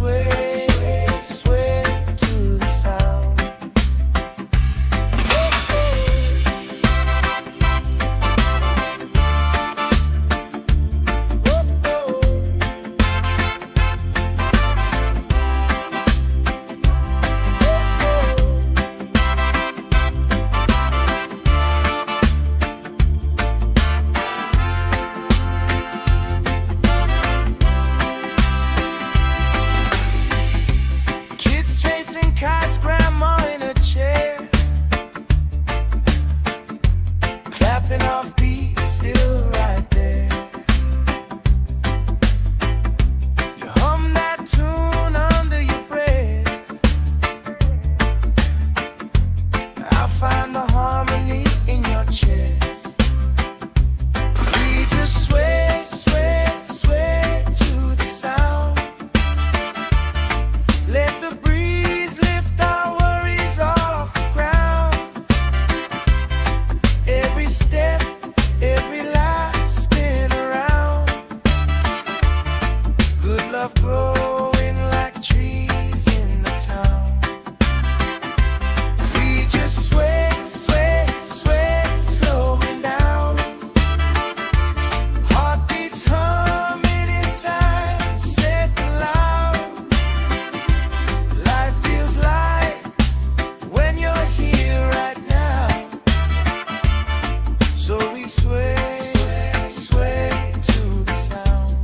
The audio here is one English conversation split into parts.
sway, sway to the sound. Kids chasing kites, grandma in a chair, clapping off beats, still right there. You hum that tune under your breath. I find the harmony in your chest. We just sway, sway, sway to the sound. Let the breeze lift our worries off the ground. Every step, every life spin around. Good love growing like trees in the town. We just sway, sway, sway, slowing down. Heartbeats humming in time, safe and loud. Life feels light when you're here right now. So we sway, sway, sway to the sound.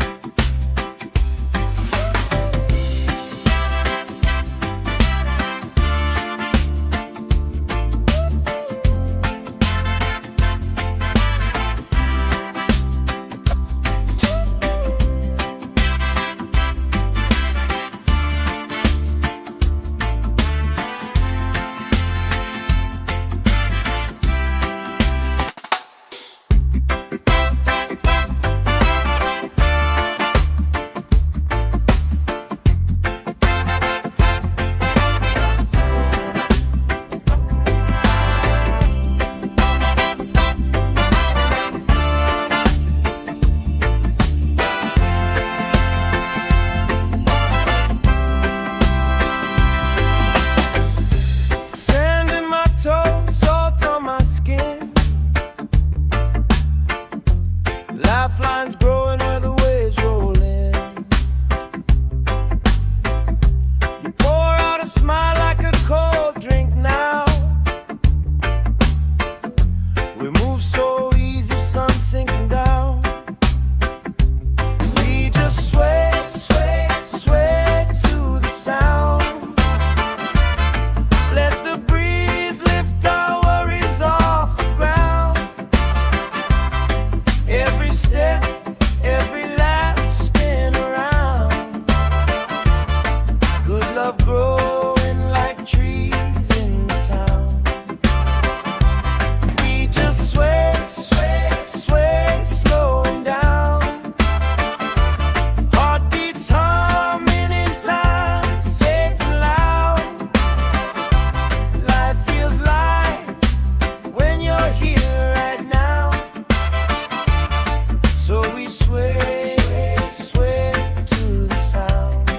Sand in my toes, salt on my skin. Lifelines growing where the waves roll in. You pour out a smile like a cold drink now. We move so easy, sun sinking down. We just sway, sway, sway to the sound. Let the breeze lift our worries off the ground. Every step, every lap spin around. Good love growing like trees in the town. We just sway, sway, sway, slowing down. Heartbeats humming in time, safe and loud. Life feels light when you're here right now. So we sway, sway to the sound.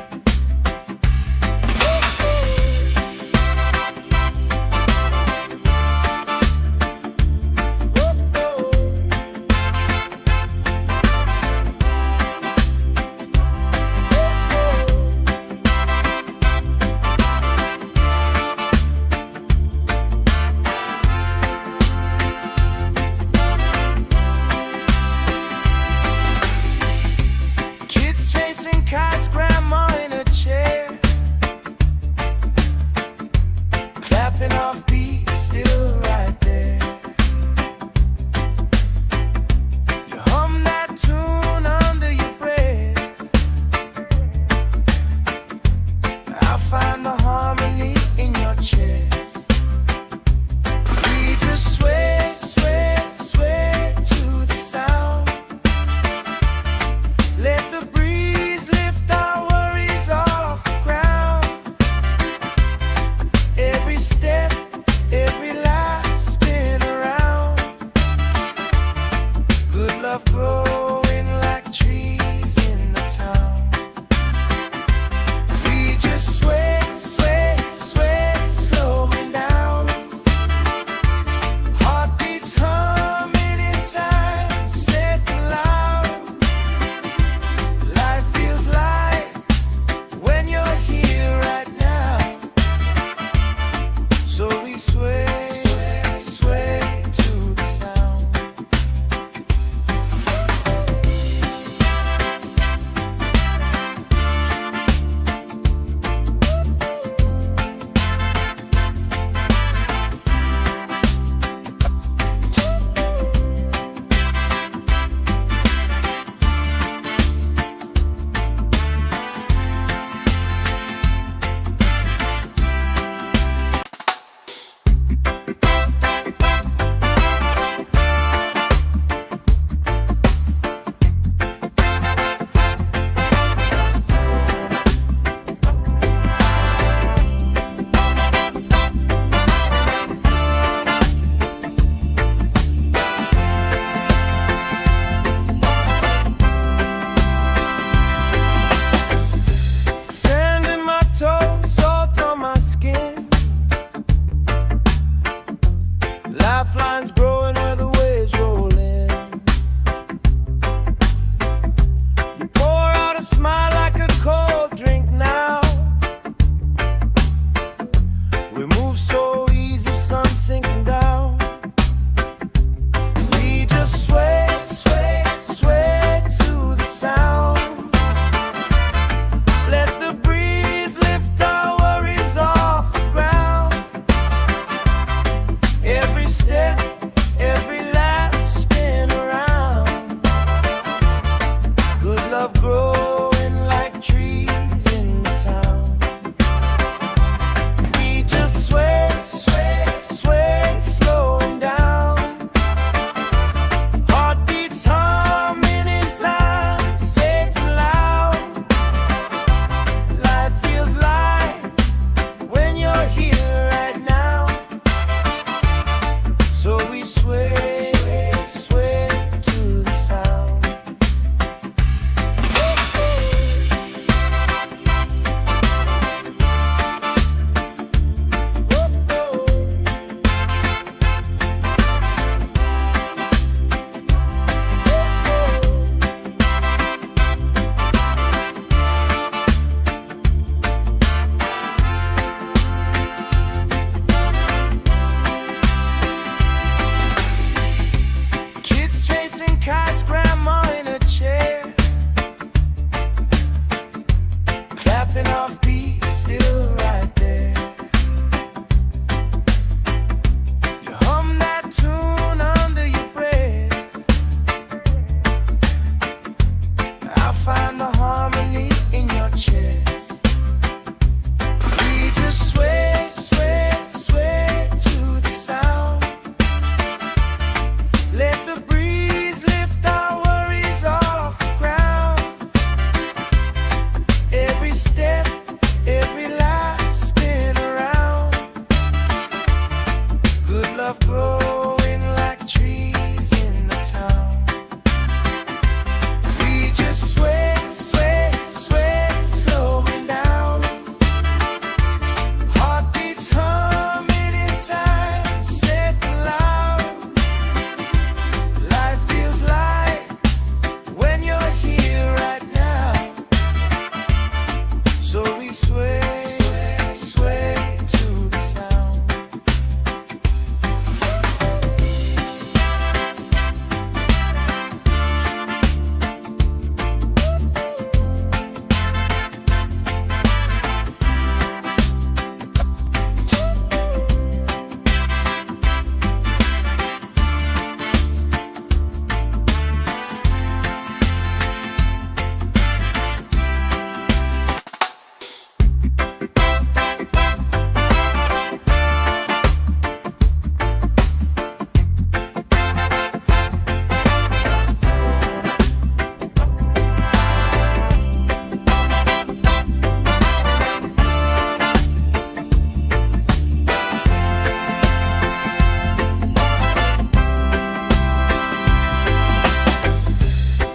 sway, sway to the sound.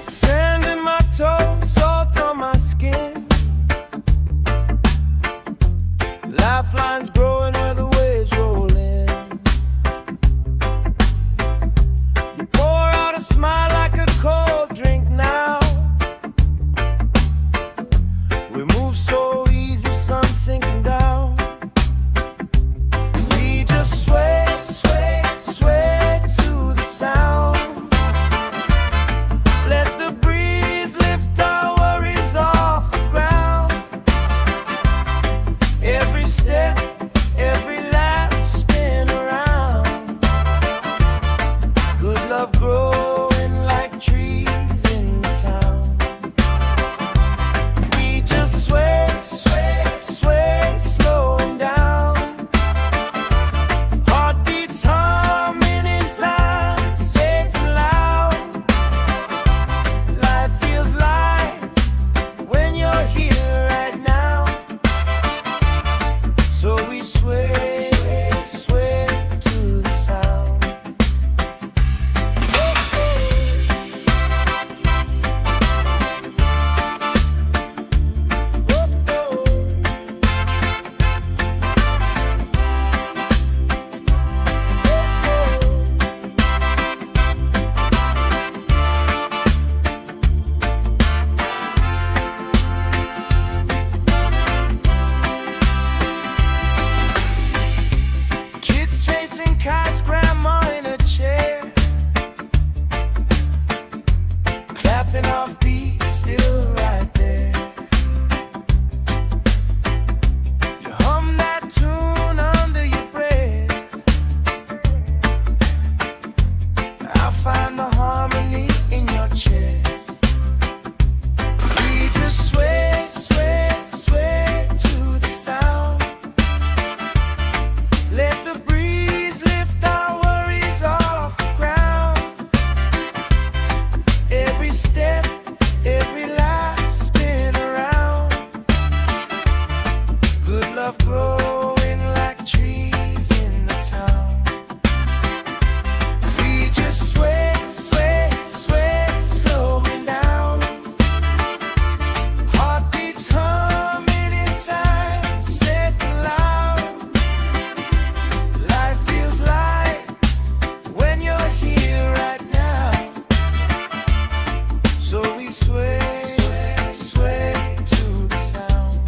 Sand in my toes, salt on my skin. Lifelines growing where the waves roll in. You pour out a smile like a cold drink now. We move so easy, sun sinking down. We just sway, sway, sway to the sound. Let the breeze lift our worries off the ground. Every step, every lap, spin around. Good love growing like trees in the town. We just sway, sway, sway, slowing down. Heartbeats humming in time, safe and loud. Life feels light when you're here right now. So we sway, sway to the sound. Kids chasing kites, grandma in a chair, clapping off beats, still right there. You hum that tune under your breath. I find the harmony in your chest. We just sway, sway, sway to the sound. Let the breeze lift our worries off the ground. Every step, every lap, spin around. Good love growing like trees in the town. We just sway, sway, sway, slowing down. Heartbeats humming in time, safe and loud. Life feels light when you're here right now. So we sway, sway to the sound.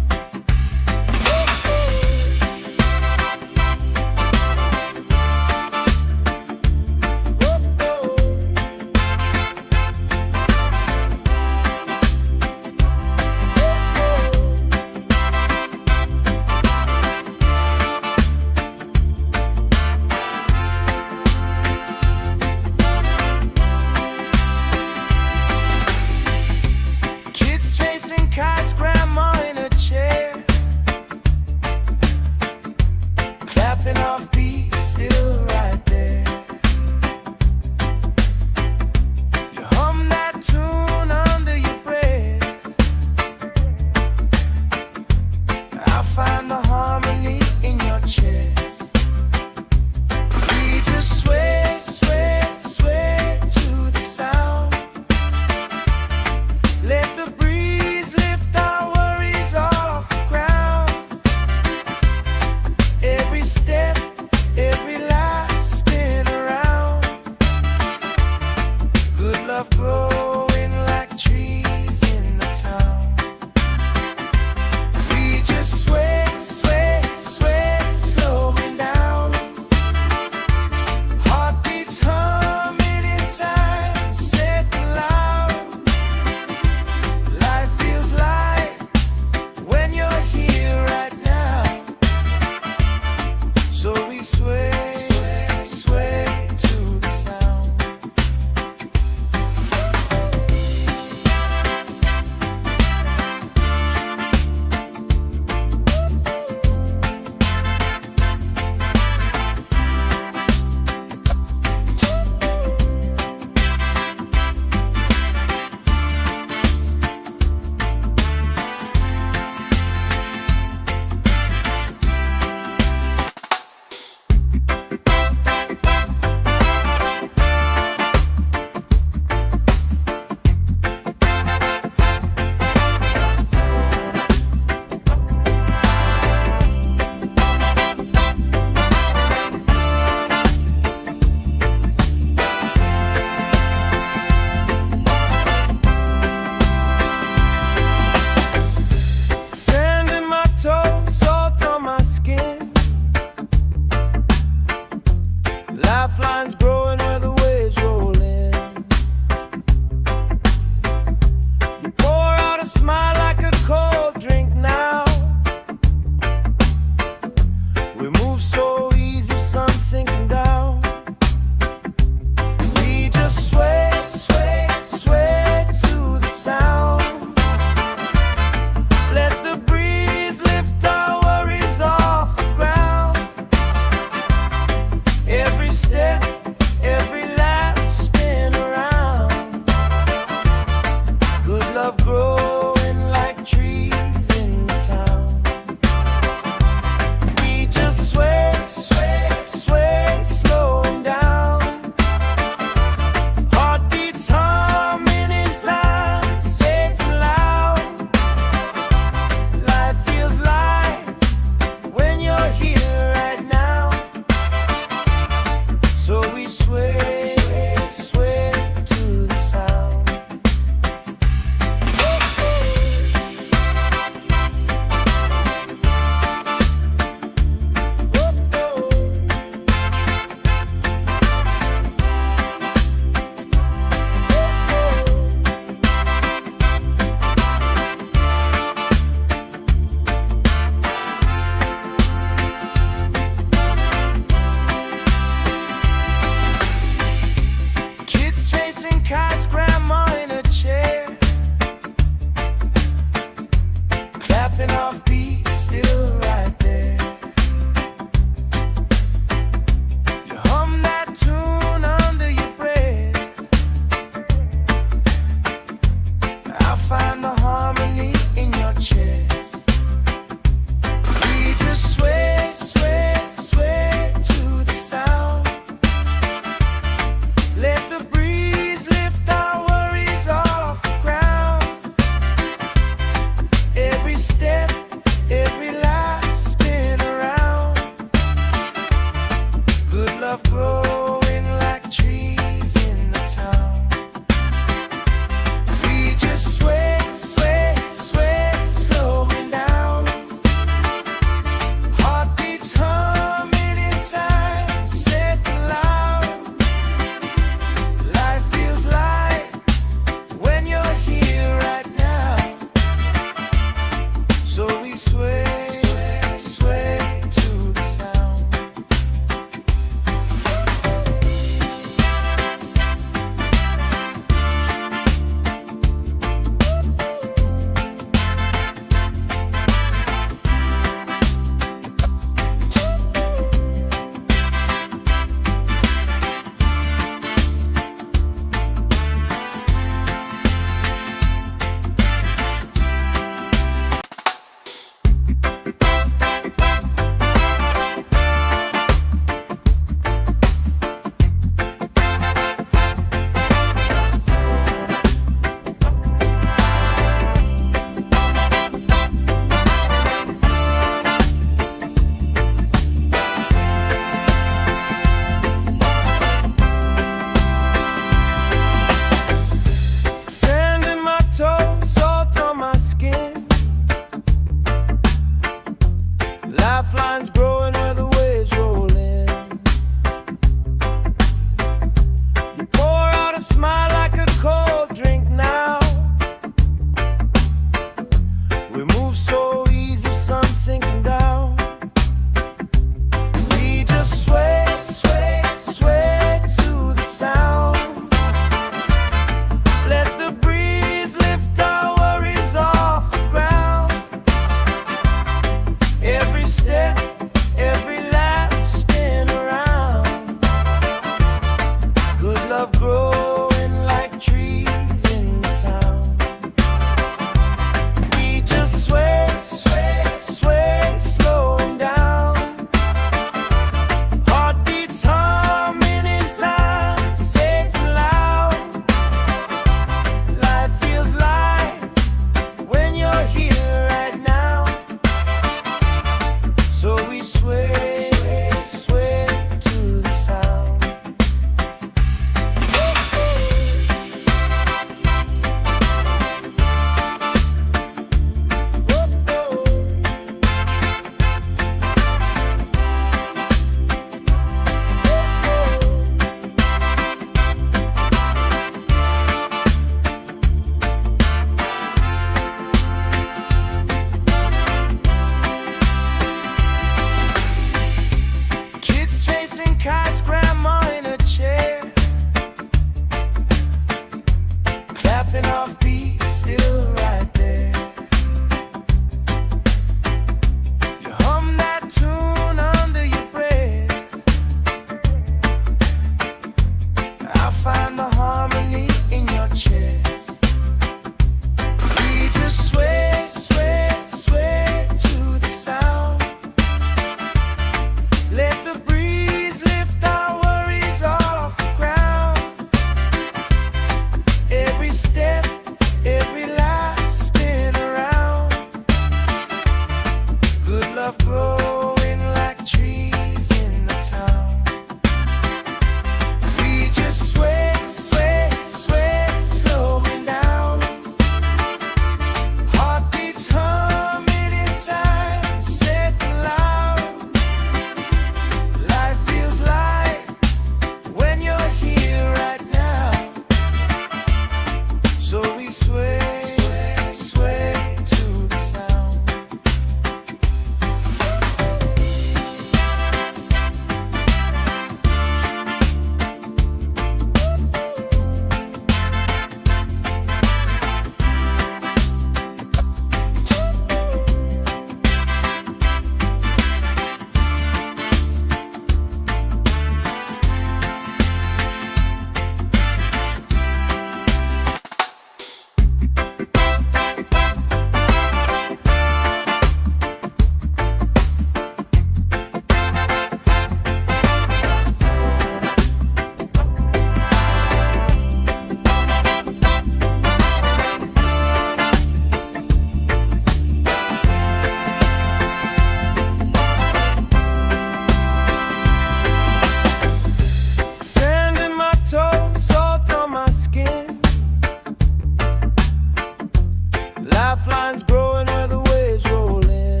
Lifelines growing where the waves roll in.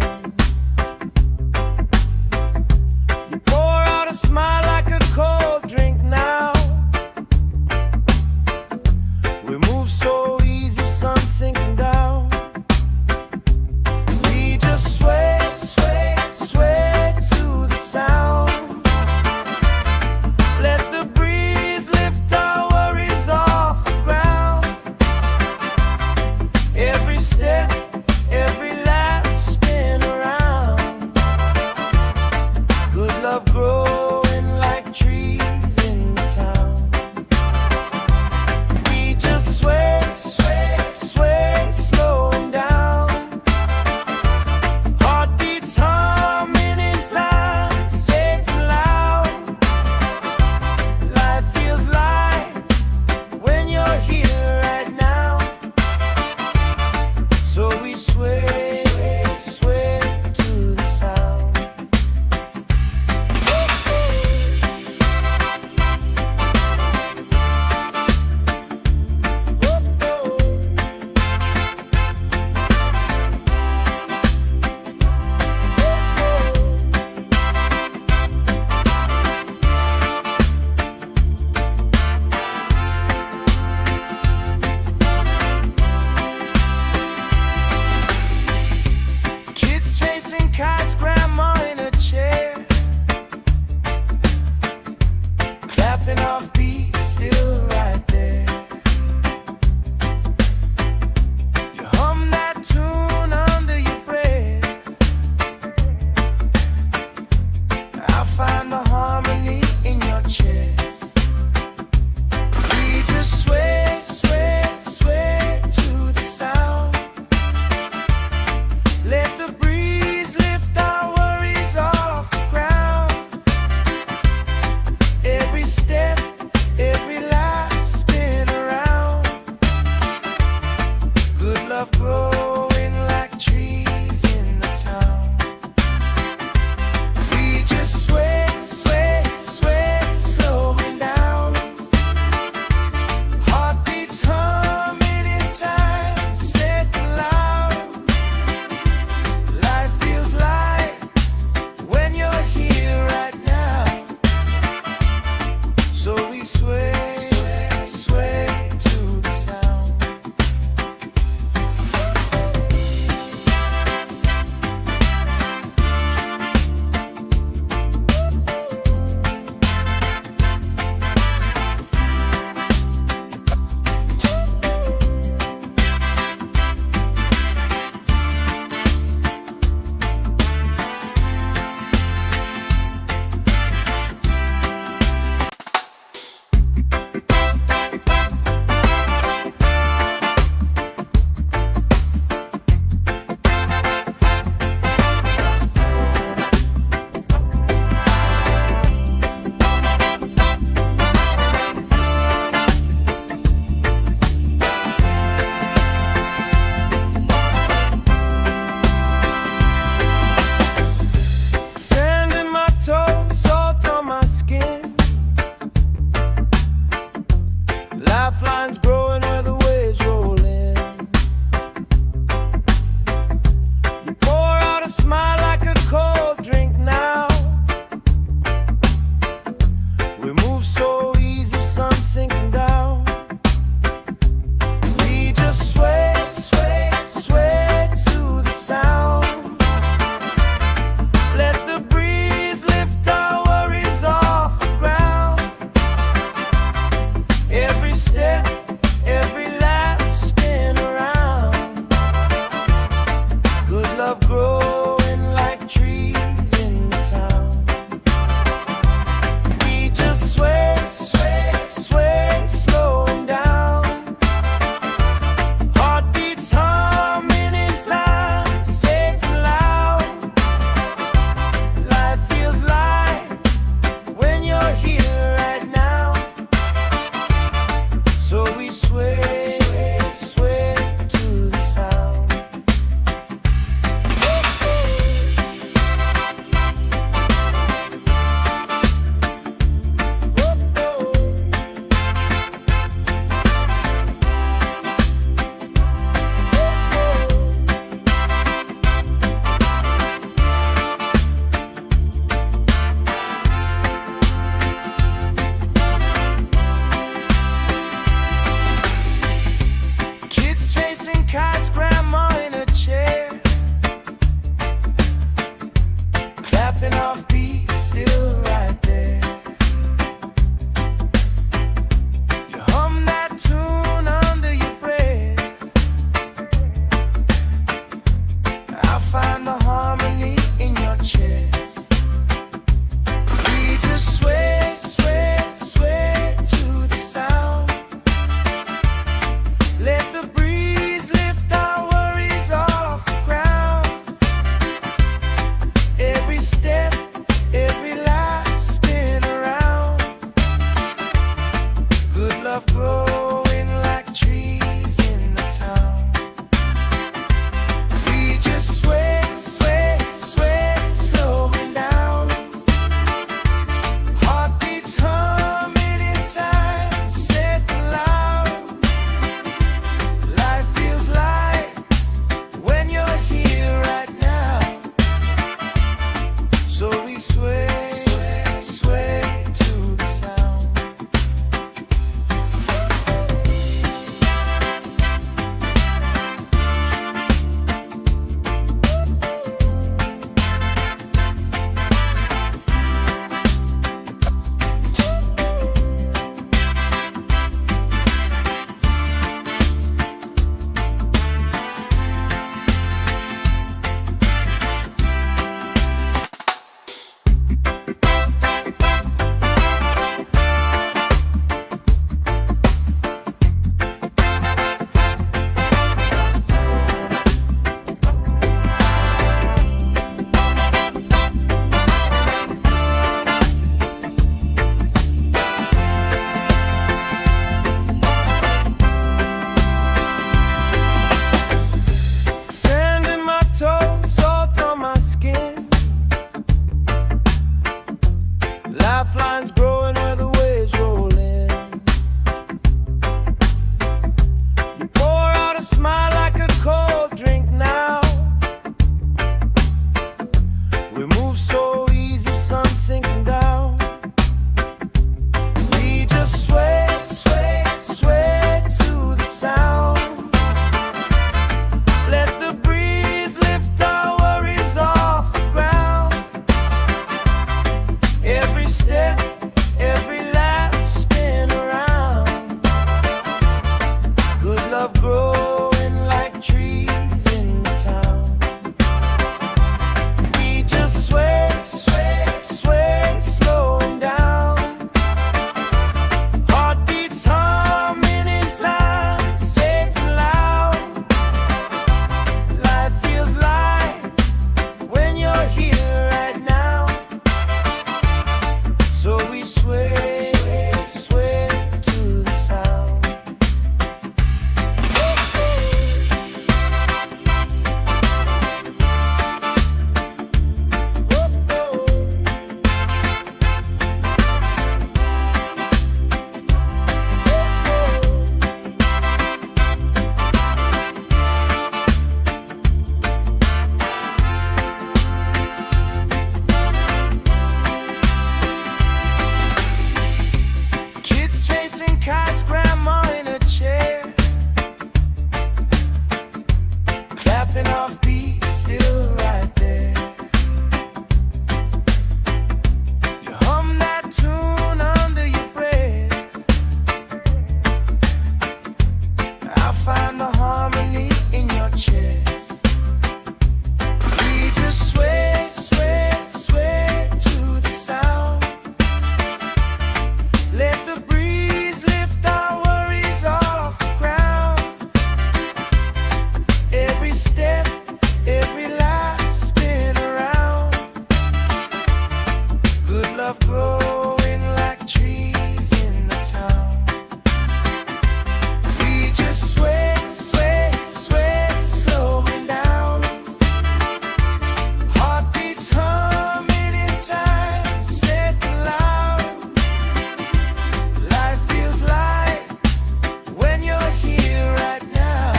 You pour out a smile like a cold drink now. We move so easy, sun sinking down. We just sway, sway, sway to the sound. Let the breeze lift our worries off the ground. Every step, every lap, spin around. Good love growing like trees in the town. We just sway, sway, sway, slowing down. Heartbeats humming in time, safe and loud. Life feels light when you're here right now. So we sway, sway to the sound. Kids chasing kites, grandma in a chair, clapping off beat, still right there. You hum that tune under your breath. I find the harmony in your chest. We just sway, sway, sway to the sound. Let the breeze lift our worries off the ground. Every step, every lap, spin around. Good love growing like trees in the town. We just sway, sway, sway, slowing down. Heartbeats humming in time, safe and loud. Life feels light when you're here right now. So we sway, sway, sway to the sound. Sand in my toes, salt on my skin. Lifelines growing where the waves roll in. You pour out a smile like a cold drink now. We move so easy, sun sinking down. We just sway, sway, sway to the sound. Let the breeze lift our worries off the ground. Every step, every lap, spin around. Good love growing like trees in the town. We just sway, sway, sway, slowing down. Heartbeats humming in time, safe and loud. Life feels light when you're here right now. So we sway, sway to the sound. find the harmony in your chest. We just sway, sway, sway to the sound. Let the breeze lift our worries off the ground. Every step, every life spin around. Good love growing like trees in the town. We just sway, sway, sway, slowing down. Heartbeats humming in time, safe and loud. Life feels light when you're here right now. So we sway, sway, sway to the sound. Sand in my toes, salt on my skin. Lifelines growing where the waves roll in. You pour out a smile like a cold drink now. We move so easy, sun sinking down. We just sway, sway, sway to the sound. Let the breeze lift our worries off the ground. Every step, every laugh spin around. Good love growing like trees in the town. We just sway, sway, sway, slowing down. Heartbeats humming in time, safe and loud. Life feels light when you're here right now. So we sway, sway, sway to the sound. Kids chasing kites, grandma in a chair, clapping off beats, still right there. You hum that tune under your breath. I find the harmony in your chest. We just sway, sway, sway to the sound. Let the breeze lift our worries off the ground. Every step, every life spin around. Good love growing like trees in the town. We just sway, sway, sway, slowing down. Heartbeats humming in time, safe and loud. Life feels light when you're here right now.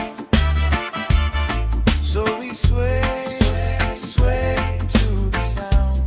So we sway, sway, sway to the sound.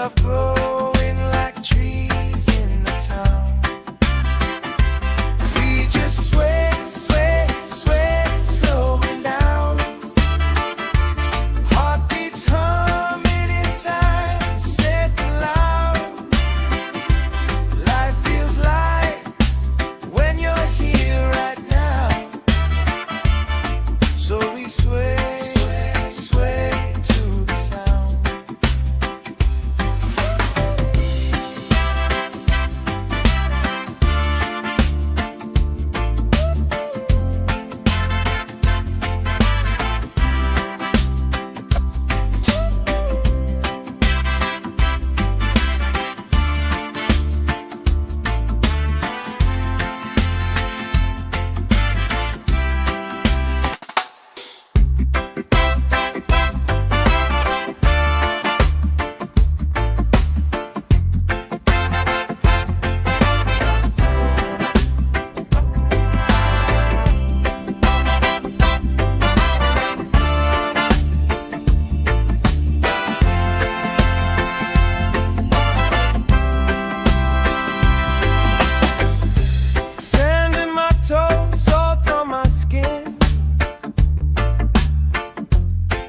love growing like trees in the town. We just sway, sway, sway, slowing down. Heartbeats humming in time, safe and loud. Life feels light when you're here right now. So we sway, sway, sway to the sound. Sand in my toes, salt on my skin.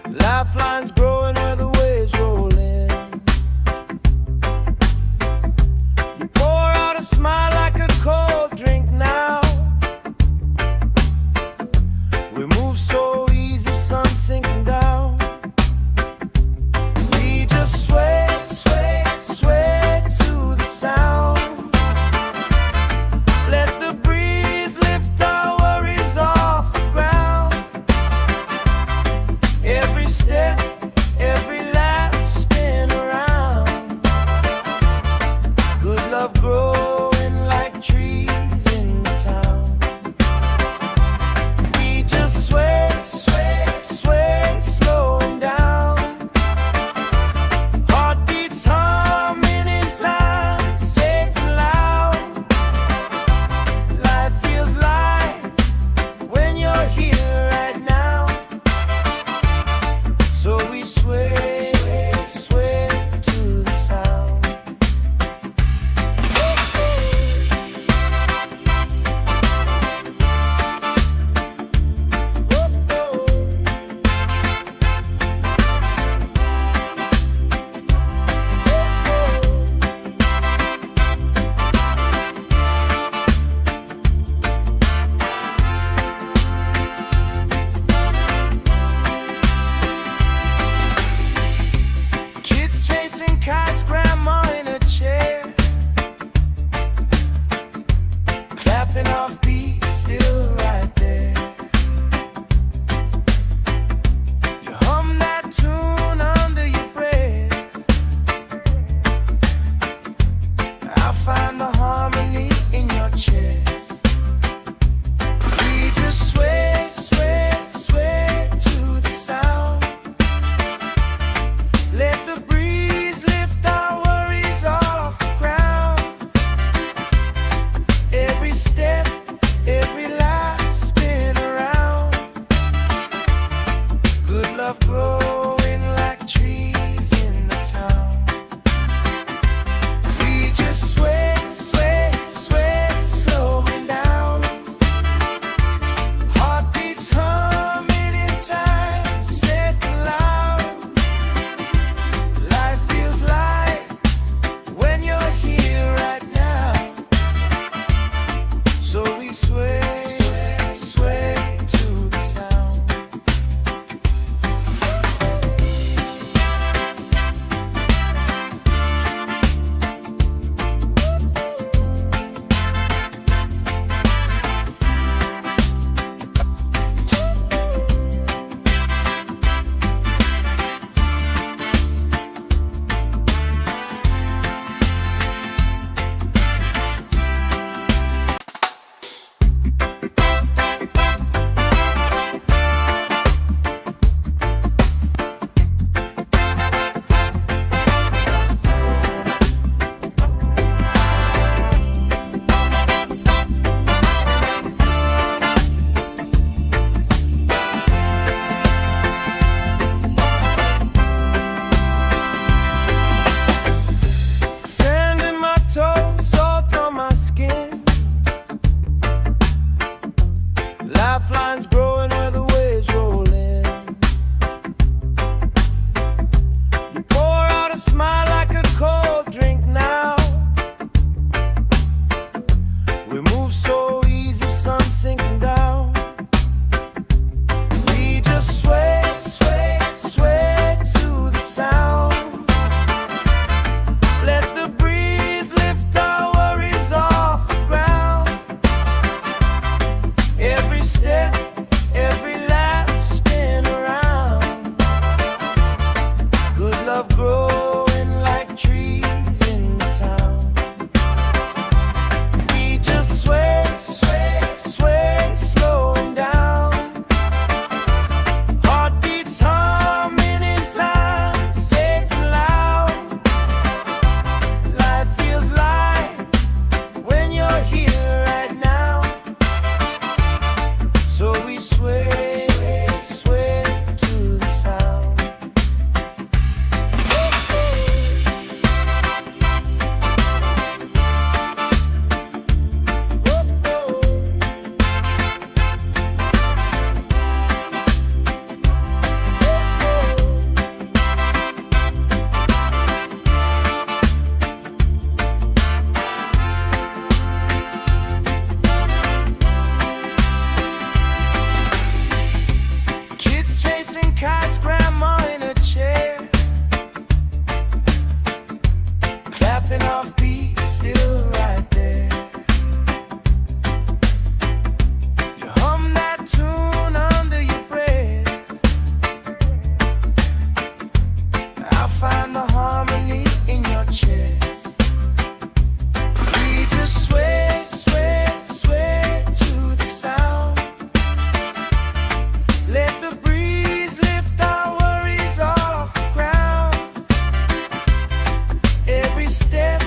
Lifelines growing where the waves roll in. You pour out a smile like a cold drink now. We move so easy, sun sinking down. We just sway, sway, sway to the sound. Let the breeze lift our worries off the ground. Every step, every lap, spin around. Good love growing like trees in the town. We just sway, sway, sway, slowing down. Heartbeats humming in time, safe and loud. Life feels light when you're here right now. So we sway, sway to the sound. Kids chasing kites, grandma in a chair, clapping off beats, still right there. You hum that tune under your breath. I find the harmony in your chest. We just sway, sway, sway to the sound. Let the breeze lift our stepping off beat, still right there. You hum that tune under your breath. I find the harmony in your chest. We just sway, sway, sway to the sound. Let the breeze lift our worries off the ground. Every step,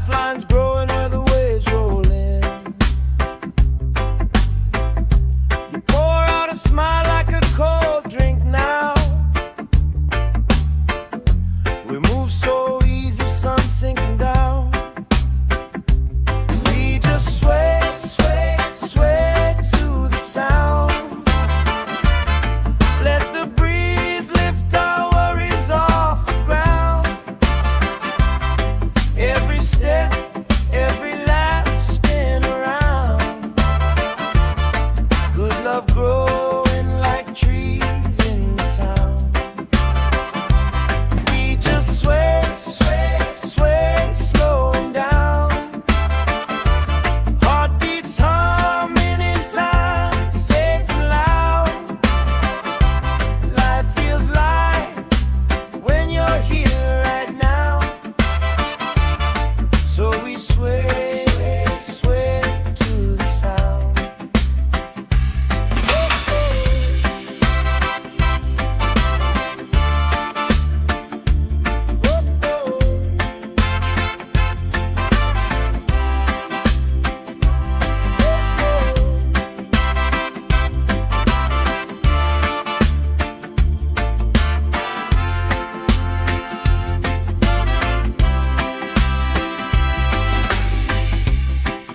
Lifelines growing where the waves roll in. You pour out a smile like a cold drink now. We move so easy, sun sinking down. We just sway, sway, sway to the sound. Let the breeze lift our worries off the ground. Every step, every lap, spin around. Good love growing like trees in the town. We just sway, sway, sway, slowing down. Heartbeats humming in time, safe and loud. Life feels light when you're here right now. So we sway, sway to the sound.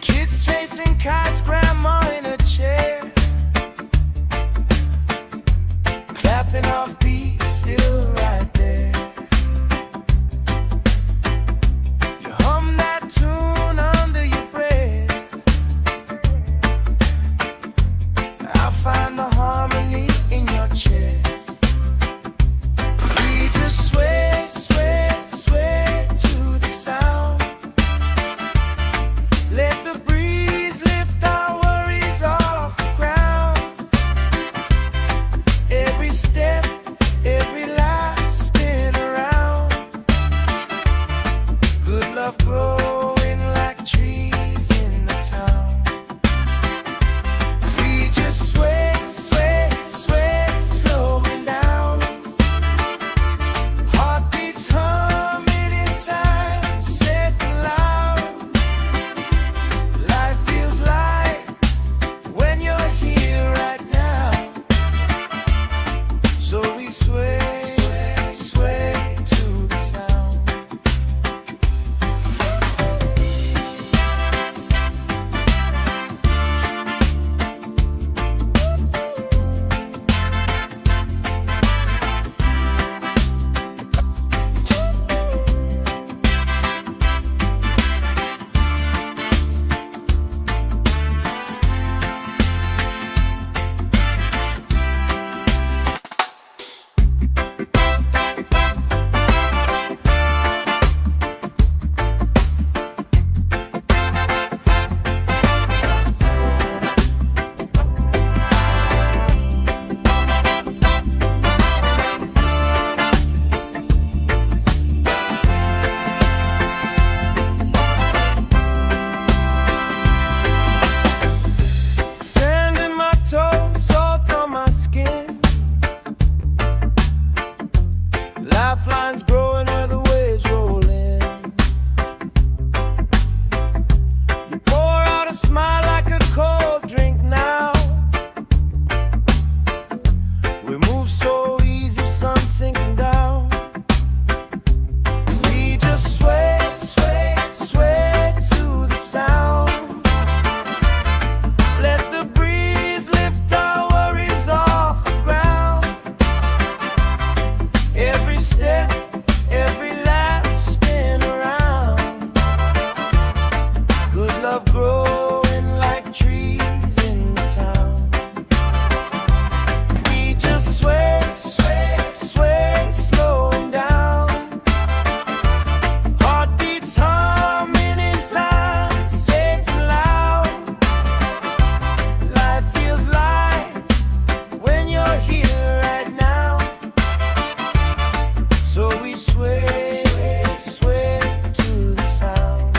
Kids chasing kites, grandma in a chair, clapping off beats, still right there. You hum that tune under your breath. I find the harmony in your chest. We just sway, sway, sway to the sound. Let the breeze lift our worries off the ground. Every step, every lap, spin around. Good love growing like trees in the town. We just sway, sway, sway, slowing down. Heartbeats humming in time, safe and loud. Life feels light when you're here right now. So we sway, sway, sway to the sound. Sand in my toes, salt on my skin. Lifelines growing where the waves roll in. You pour out a smile like a cold drink now. We move so easy, sun sinking down. We just sway, sway, sway to the sound. Let the breeze lift our worries off the ground. Every step, every lap, spin around. Good love growing like trees in the town. We just sway, sway, sway, slowing down. Heartbeats humming in time, safe and loud. Life feels light when you're here right now. So we sway, sway to the sound.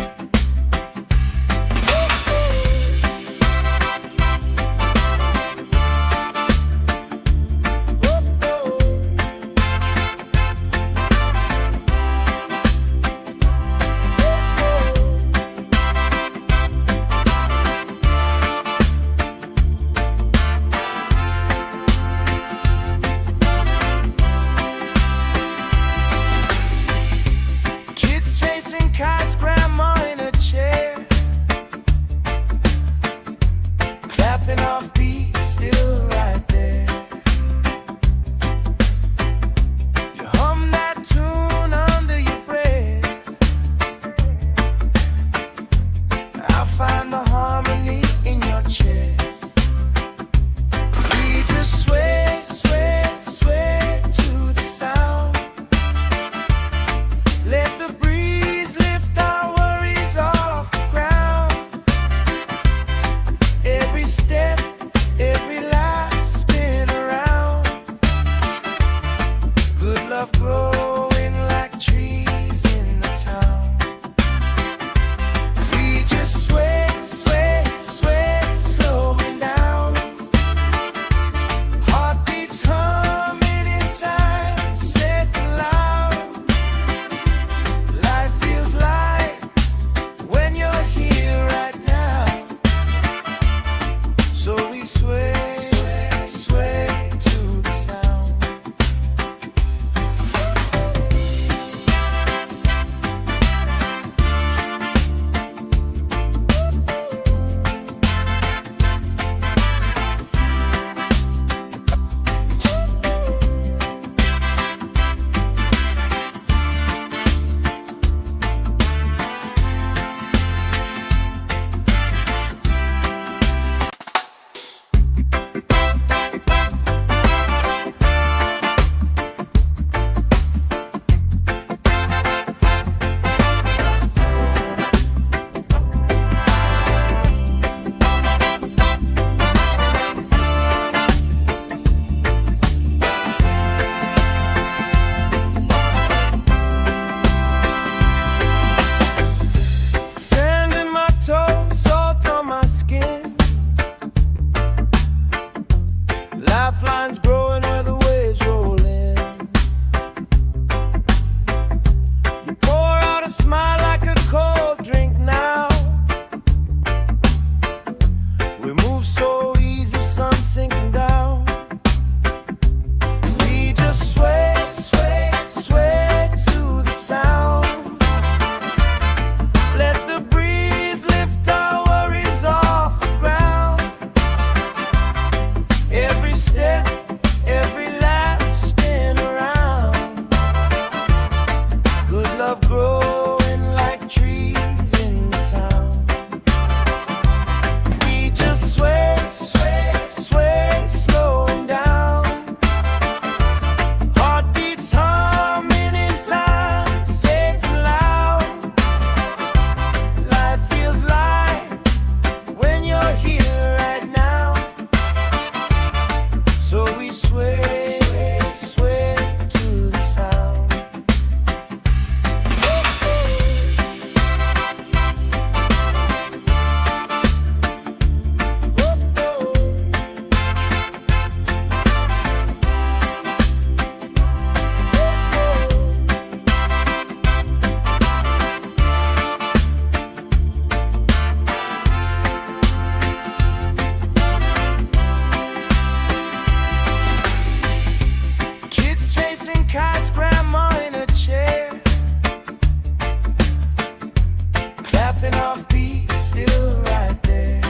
off beat, still right there.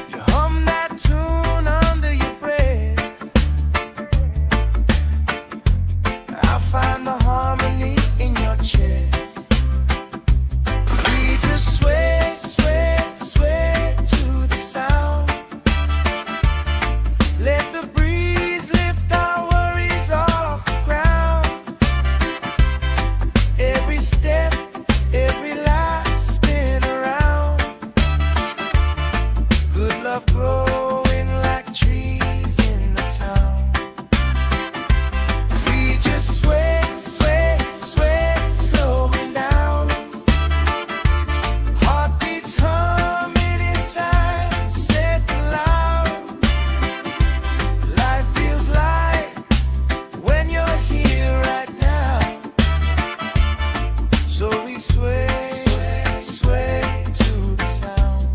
You hum that tune under your breath. I find the harmony in your chest. We just sway, sway, sway to the sound. Let the breeze lift our worries off the ground. Every step, every life spin around. Good love growing like trees in the town. We just sway, sway, sway, slowing down. Heartbeats humming in time, safe and loud. Life feels light when you're here right now. So we sway, sway, sway to the sound.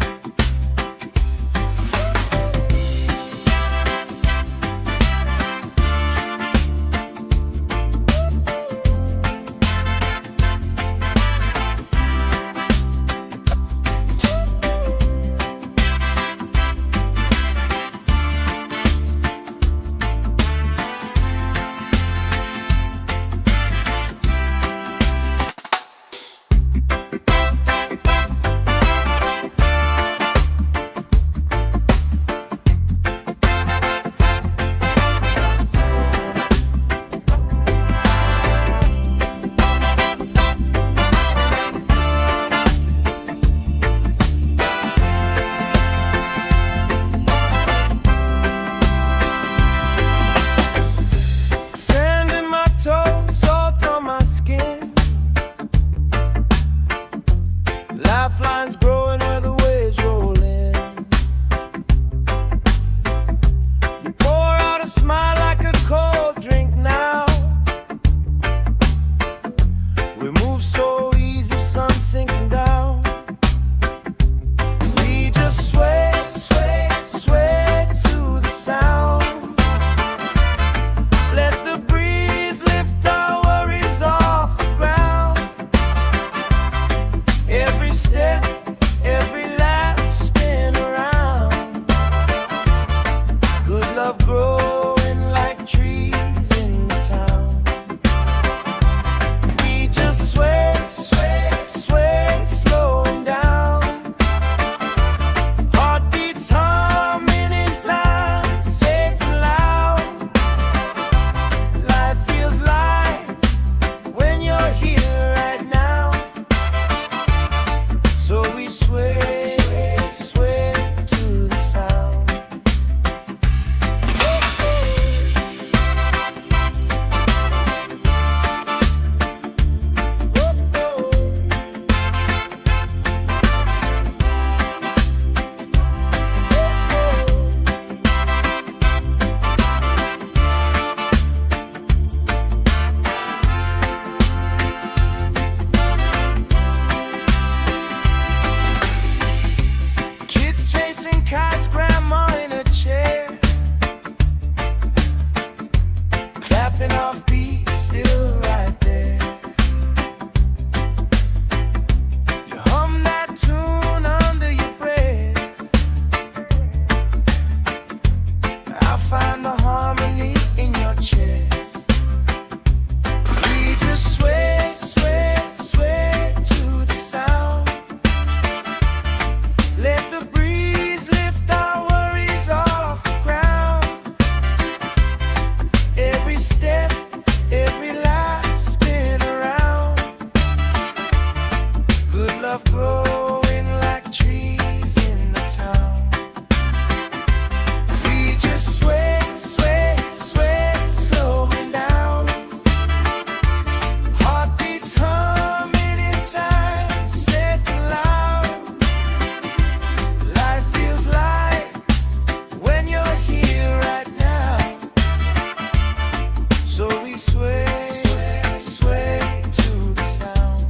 Sand in my toes, salt on my skin. Lifelines growing where the waves roll in. You pour out a smile like a cold drink now. We move so easy, sun sinking down. We just sway, sway, sway to the sound. Let the breeze lift our worries off the ground. Every step, every laugh spin around. Good love growing like trees in the town. We just sway, sway, sway, slowing down. Heartbeats humming in time, safe and loud. Life feels light when you're here right now. So we sway, sway to the sound. Kids chasing kites, grandma in a chair. Clapping off beat, still right there. You hum that tune under your breath. I find the harmony in your chest. We just sway, sway, sway to the sound. Let the breeze lift our worries off the ground. Every step, every life spin around. Good love growing like trees in the town. We just sway, sway, sway, slowing down. Heartbeats humming in time, safe and loud. Life feels light when you're here right now. So we sway, sway, sway to the sound.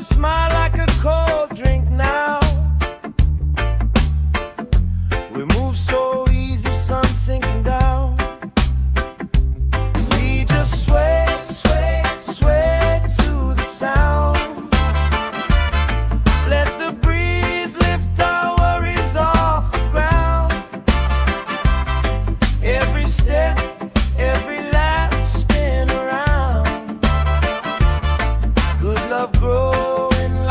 smile like a cold drink now. We move so easy, sun sinking down. We just sway, sway, sway to the sound. Let the breeze lift our worries off the ground. Every step, every lap, spin around. Good love growing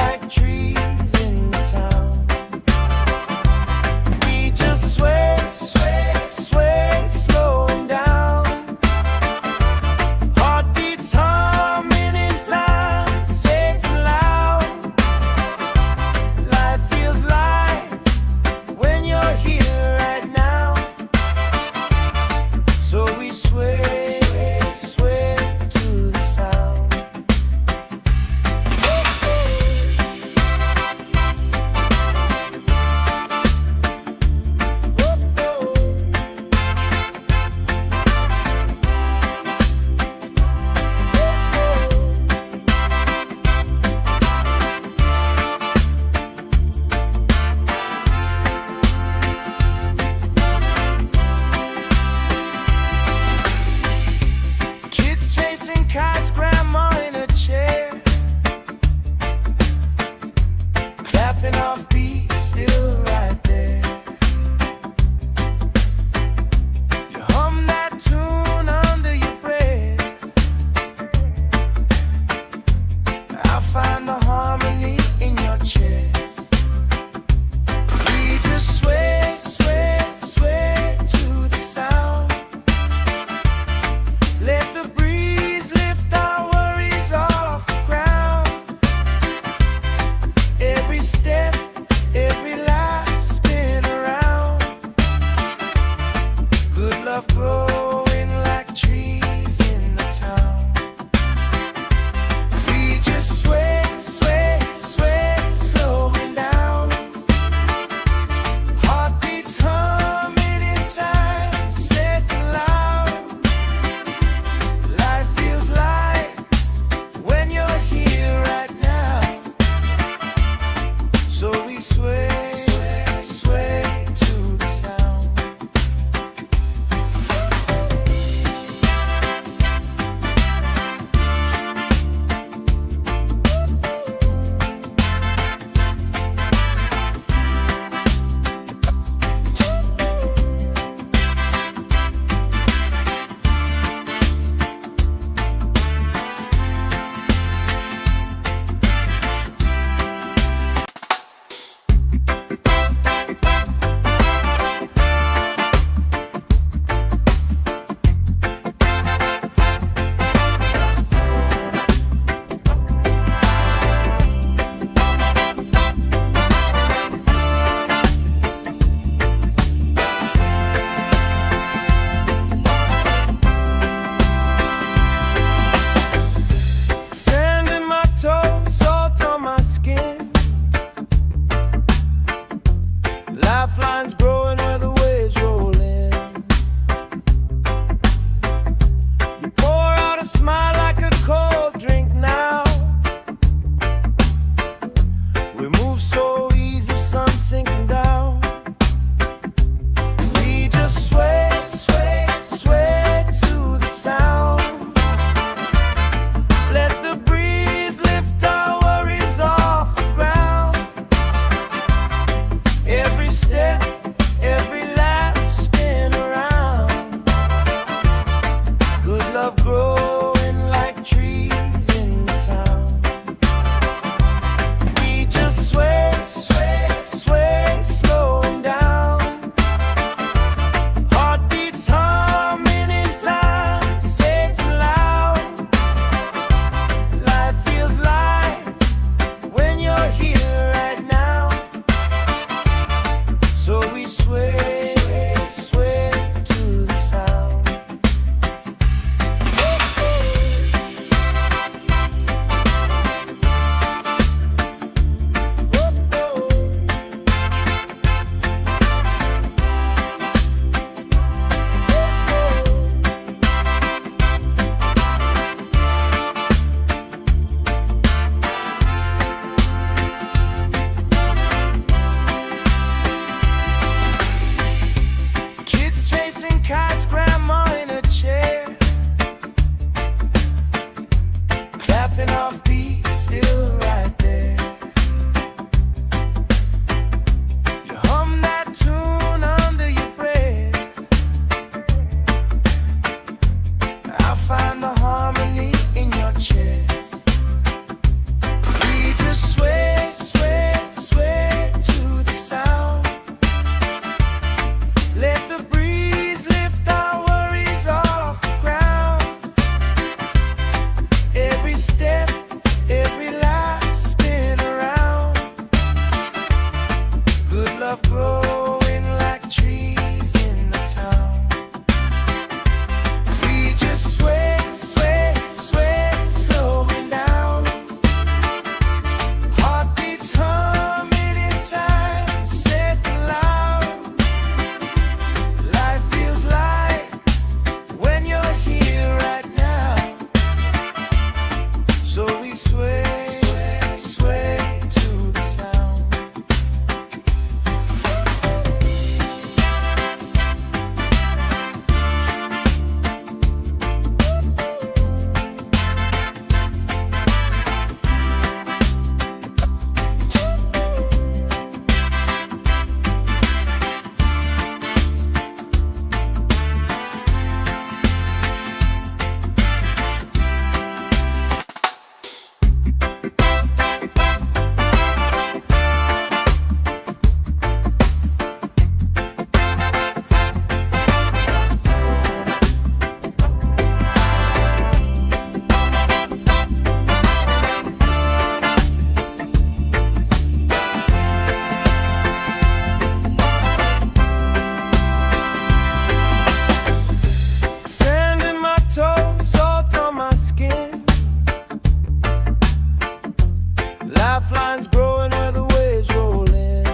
Lifelines growing where the waves roll in.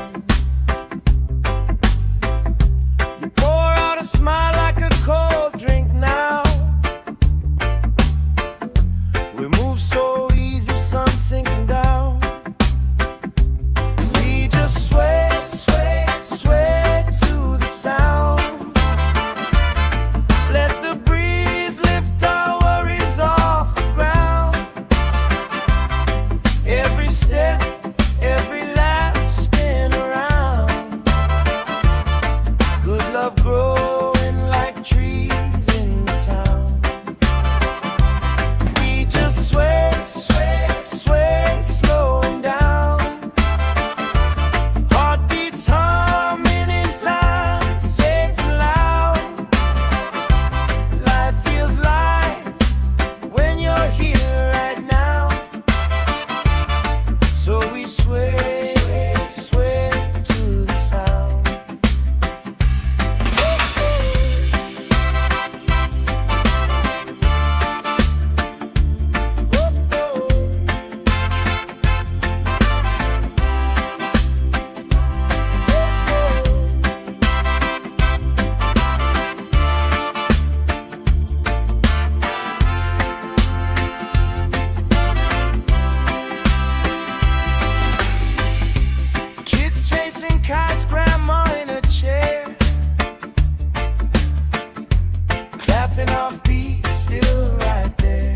You pour out a smile like a cold drink now. We move so easy, sun sinking down. We just sway, sway, sway to the sound. Let the breeze lift our worries off the ground. Every step, every lap, spin around. Good love growing like trees in the town. We just sway, sway, sway, slowing down. Heartbeats humming in time, safe and loud. Life feels light when you're here right now. So we sway, sway to the sound. Kids chasing kites, grandma in a chair, clapping off beats, still right there.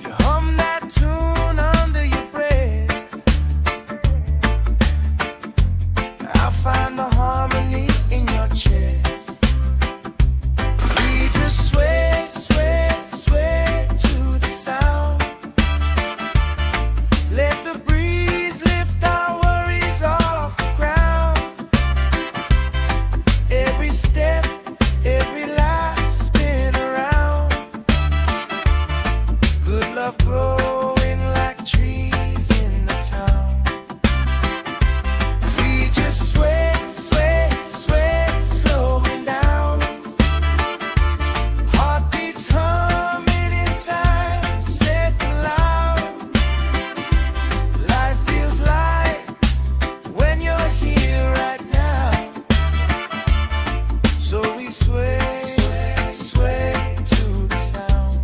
You hum that tune under your breath. I find the harmony in your chest. We just sway, sway, sway to the sound. Let the breeze lift our worries off the ground. Every step, every lap, spin around. Good love growing like trees in the town. We just sway, sway, sway, slowing down. Heartbeats humming in time, safe and loud. Life feels light when you're here right now. So we sway, sway to the sound.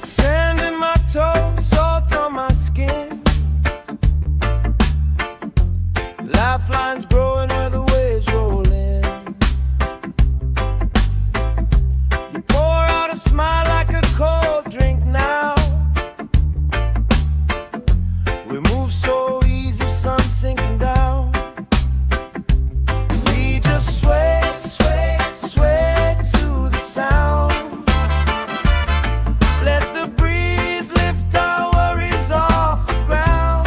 Sand in my toes, salt on my skin. Lifelines growing where the waves roll in. You pour out a smile like a cold drink now. We move so easy, sun sinking down. We just sway, sway, sway to the sound. Let the breeze lift our worries off the ground.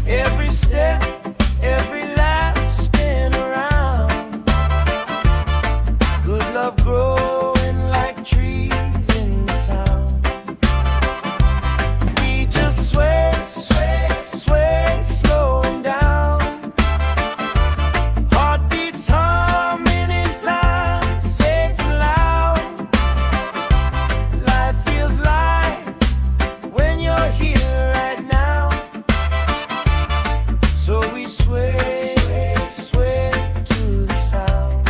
Every step, every lap, spin around. Good love growing like trees in the town. We just sway, sway, sway, slowing down. Heartbeats humming in time, safe and loud. Life feels light when you're here right now. So we sway, sway to the sound.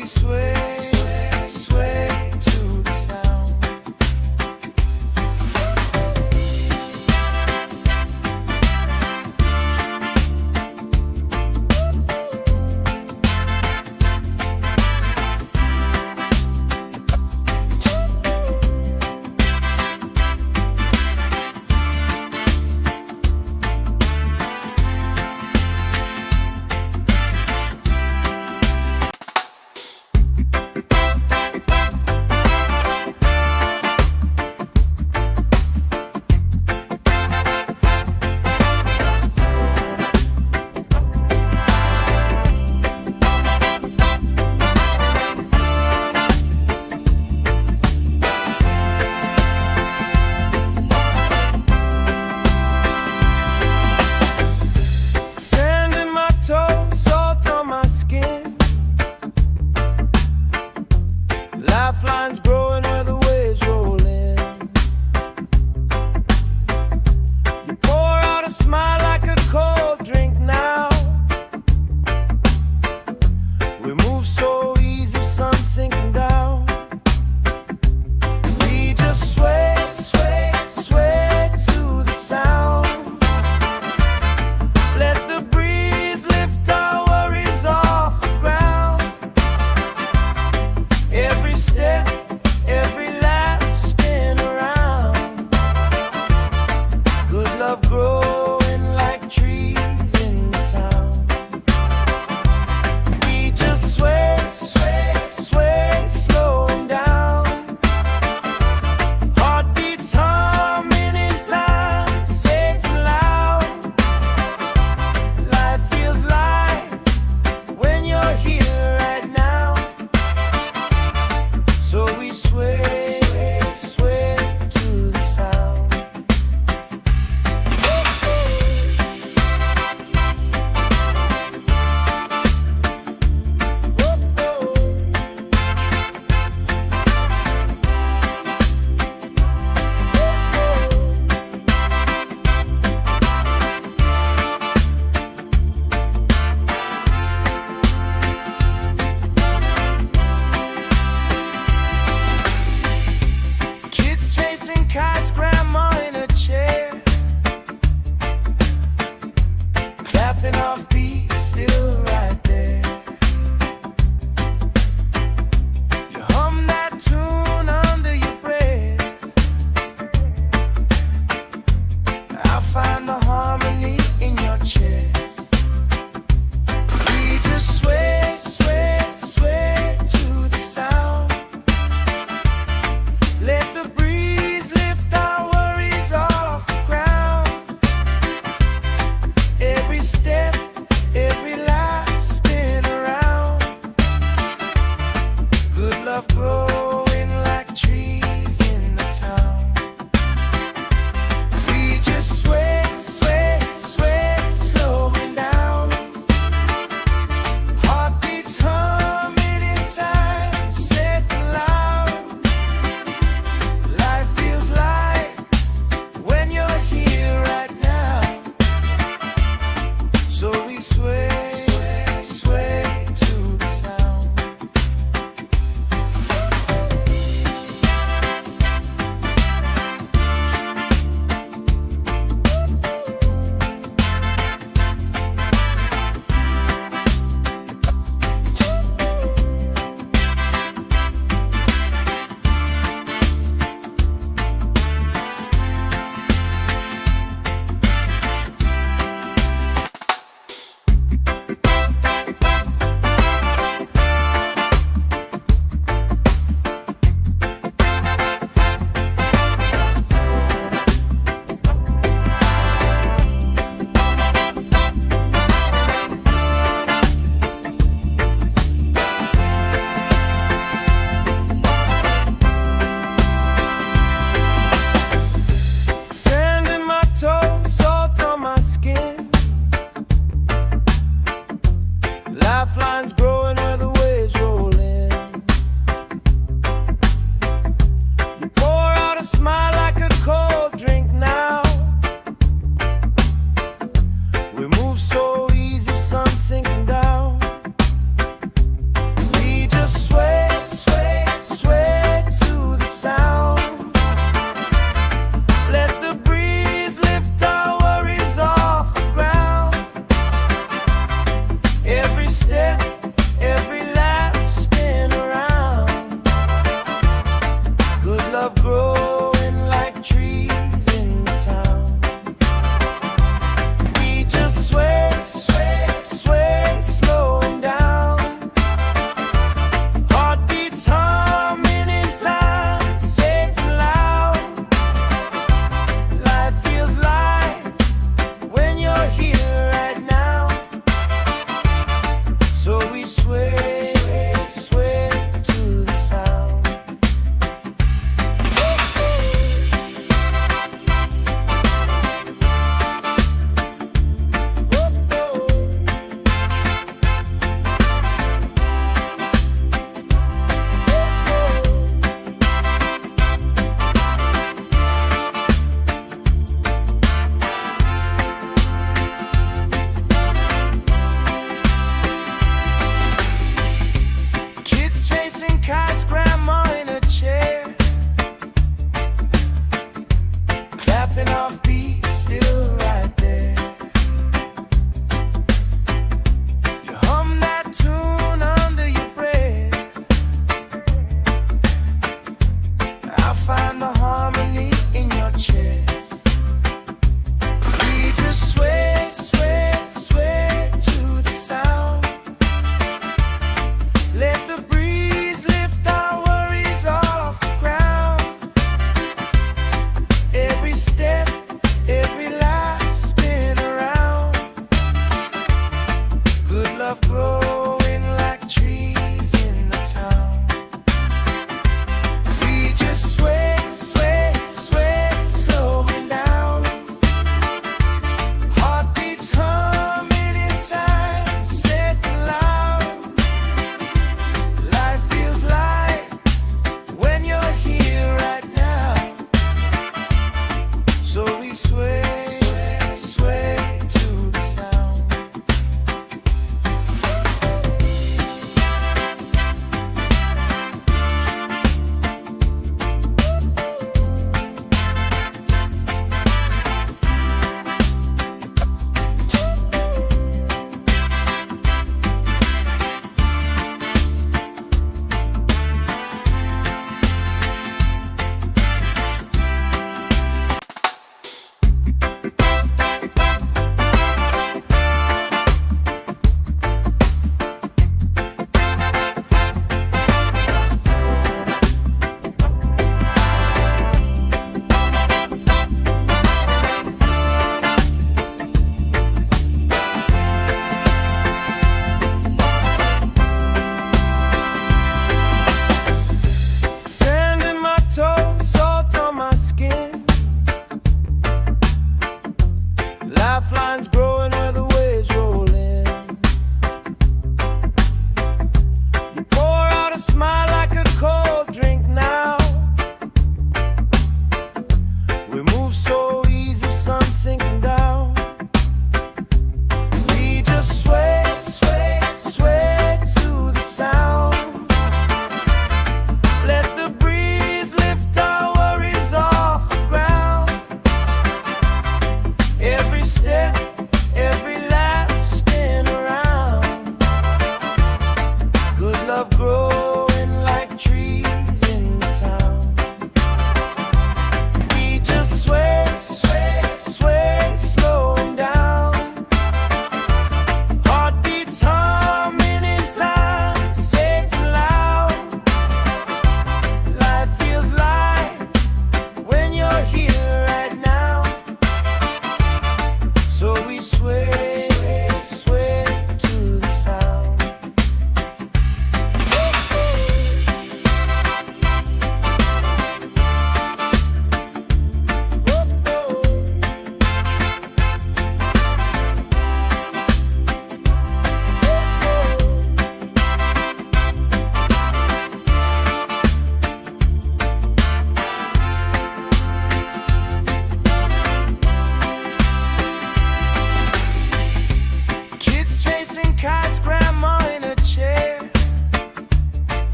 we sway, sway to the sound.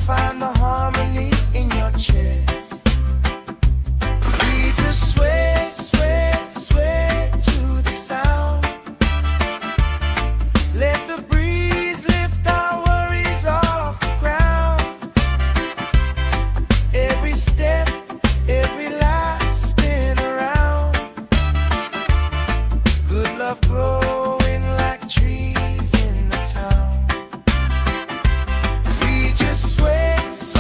find the harmony in your chest. We just sway, sway, sway to the sound. Let the breeze lift our worries off the ground. Every step, every life spin around. Good love growing like trees in the town. We just sway, sway.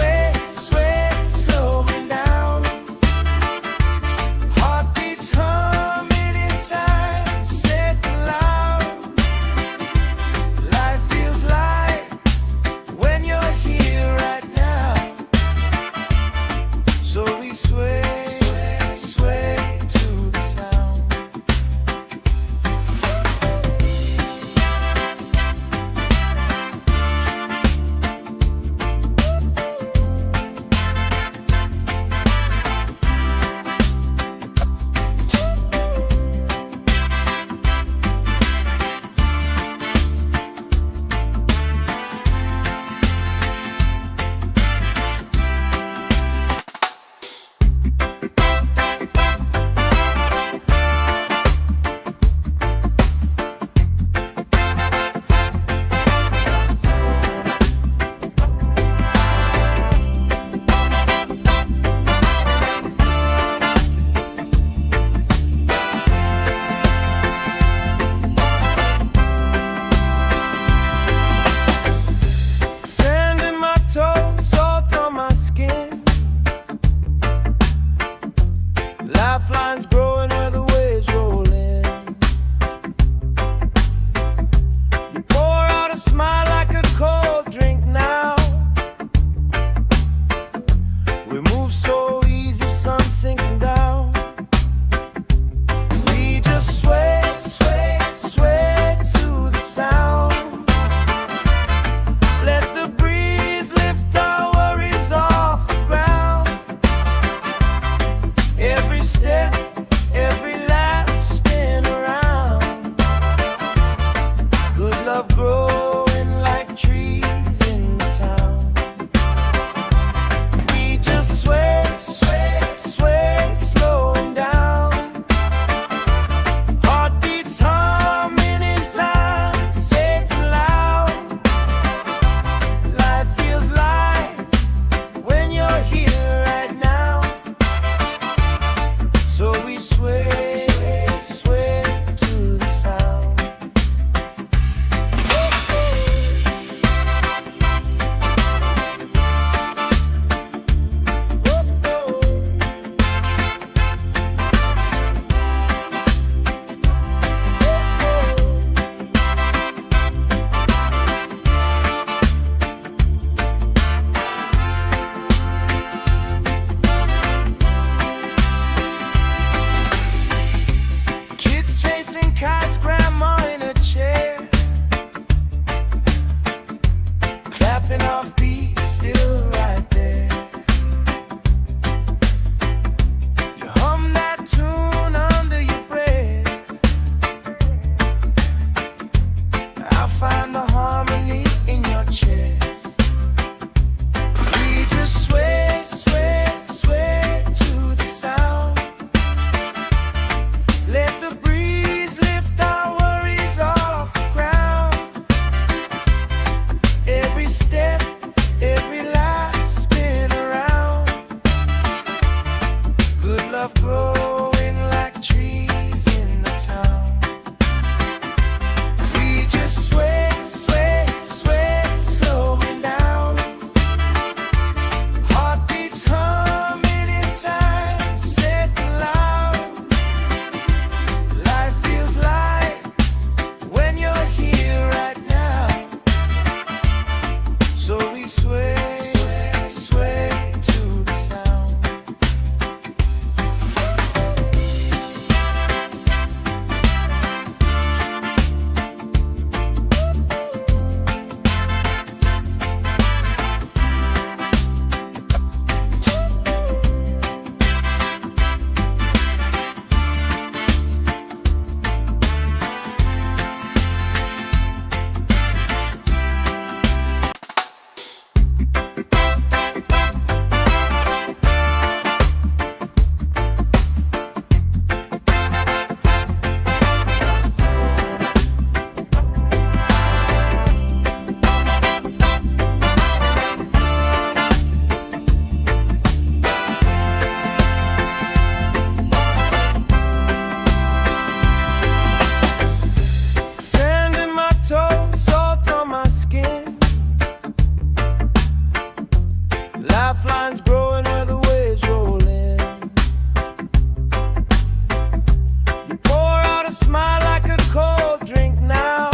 Lifelines growing where the waves roll in. You pour out a smile like a cold drink now.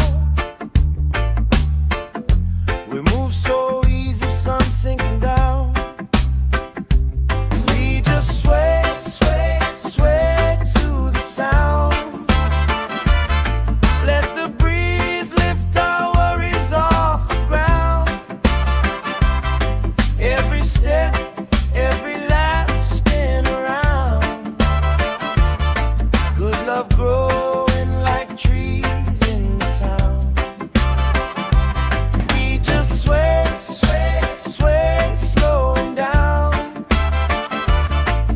We move so easy, sun sinking down. We just sway, sway, sway to the sound. Let the breeze lift our worries off the ground. Every step, every lap, spin around. Good love growing like trees in the town. We just sway, sway, sway, slowing down.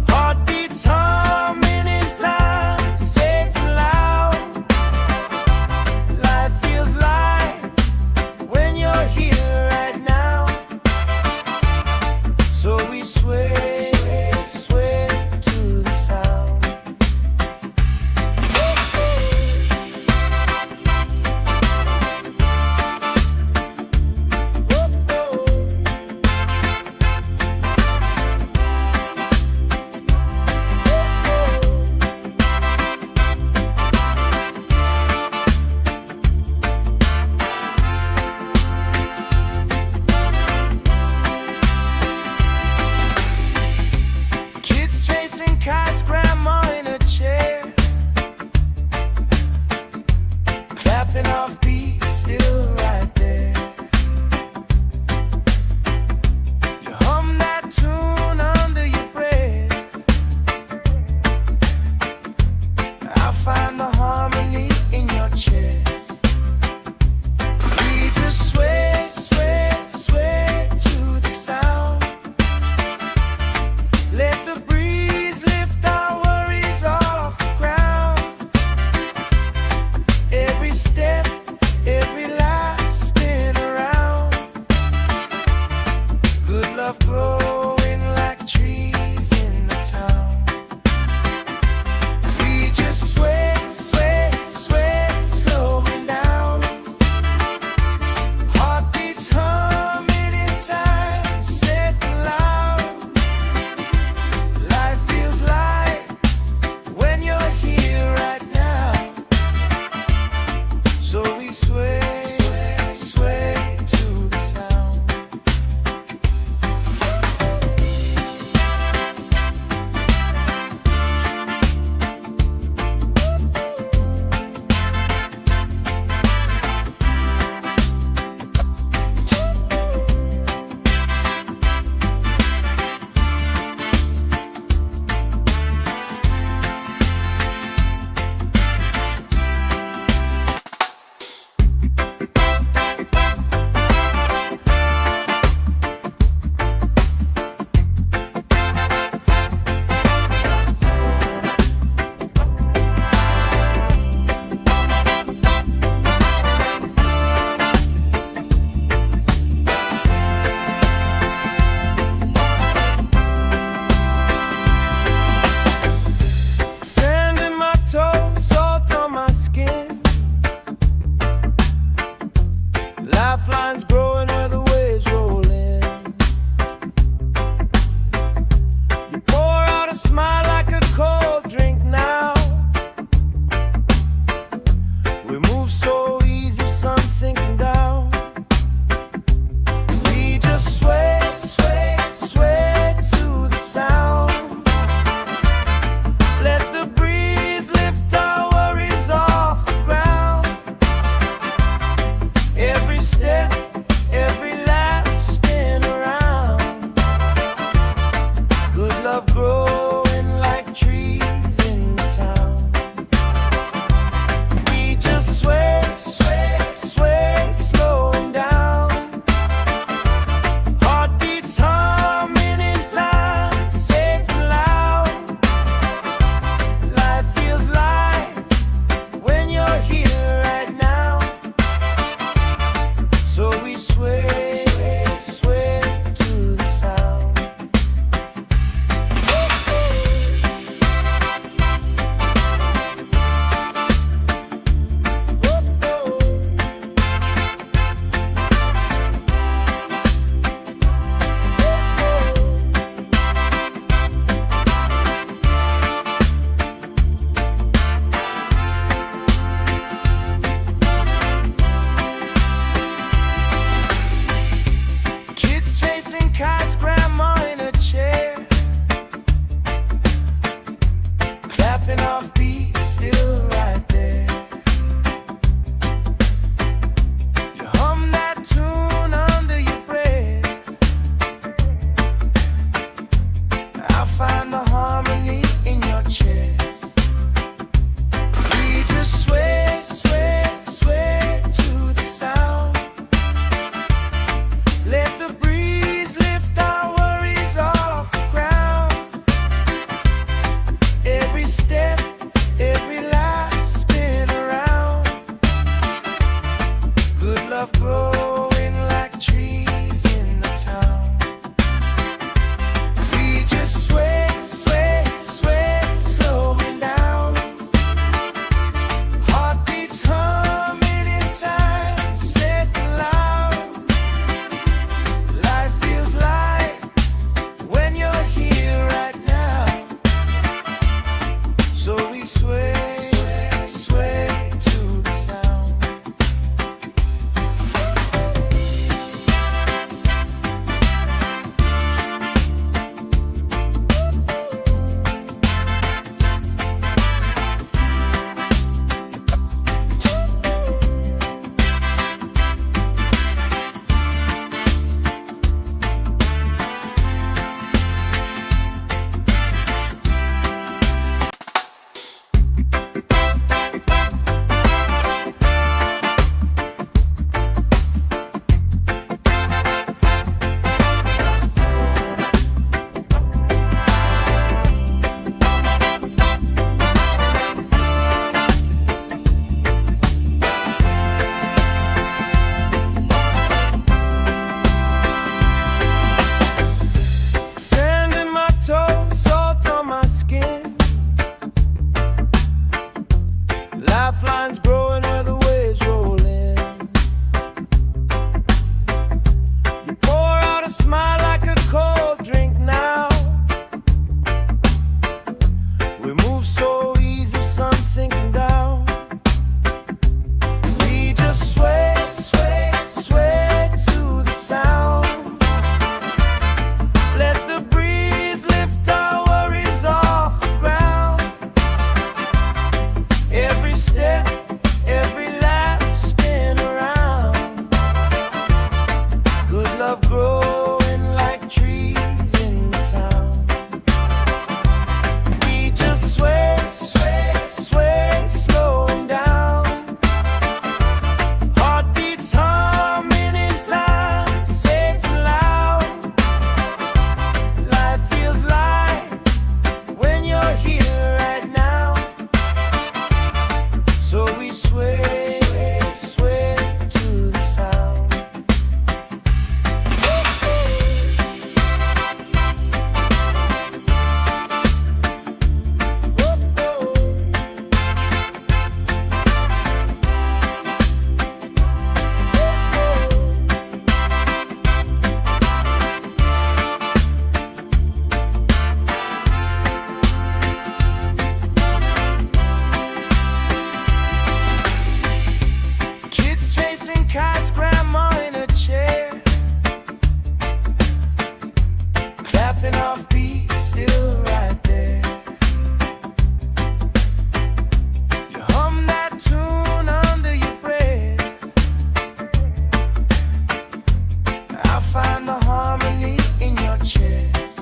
Heartbeats humming in time, safe and loud. Life feels light when you're here right now. So we sway, sway to the sound. Kids chasing kites, grandma in a chair, clapping off beats, still right there. You hum that tune under your breath. I find the harmony in your chest. We just sway, sway, sway to the sound. Let the breeze lift our worries off the ground. Every step, every lap, spin around. Good love growing like trees in the town. We just sway, sway, sway, slowing down. Heartbeats humming in time, safe and loud. Life feels light when you're here right now. So we sway, sway, sway to the sound. Sand in my toes, salt on my skin. Lifelines growing where the waves roll in. You pour out a smile like a cold drink now. We move so easy, sun sinking down. We just sway, sway, sway to the sound. Let the breeze lift our worries off the ground. Every step, every lap, spin around. Good love growing like trees in the town. We just sway, sway, sway, slowing down. Heartbeats humming in time, safe and loud. Life feels light when you're here right now. So we sway, sway to the sound. clapping off beats, still right there. You hum that tune under your breath. I find the harmony in your chest.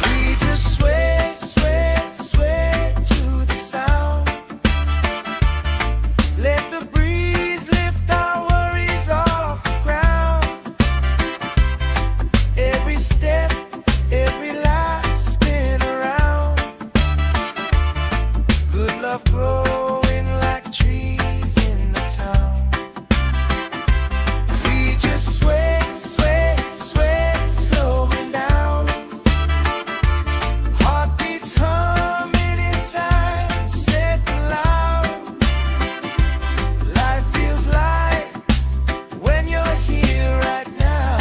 We just sway, sway, sway to the sound. Let the breeze lift our worries off the ground. Every step, every life spin around. Good love growing like trees in the town. We just sway, sway, sway, slowing down. Heartbeats humming in time, safe and loud. Life feels light when you're here right now.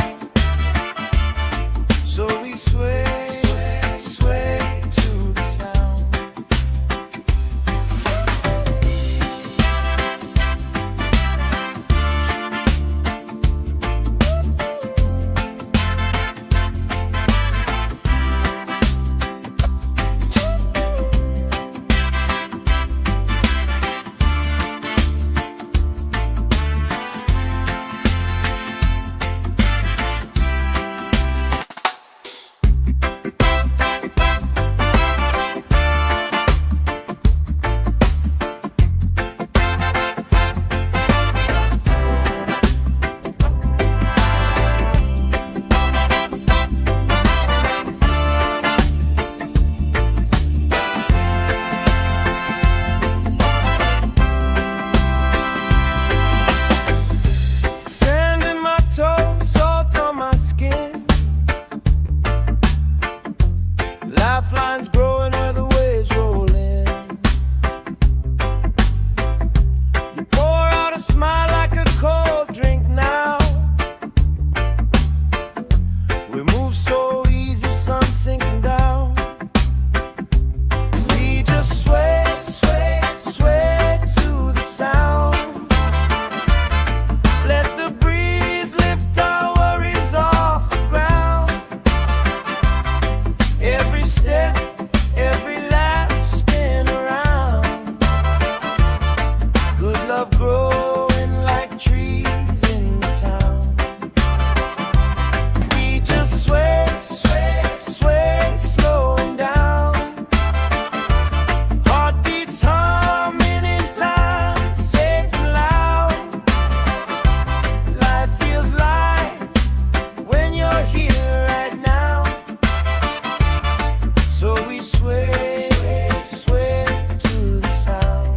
So we sway, sway, sway to the sound. Sand in my toes, salt on my skin. Lifelines growing where the waves roll in. You pour out a smile like a cold drink now. We move so easy, sun sinking down. We just sway, sway, sway to the sound. Let the breeze lift our worries off the ground. Every step, every laugh spin around. Good love growing like trees in the town. We just sway, sway, sway, slowing down. Heartbeats humming in time, safe and loud. Life feels light when you're here right now. So we sway, sway, sway to the sound.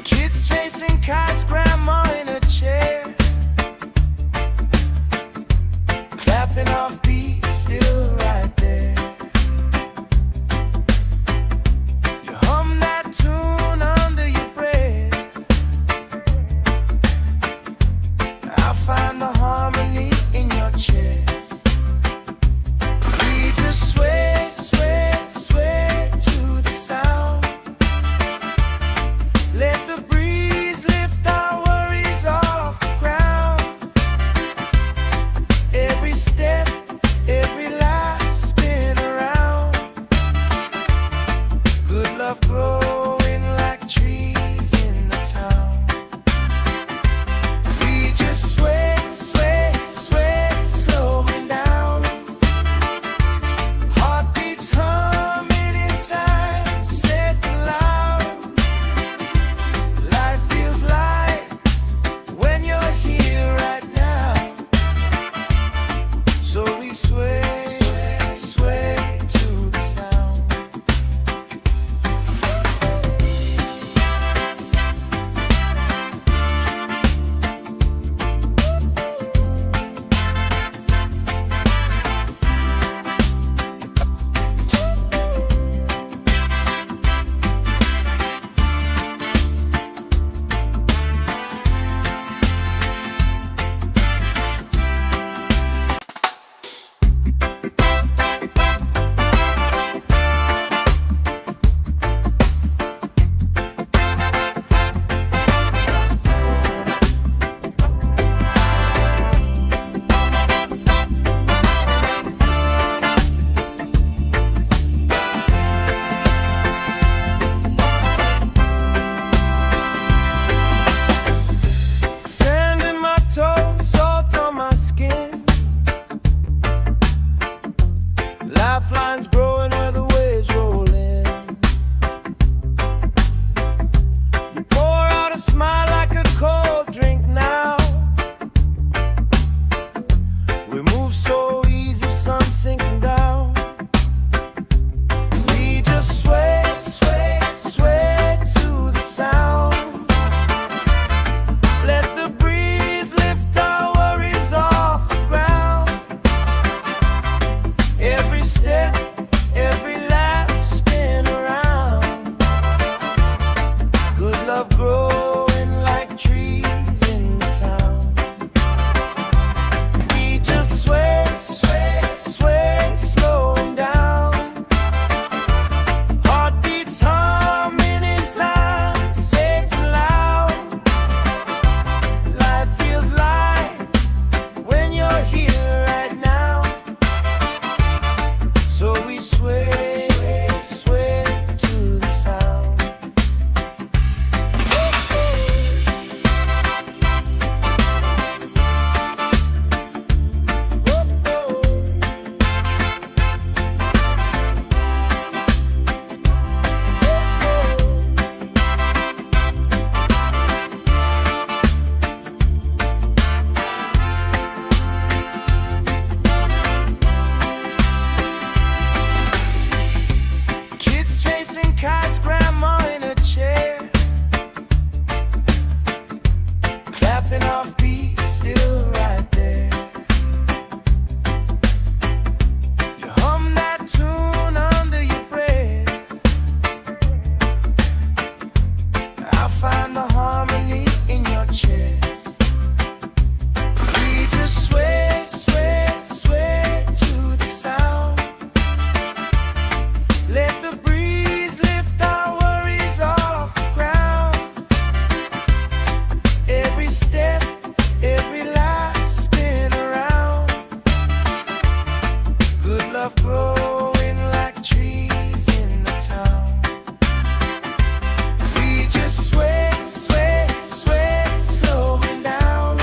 Kids chasing kites, grandma in a chair. Clapping off beats, still right there. You hum that tune under your breath. I find the harmony in your chest. We just sway, sway, sway to the sound. Let the breeze lift our worries off the ground. Every step, every life spin around. Good love growing like trees in the town. We just sway, sway, sway, slowing down. Heartbeats humming in time, safe and loud. Life feels light when you're here right now. So we sway, sway, sway to the sound. dancing kites, grandma in a chair, clapping off beats, still right there. You hum that tune under your breath. I find the harmony in your chest. We just sway, sway, sway to the sound. Let the breeze lift our worries off the ground. Every step, every life spin around. Good love growing like trees in the town. We just sway, sway, sway, slowing down.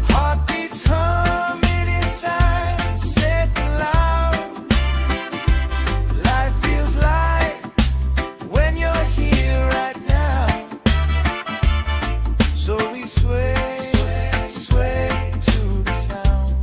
Heartbeats humming in time, safe and loud. Life feels light when you're here right now. So we sway, sway, sway to the sound.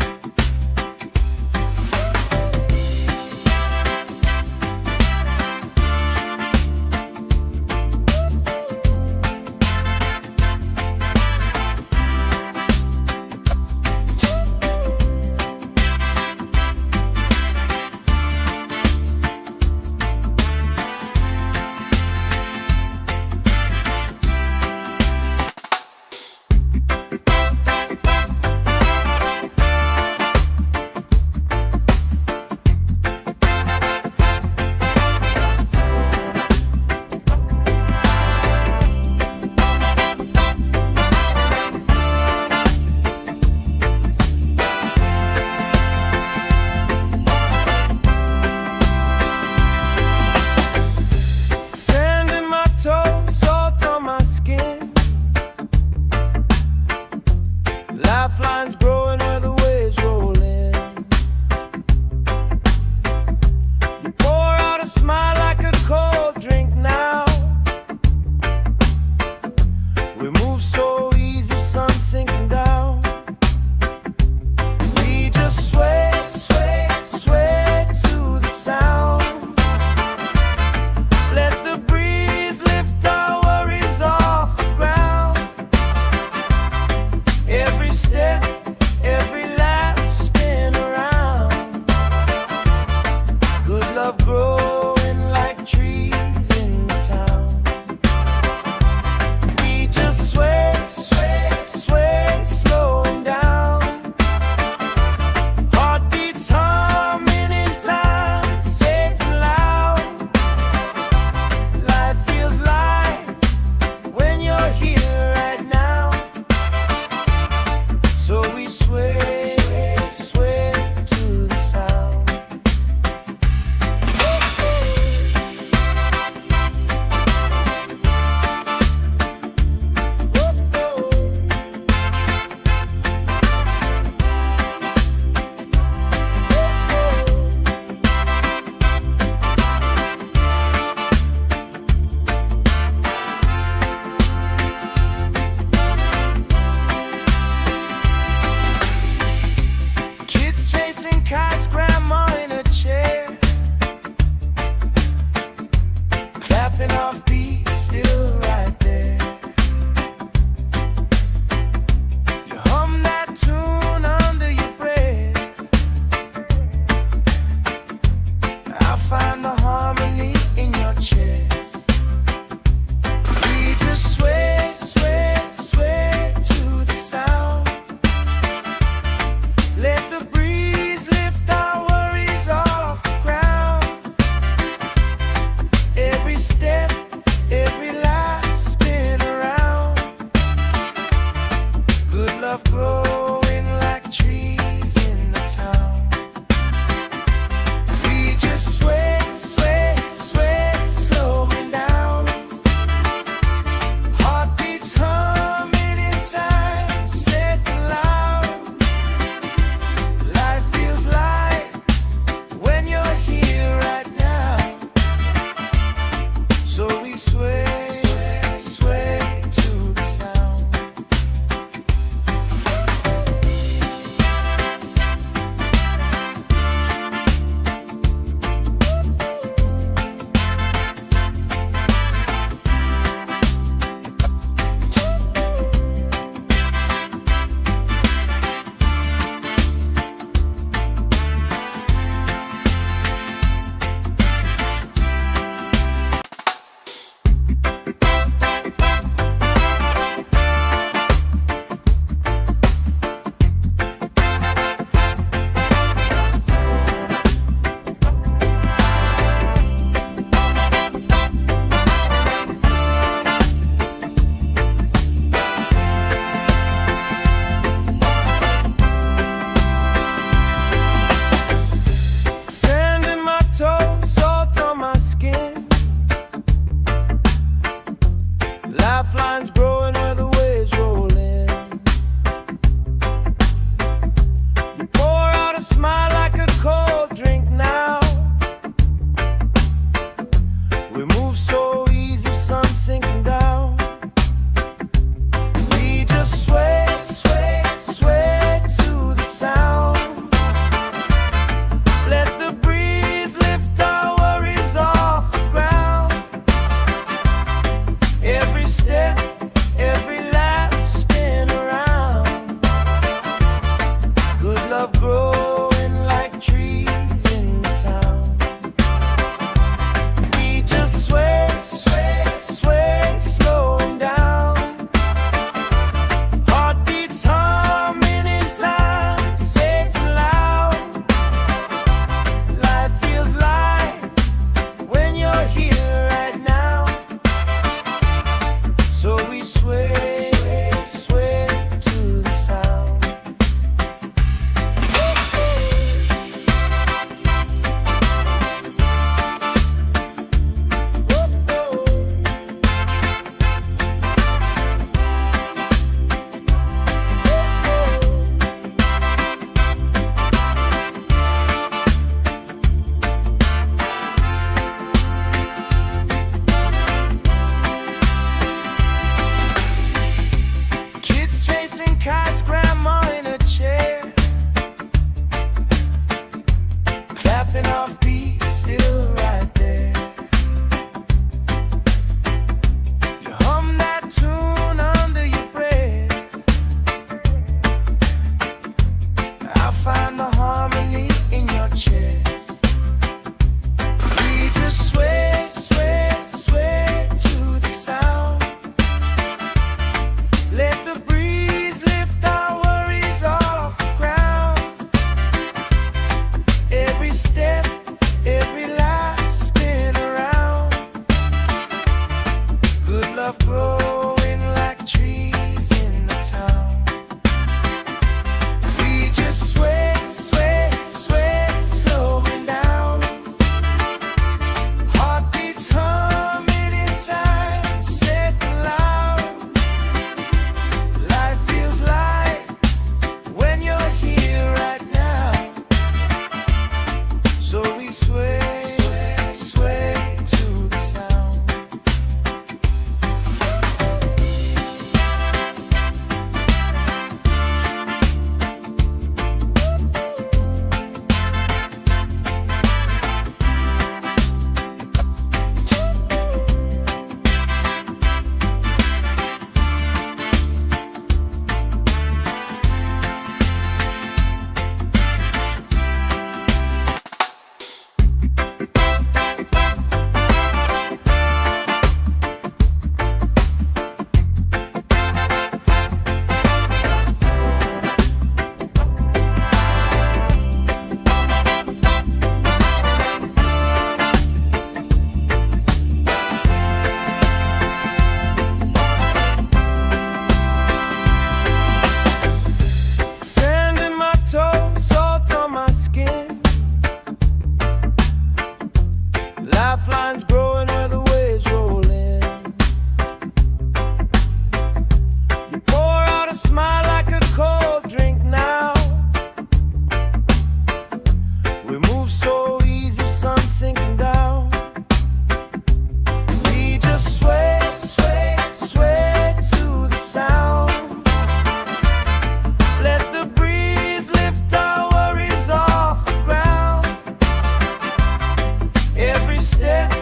Sand in my toes, salt on my skin. Lifelines growing where the waves roll in. You pour out a smile like a cold drink now. We move so easy, sun sinking down. We just sway, sway, sway to the sound. Let the breeze lift our worries off the ground. Every step, every laugh spin around. Good love growing like trees in the town. We just sway, sway, sway, slowing down. Heartbeats humming in time, safe and loud. Life feels light when you're here right now. So we sway, sway to the sound. We move so easy, sun sinking down. We just sway, sway, sway to the sound. Let the breeze lift our worries off the ground. Every step, every lap, spin around. Good love growing like trees in the town. We just sway, sway, sway, slowing down. Heartbeats humming in time, safe and loud. Life feels light when you're here right now. So we sway, sway to the sound. Kids chasing kites, grandma in a chair, clapping off beats, still right there. You hum that tune under your breath. I find the harmony in your chest. We just sway, sway, sway to the sound. Let the breeze lift our worries off the ground. Every step, every lap, spin around. Good love growing like trees in the town. We just sway, sway, sway, slowing down. Heartbeats humming in time, safe and loud. Life feels light when you're here right now. So we sway, sway, sway to the sound. Sand in my toes, salt on my skin. Lifelines growing where the waves roll in. You pour out a smile like a cold drink now. We move so easy, sun sinking down. We just sway, sway, sway to the sound. Let the breeze lift our worries off the ground. Every step,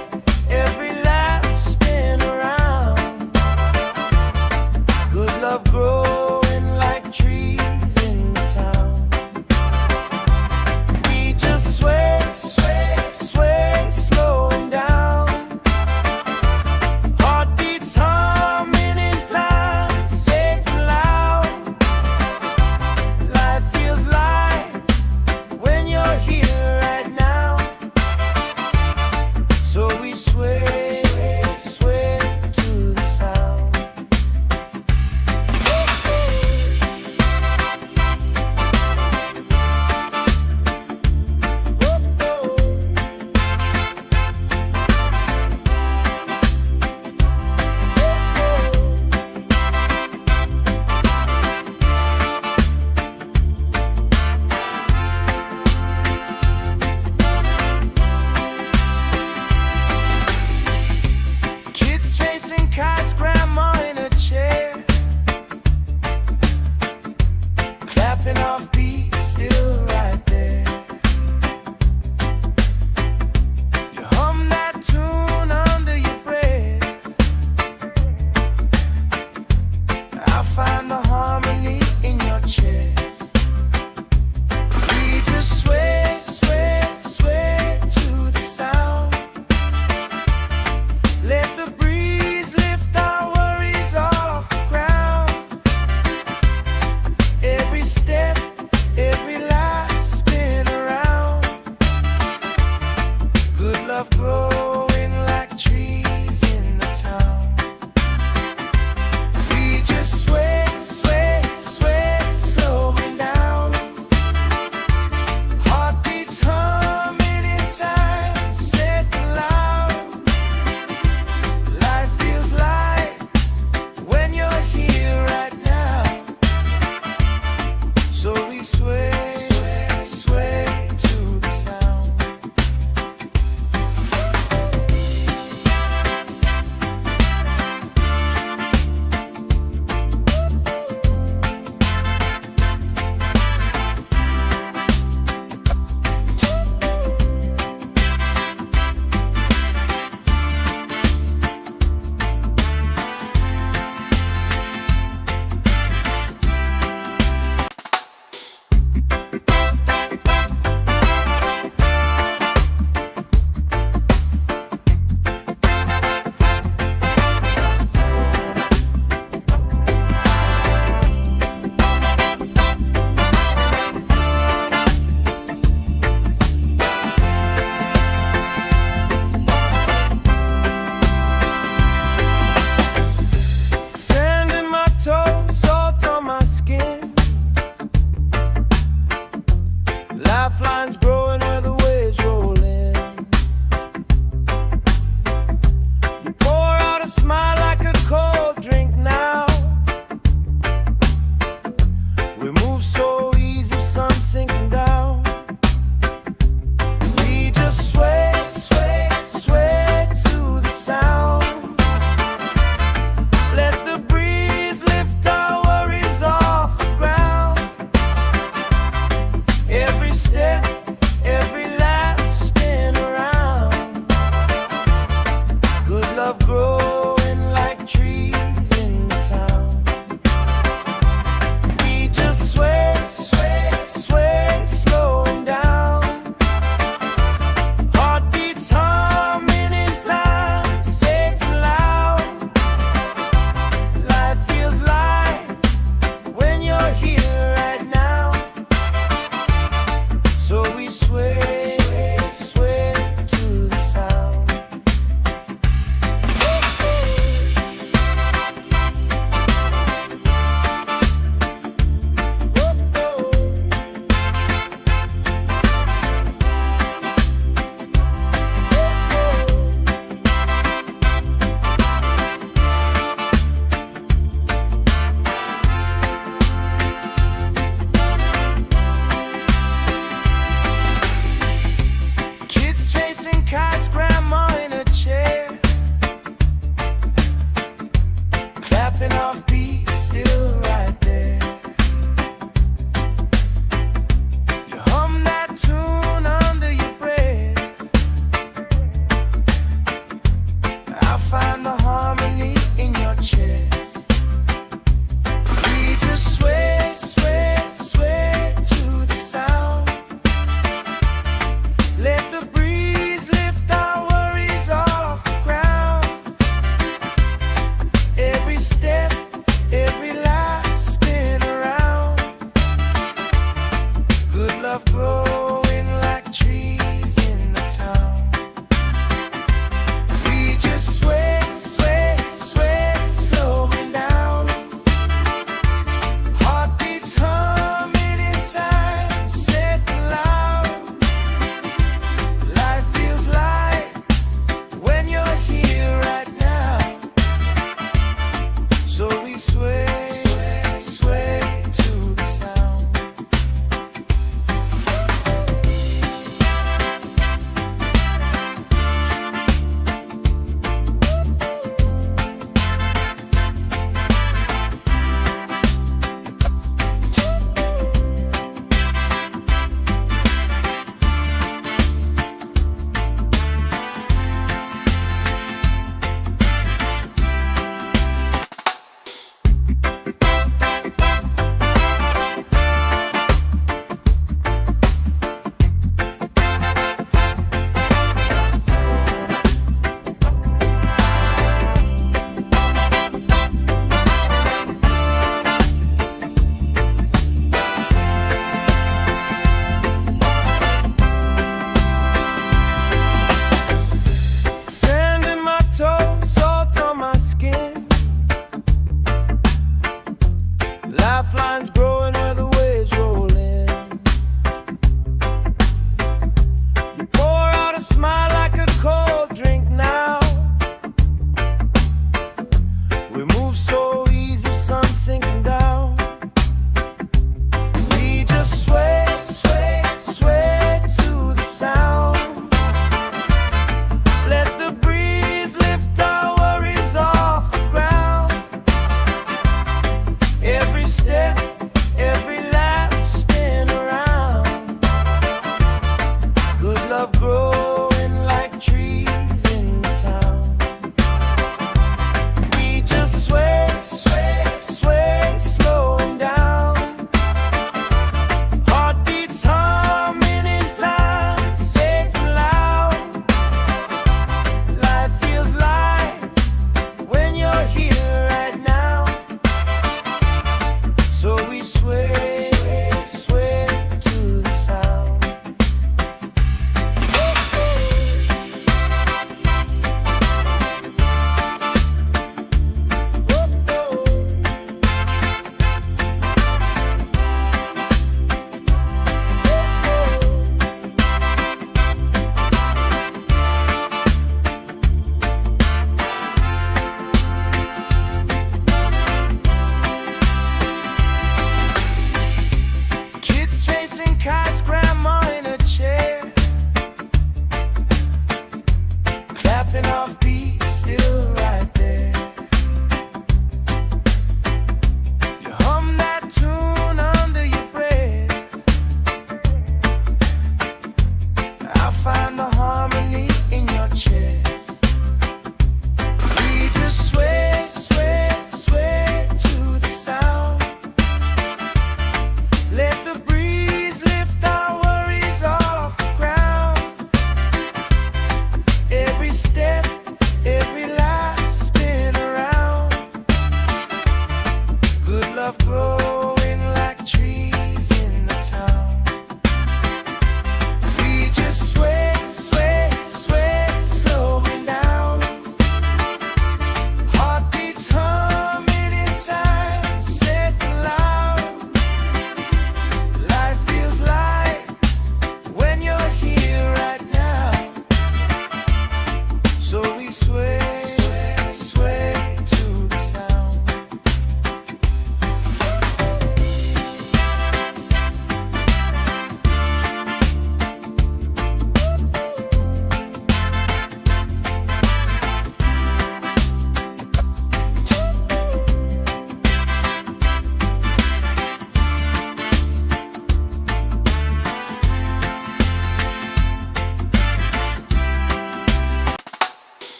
Cat's grandma in a chair, clapping off beats still right there. You hum that tune under your breath. I find the harmony in your chest. We just sway, sway, sway to the sound. Let the breeze lift our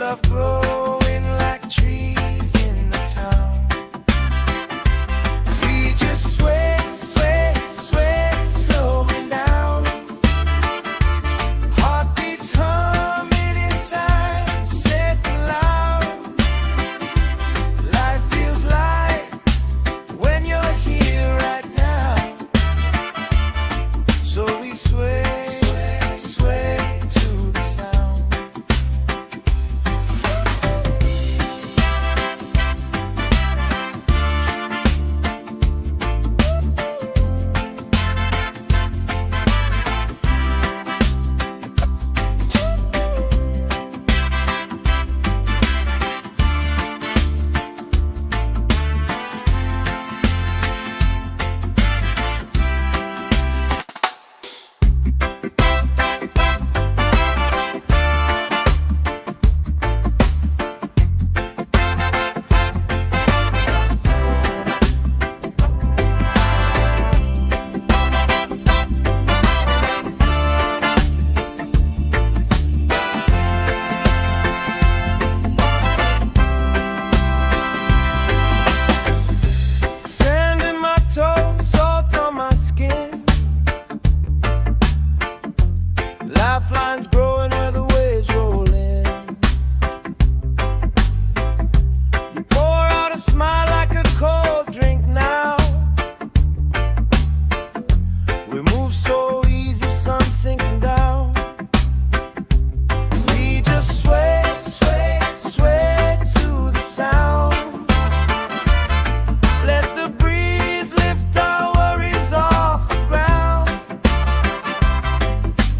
love growing like trees in the town. We just sway, sway, sway, slowing down. Heartbeats humming in time, safe and loud. Life feels light when you're here right now. So we sway, sway, sway to the sound. Sand in my toes, salt on my skin. Lifelines growing where the waves roll in. You pour out a smile like a cold drink now. We move so easy, sun sinking down. We just sway, sway, sway to the sound. Let the breeze lift our worries off the ground.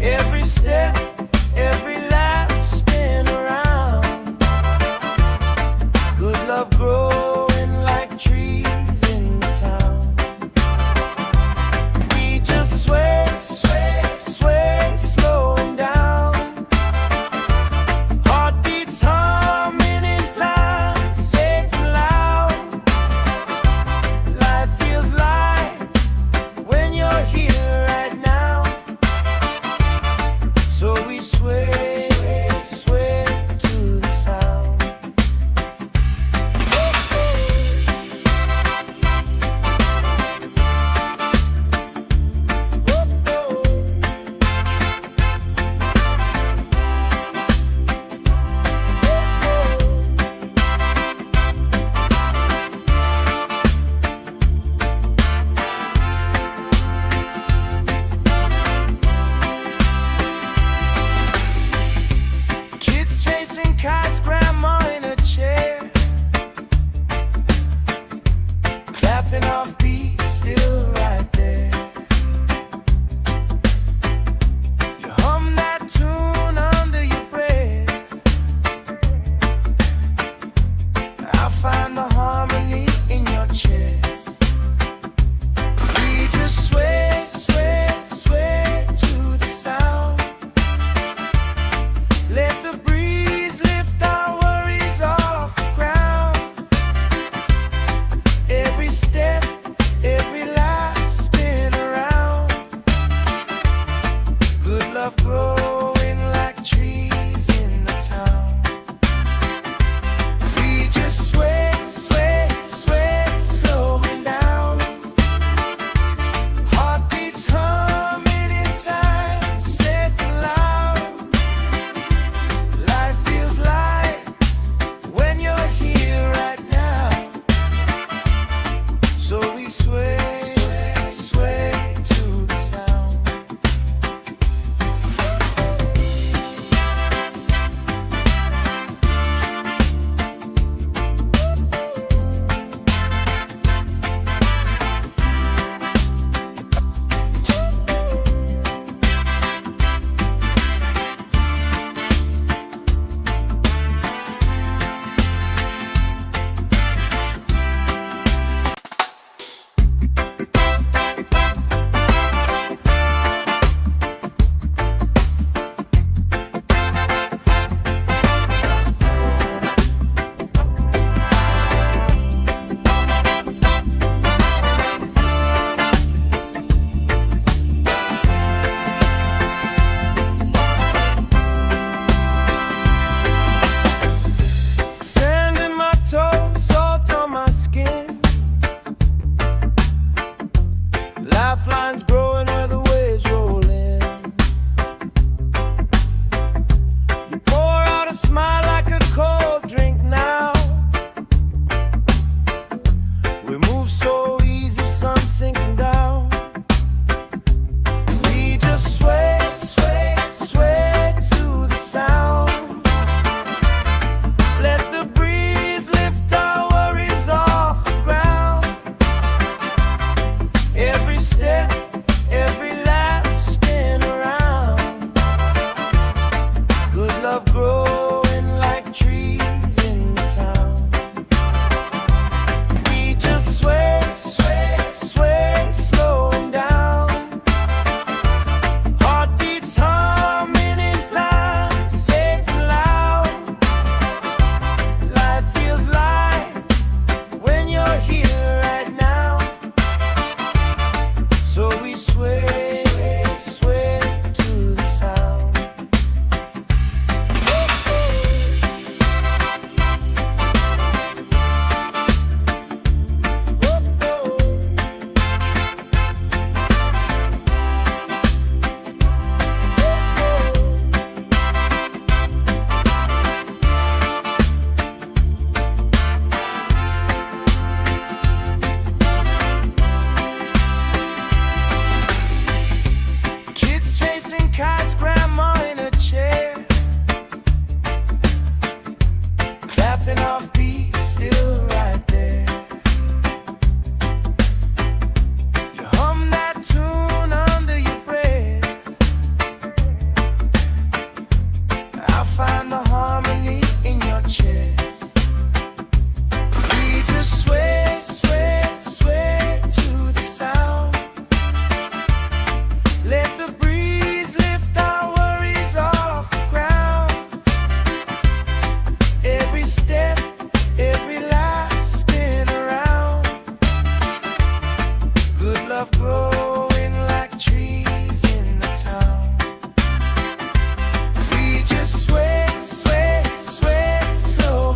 Every step, every lap, spin around. Good love growing like trees in the town. We just sway, sway, sway, slowing down. Heartbeats humming in time, safe and loud. Life feels light when you're here right now. So we sway, sway, sway to the sound. Kids chasing kites, grandma in a chair, clapping off beats, still right there. You hum that tune under your breath. I find the harmony in your chest. We just sway, sway, sway to the sound. Let the breeze lift love growing like trees in the town. We just sway, sway, sway, slowing down. Heartbeats humming in time, safe and loud. Life feels light when you're here right now. So we sway, sway to the sound. Kids chasing kites, grandma in a chair, clapping off beats, still right there. You hum that tune under your breath. I find the harmony in your chest. We just sway, sway, sway to the sound. Let the breeze lift our worries off the ground. Every step, every life spin around. Good love growing like trees in the town. We just sway, sway, sway, slow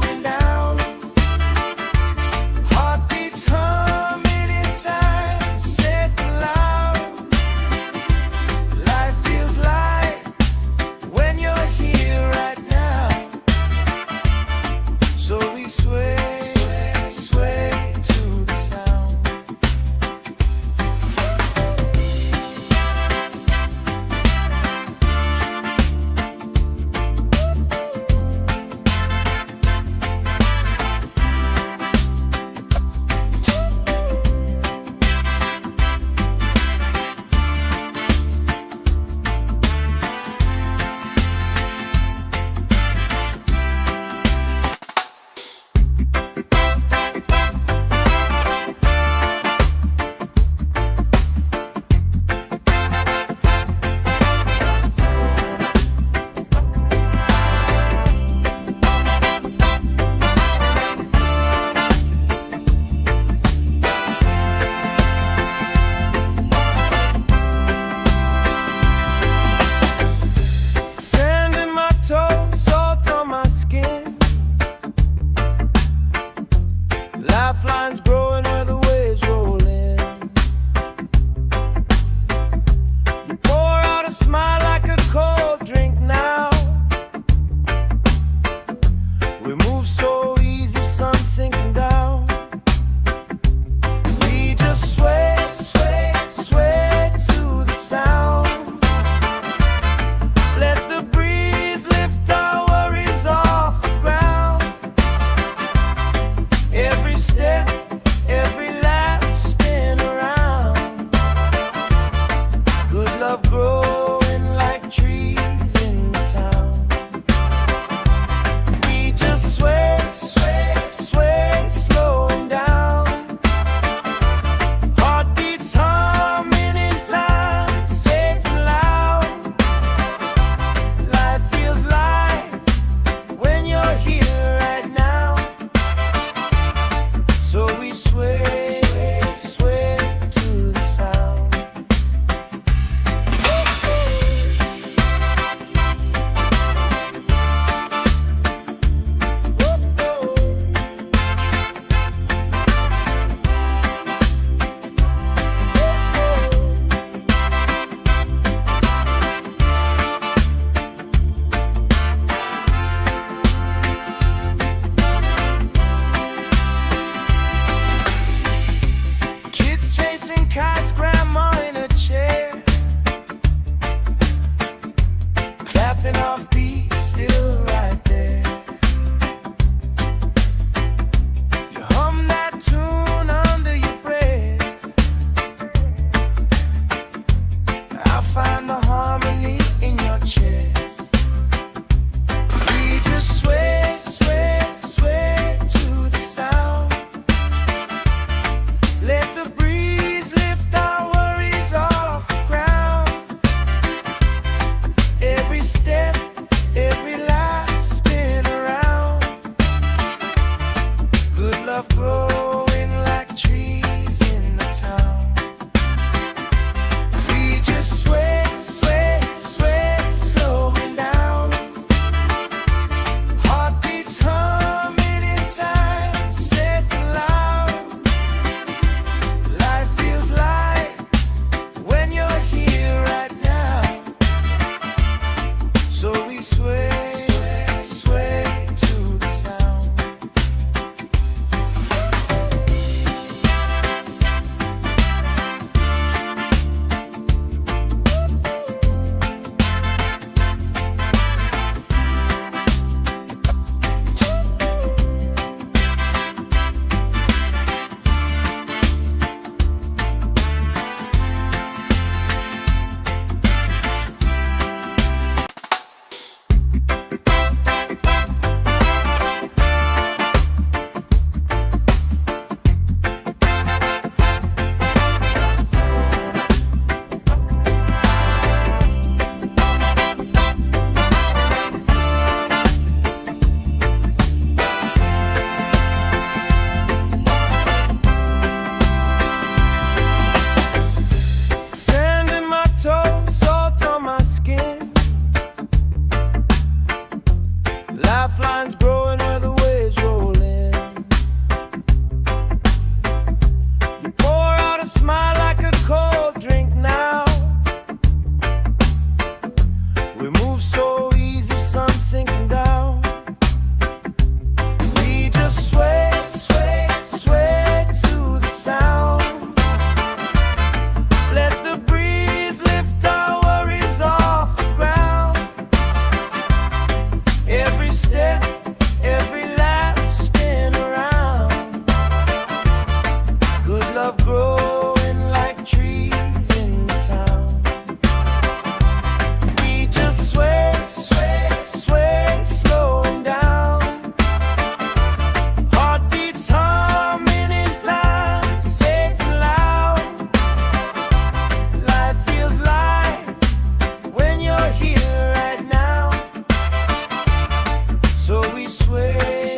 we sway,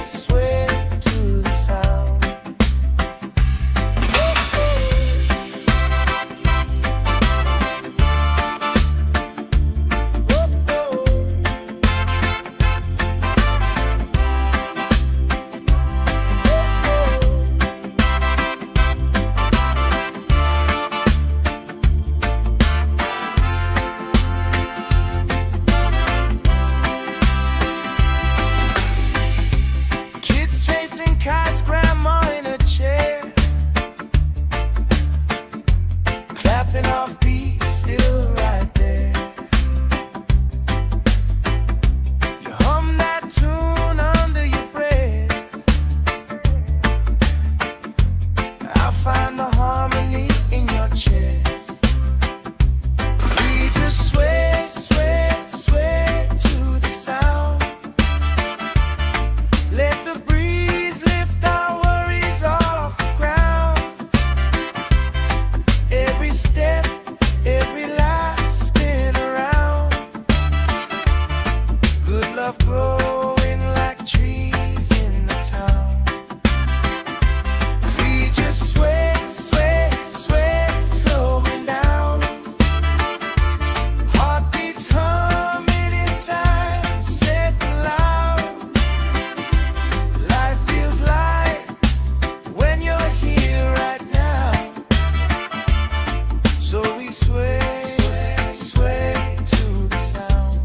sway to the sound. Kites, grandma in a chair, clapping off beats, still right there. You hum that tune under your breath. I find the harmony in your chest. We just sway, sway, sway to the sound. Let the breeze lift our worries off the ground. Every step, every life spin around. Good love growing like trees in the town. We just sway, sway, sway, slowing down. Heartbeats humming in time, safe and loud. Life feels light when you're here right now. So we sway, sway to the sound.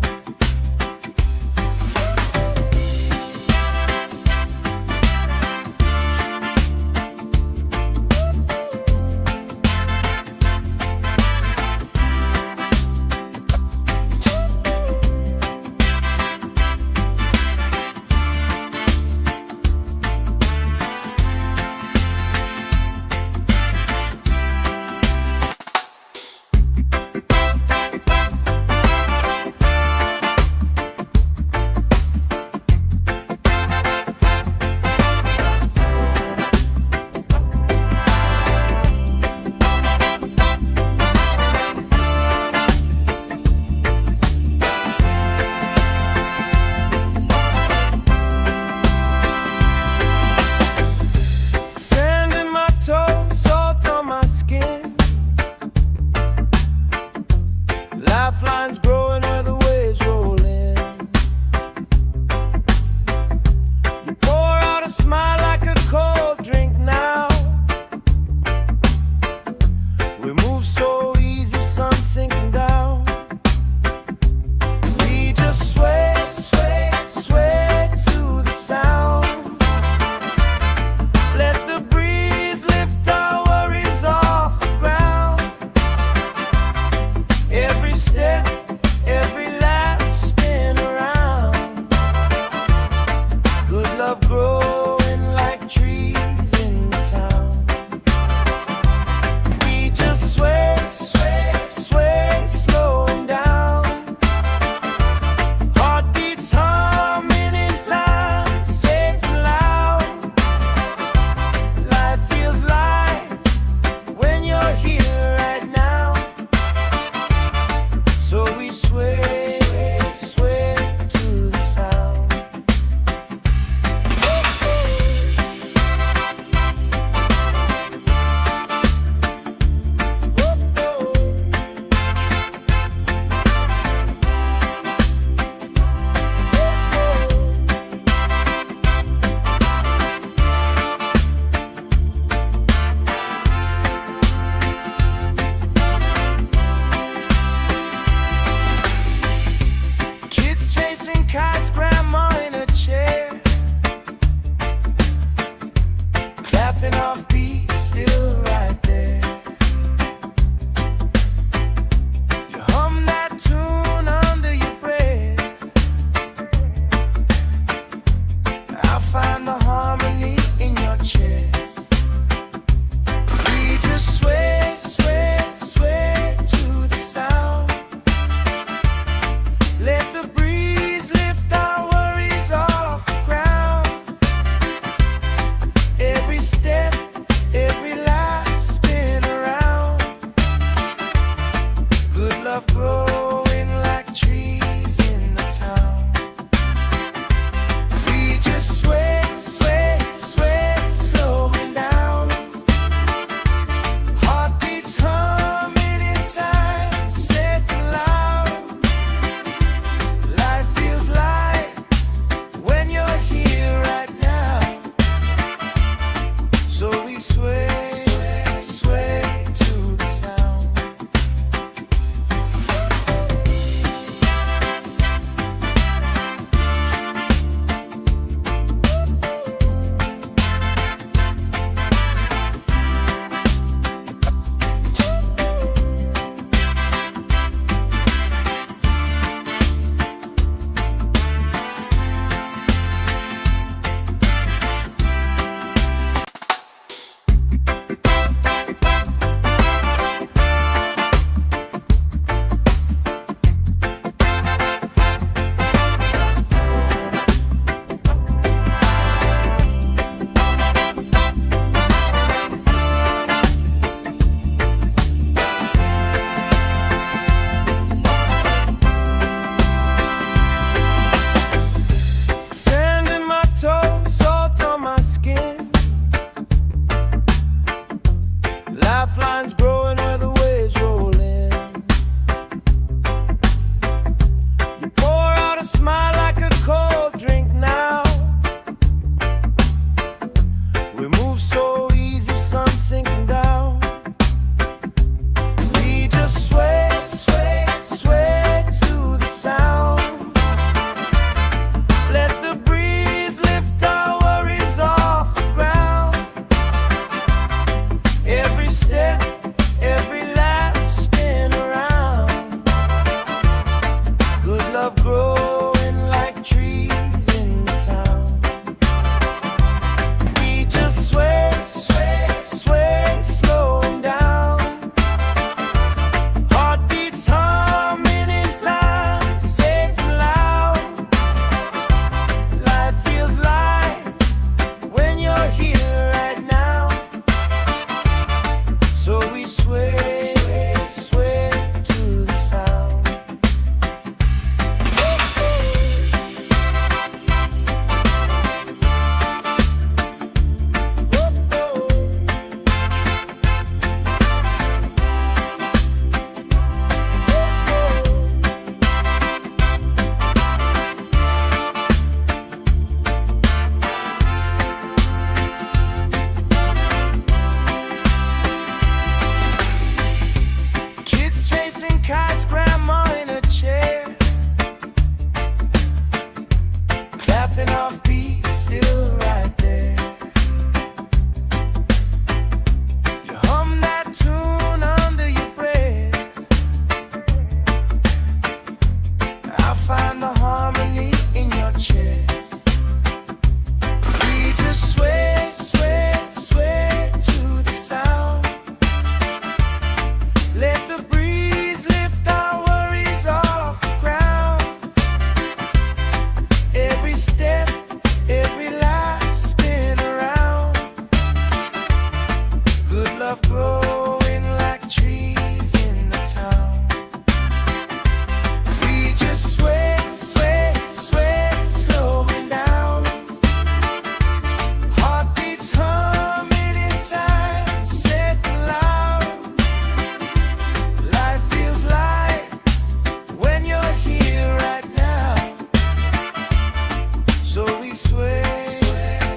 we sway,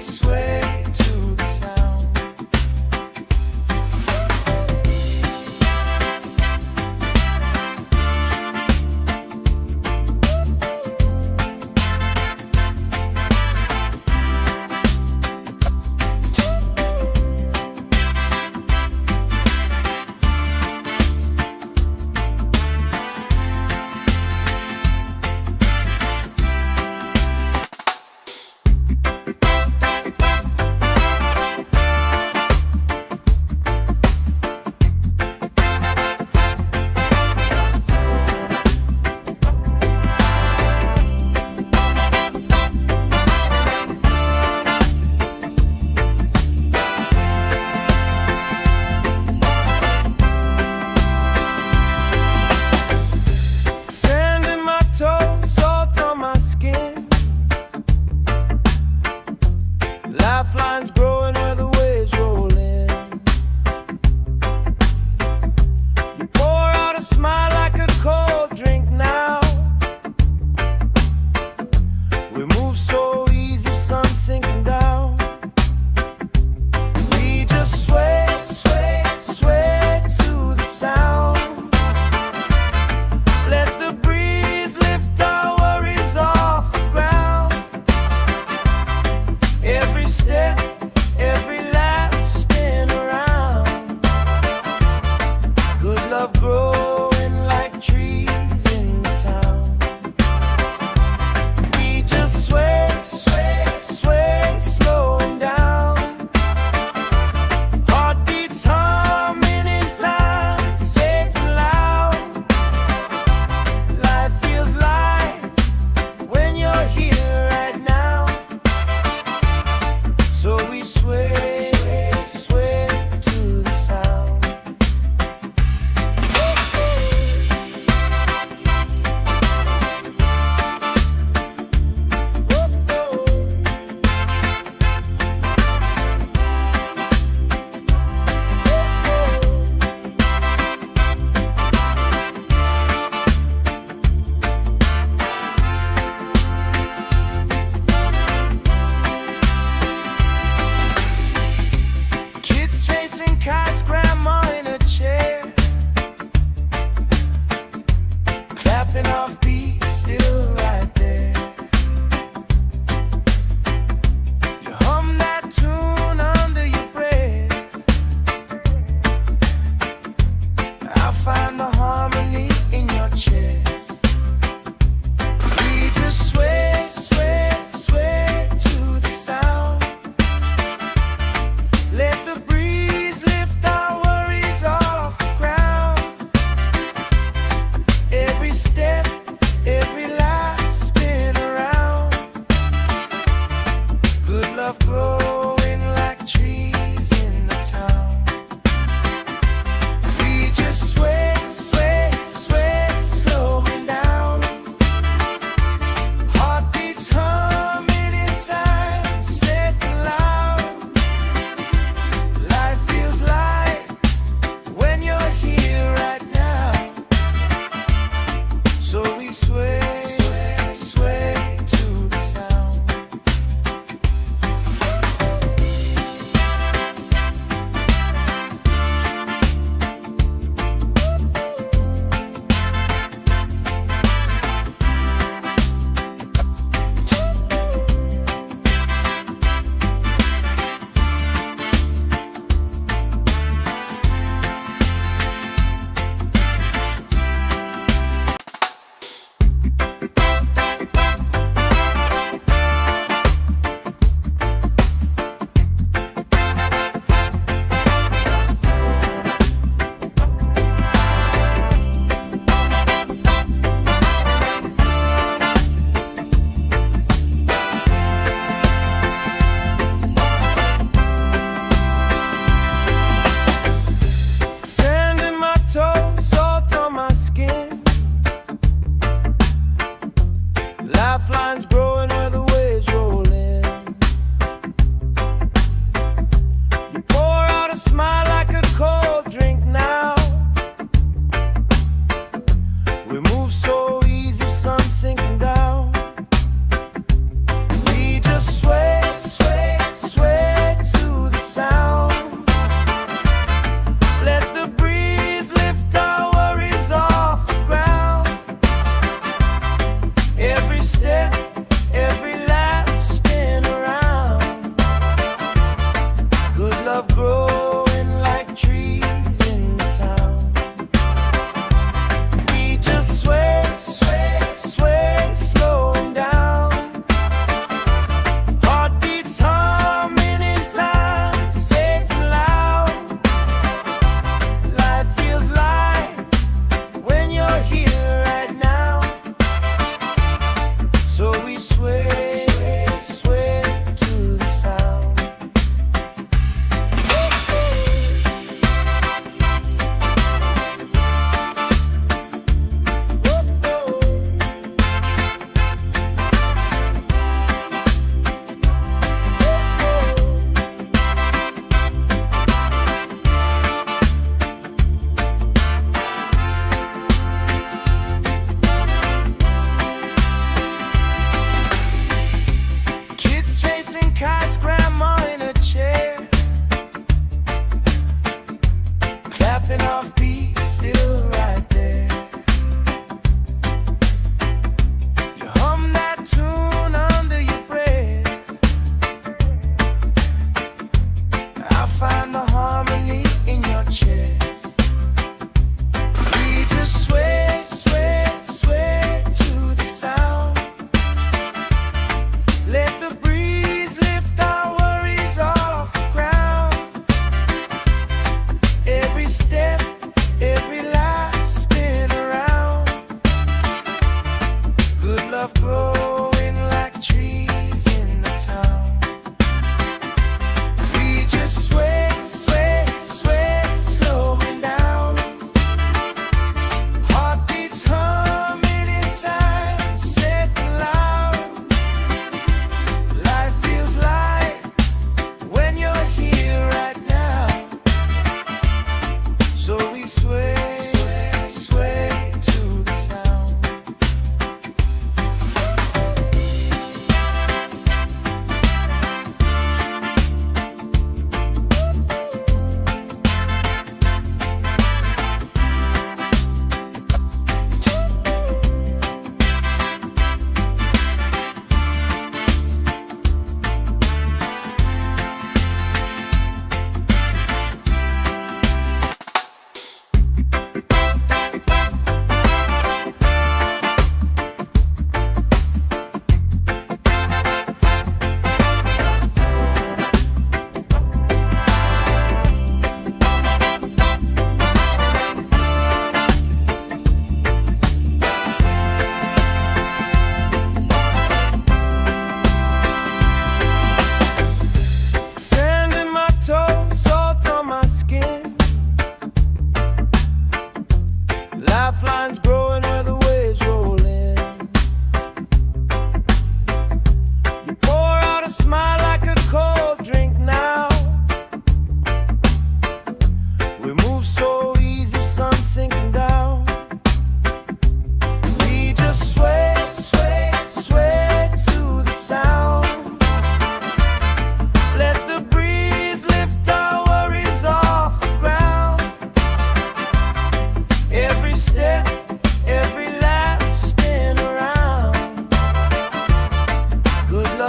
sway to the sound. Sand in my toes, salt on my skin. Lifelines growing where the waves roll in. You pour out a smile like a cold drink now. We move so easy, sun sinking down. We just sway, sway, sway to the sound. Let the breeze lift our worries off the ground. Every step, every lap, spin around. Good love growing like trees in the town. We just sway,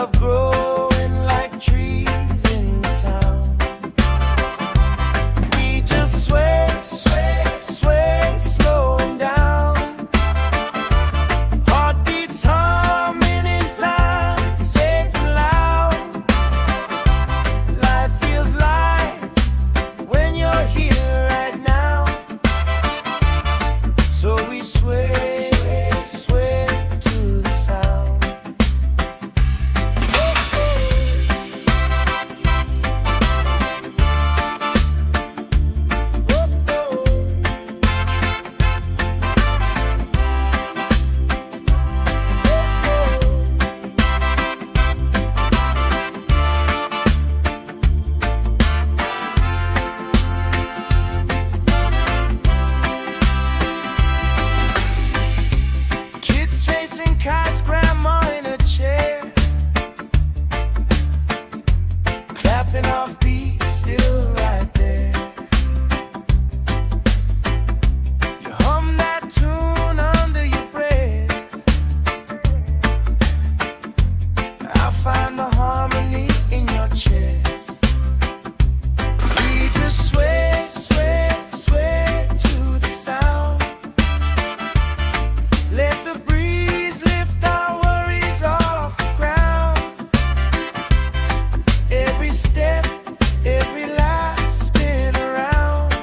love growing like trees in the town. We just sway, sway, sway, slowing down. Heartbeats humming in time, safe and loud. Life feels light when you're here right now. So we sway, sway to the sound. Kids chasing kites, grandma in a chair, clapping off beats, still right there. You hum that tune under your breath. I find the harmony in your chest. We just sway, sway, sway to the sound. Let the breeze lift our worries off the ground. Every step, every life spin around.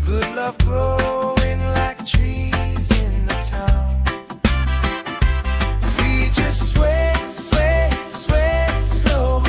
Good love growing like trees in the town. We just sway, sway, sway, slow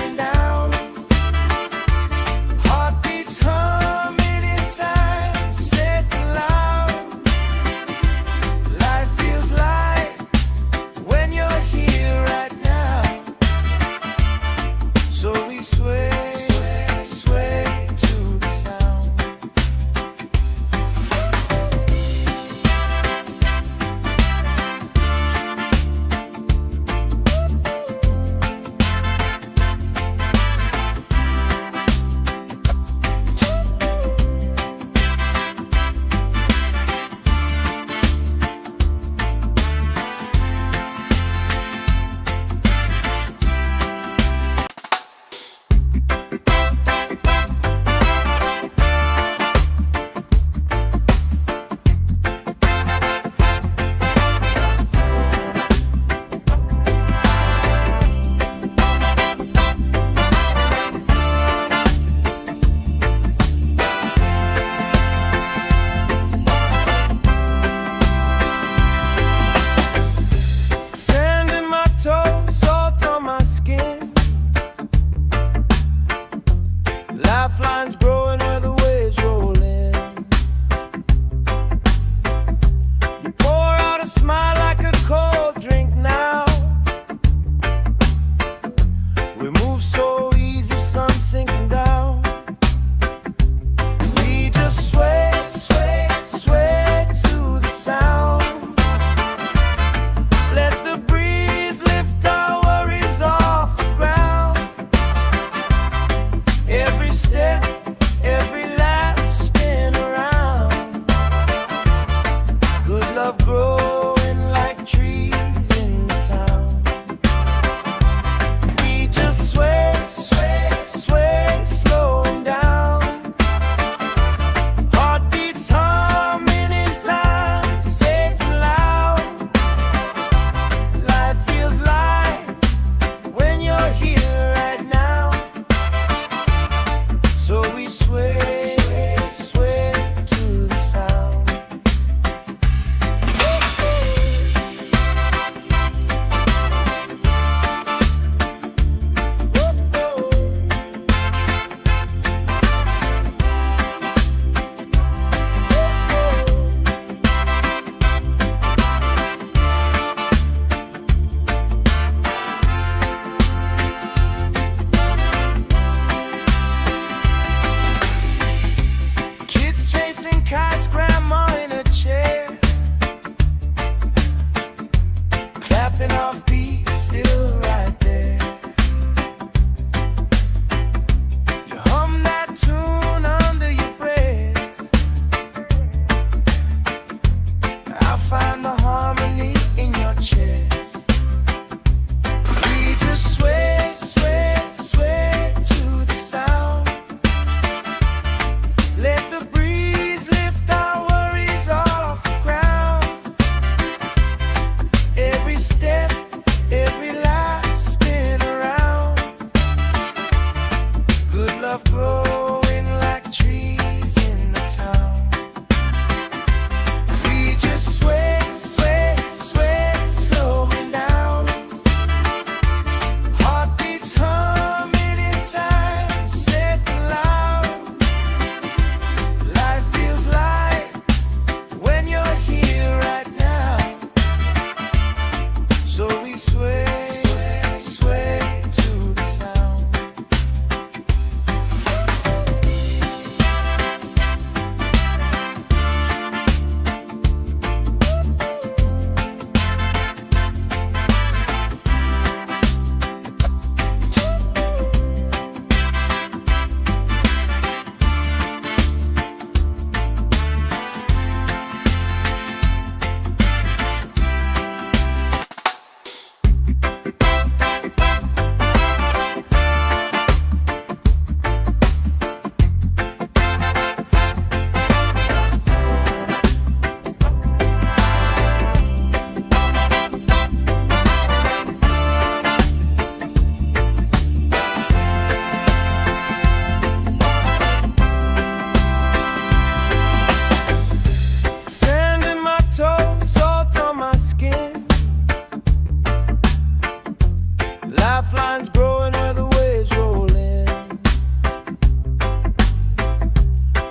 vines growing where the waves roll in.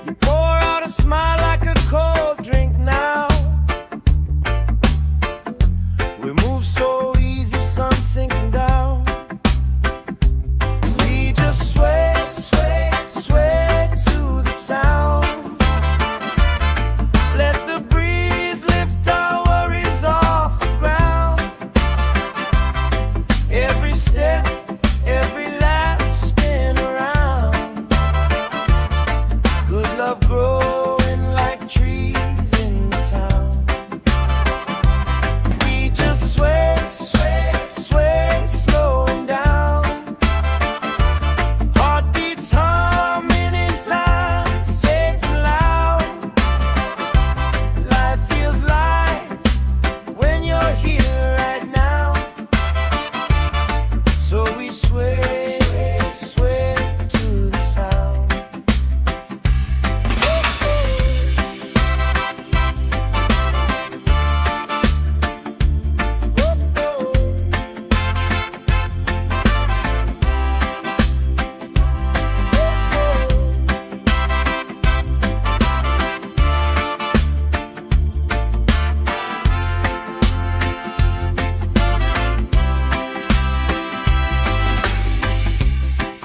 You pour out a smile like a cold drink now. We move so easy, sun sinking down. We just sway, sway, sway to the sound. Let the breeze lift our worries off the ground. Every step, every lap, spin around. Good love growing like trees in the town. We just sway, sway, sway, slowing down. Heartbeats humming in time, safe and loud. Life feels light when you're here right now. So we sway, sway to the sound.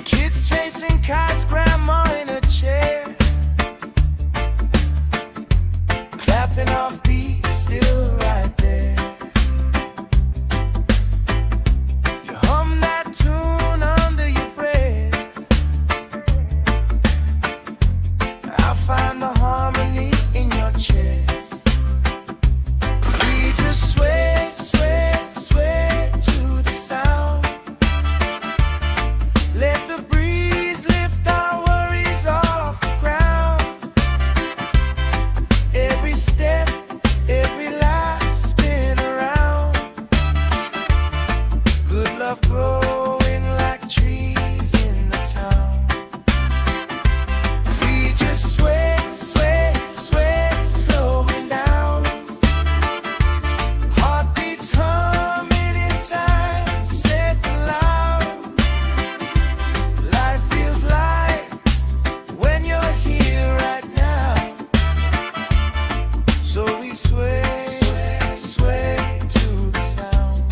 Kids chasing kites, grandma in a chair, clapping off beats, still right there. You hum that tune under your breath. I find the harmony in your chest. We just sway, sway, sway to the sound. Let the breeze lift our worries off the ground. Every step, every lap, spin around. Good love growing like trees in the town. We just sway, sway, sway, slowing down. Heartbeats humming in time, safe and loud. Life feels light when you're here right now. So we sway, sway to the sound.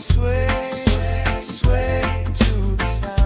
sway, sway to the sound.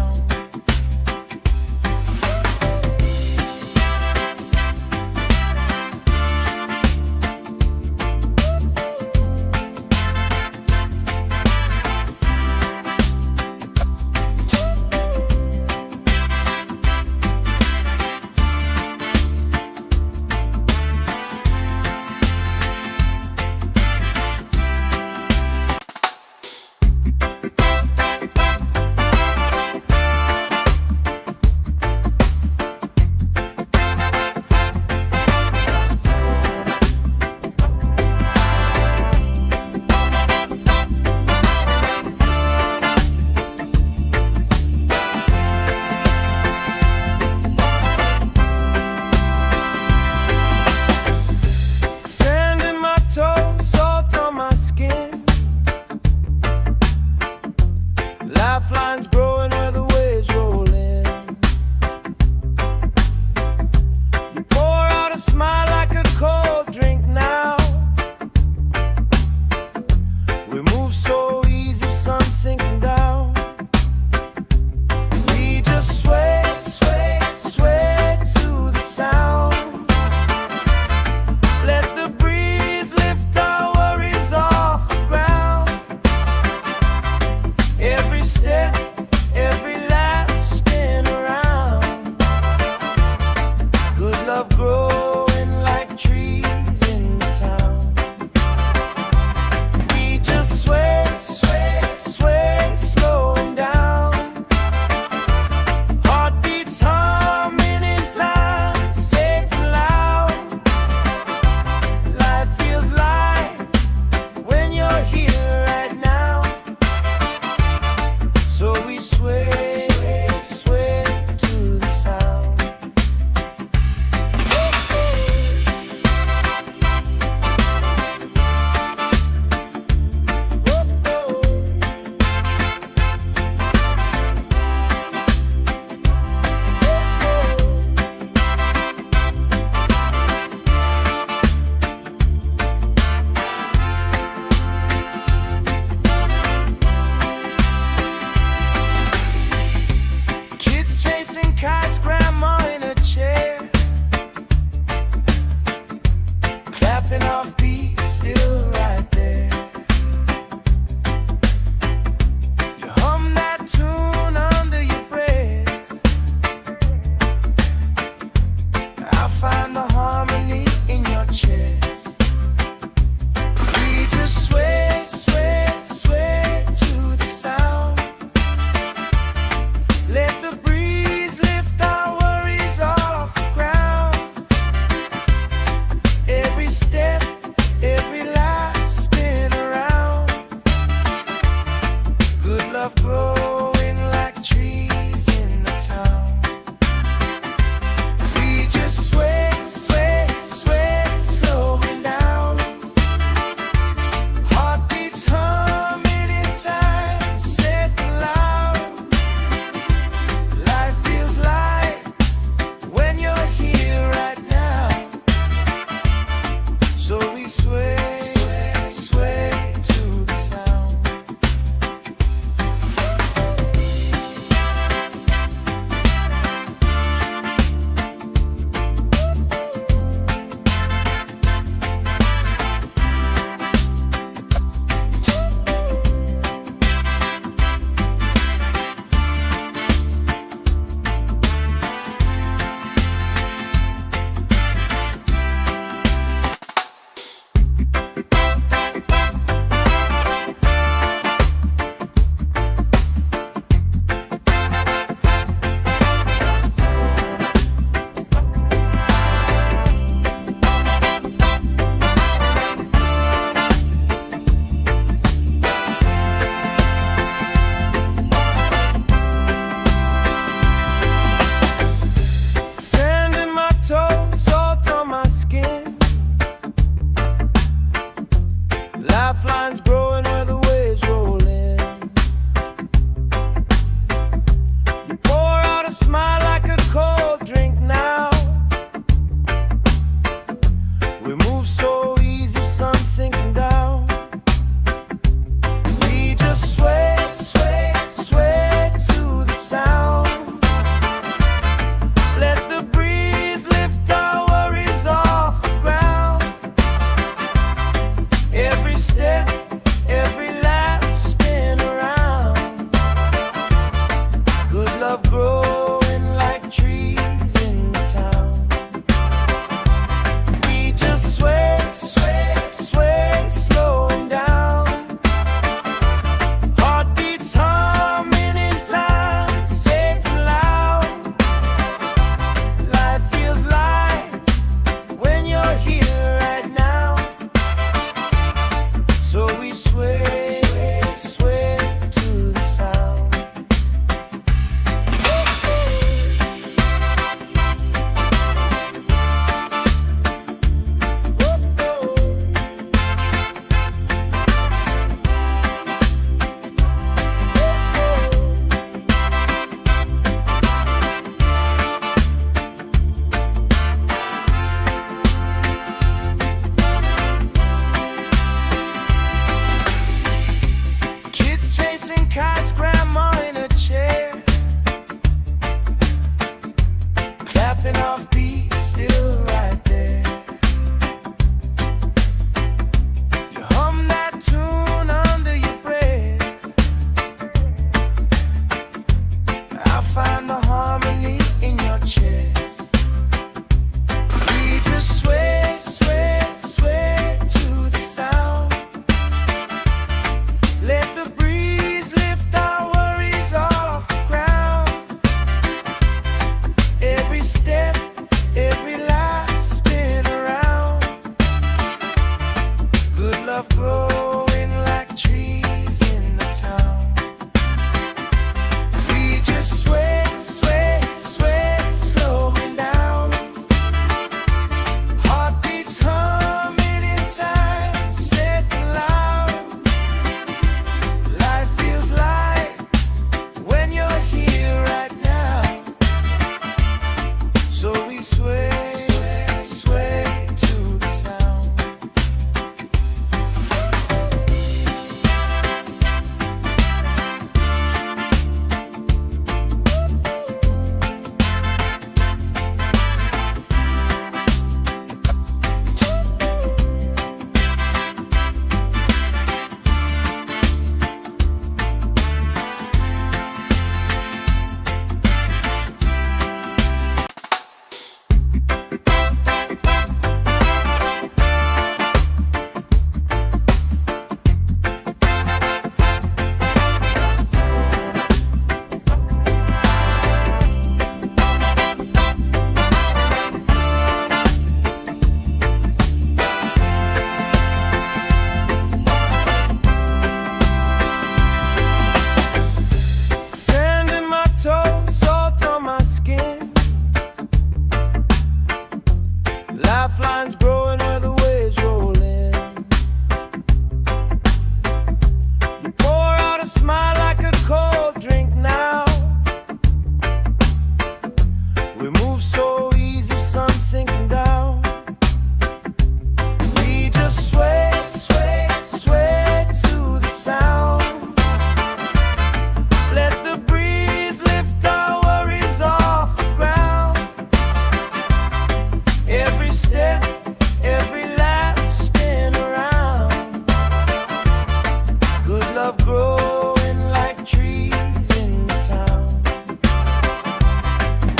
love growing like trees in the town.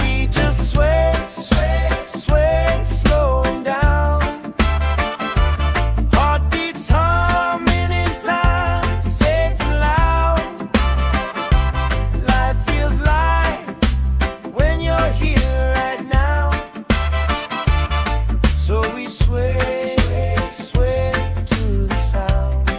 We just sway, sway, sway, slowing down. Heartbeats humming in time, safe and loud. Life feels light when you're here right now. So we sway, sway, sway to the sound.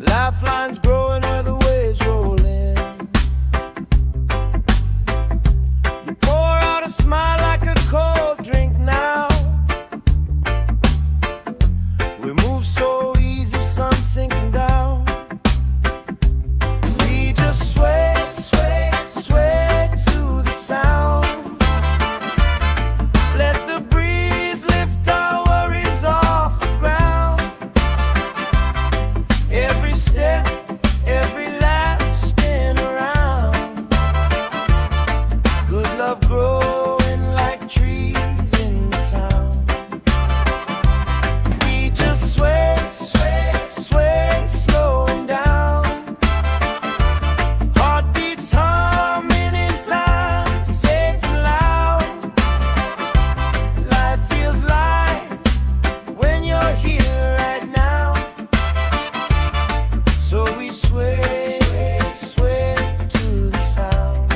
Lifelines growing where the waves roll in. You pour out a smile like a cold drink now. We move so easy, sun sinking down. We just sway, sway, sway to the sound. Let the breeze lift our worries off the ground. Every step, every lap, spin around. Good love growing like trees in the town. We just sway, sway, sway, slowing down. Heartbeats humming in time, safe and loud. Life feels light when you're here right now. So we sway, sway to the sound.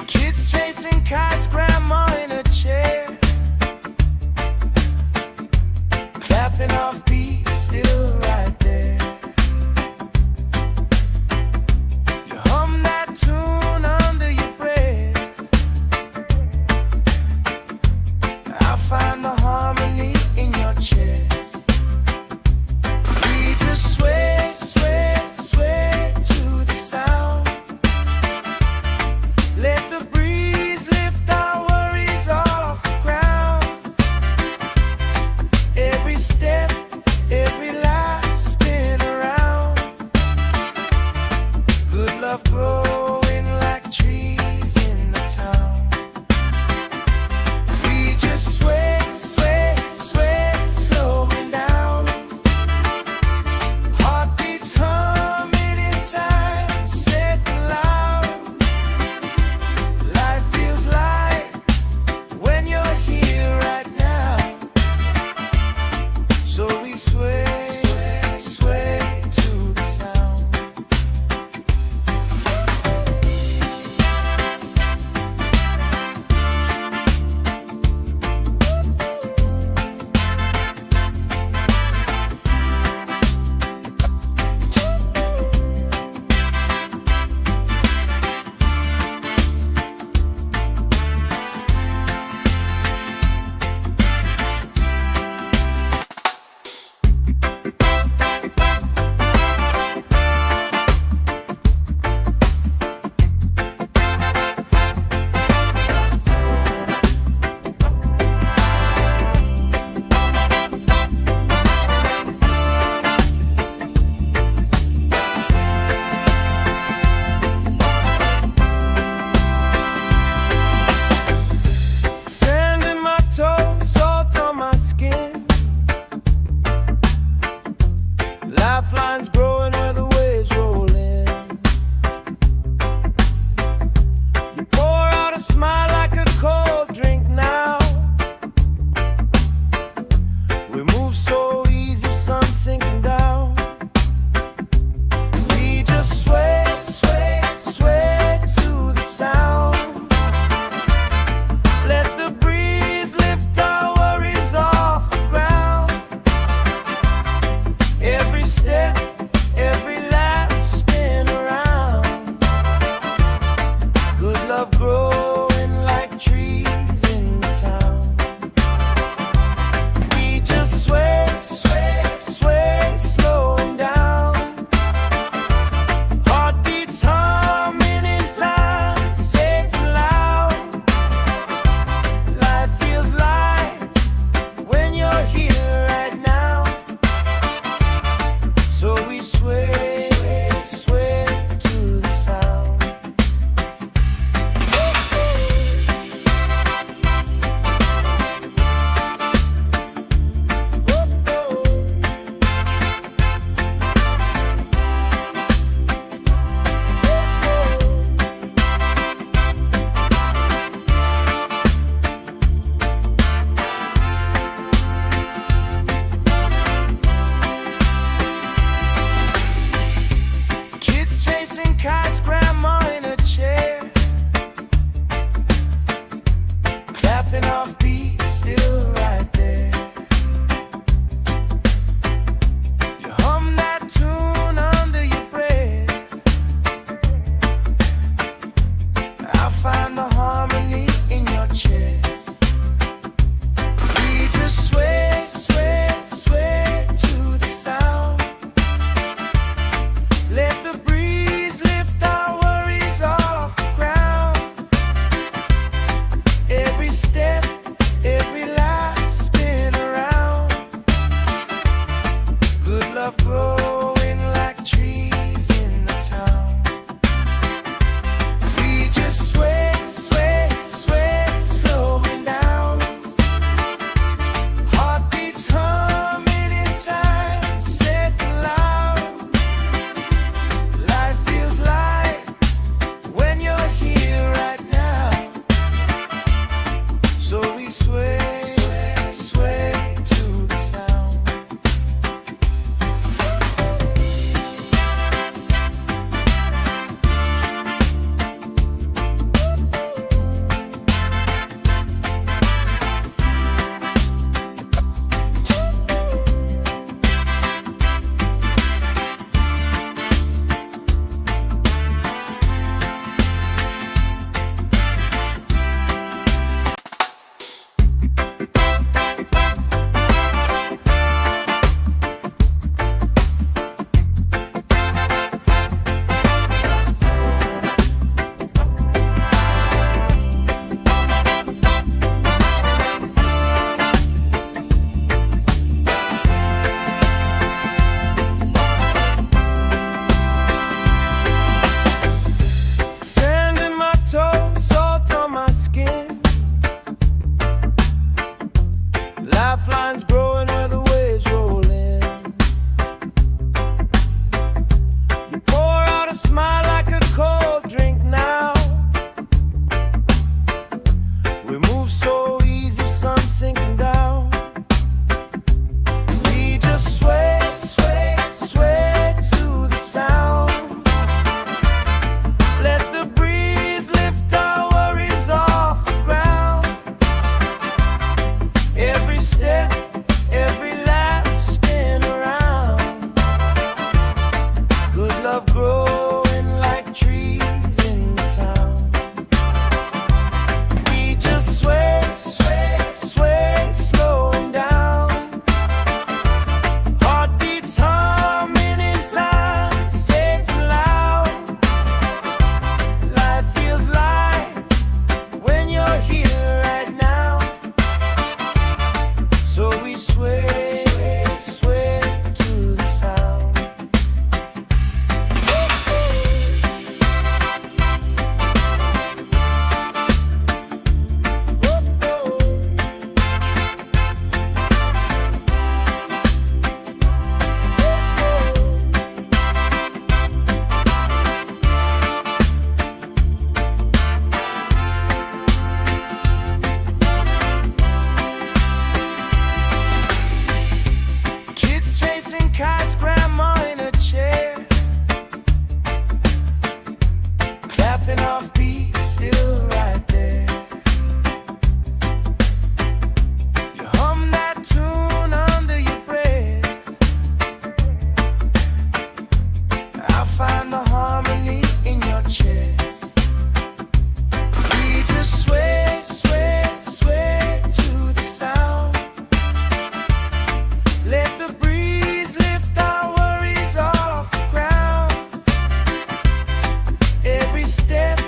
Kids chasing kites, grandma in a chair, clapping off beats, still right there. You hum that tune under your breath. I find the harmony in your chest. We just sway, sway, sway to the sound. Let the breeze lift our worries off the ground. Every step, every lap, spin around. Good love growing like trees in the town. We just sway, sway, sway, slowing down. Heartbeats humming in time, safe and loud. Life feels light when you're here right now. So we sway, sway to the sound. stepping off beat, still right there. You hum that tune under your breath. I find the harmony in your chest. We just sway, sway, sway to the sound. Let the breeze lift our worries off the ground. Every step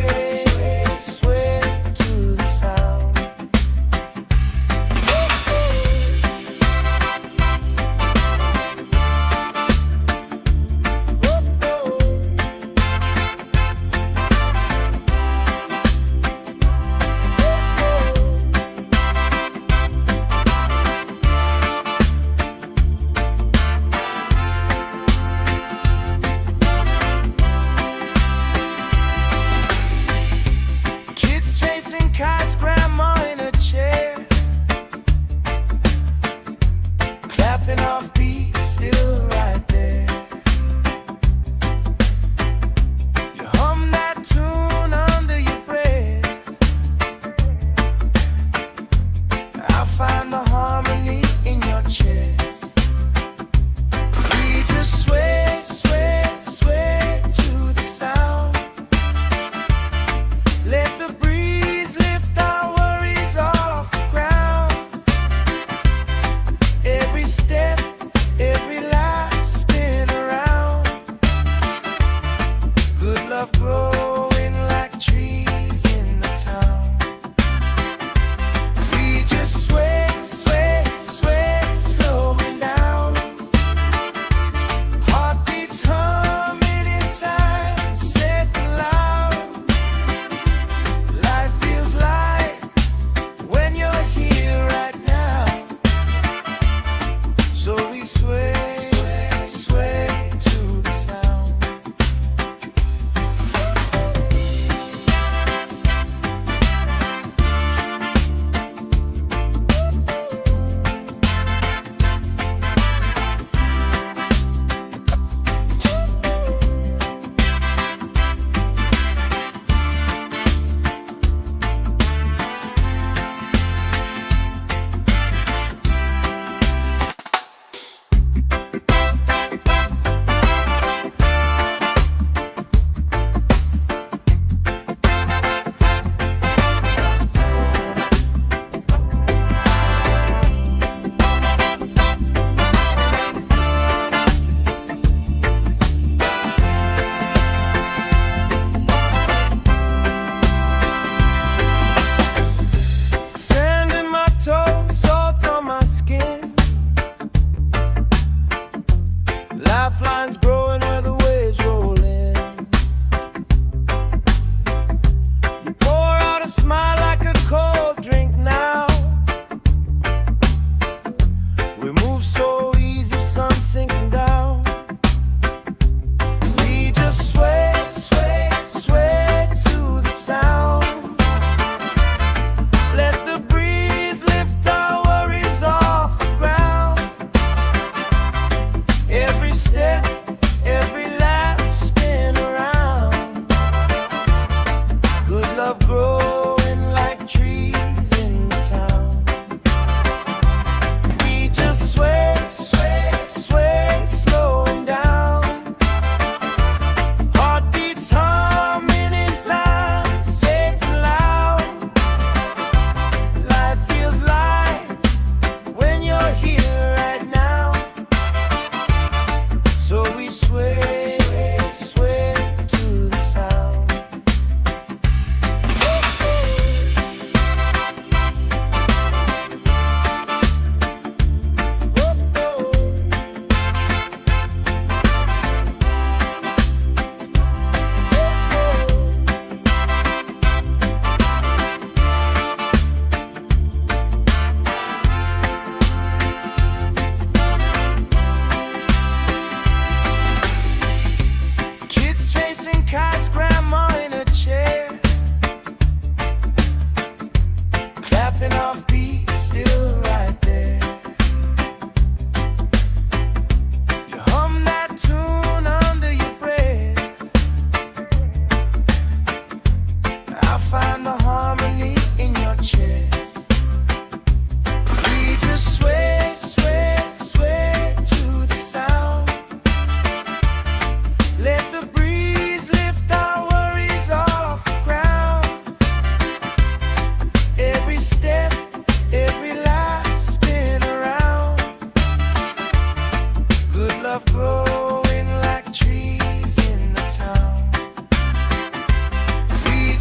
sway, sway to the sound. Kids chasing kites, grandma in a chair, clapping off beats, still right there. You hum that tune under your breath. I find the harmony in your chest. We just sway, sway, sway to the sound. Let the breeze lift our worries off the ground. Every step, every life spin around. Good love growing like trees in the town. We just sway, sway, sway, slowing down. Heartbeats humming in time, safe and loud. Life feels light when you're here right now. So we sway, sway, sway to the sound. Sand in my toes, salt on my skin. Lifelines growing where the waves roll in. You pour out a smile like a cold drink now. We move so easy, sun sinking down. We just sway, sway, sway to the sound. Let the breeze lift our worries off the ground. Every step, every laugh spin around. Good love growing like trees in the town. We just sway, sway, sway, slowing down. Heartbeats humming in time, safe and loud. Life feels light when you're here right now. So we sway, sway to the sound. Kids chasing kites, grandma in a chair, clapping off beats, still right there. You hum that tune under your breath. I find the harmony in your chest. We just sway, sway, sway to the sound. Let the breeze lift our worries off the ground. Every step, every life spin around. Good love growing like trees in the town. We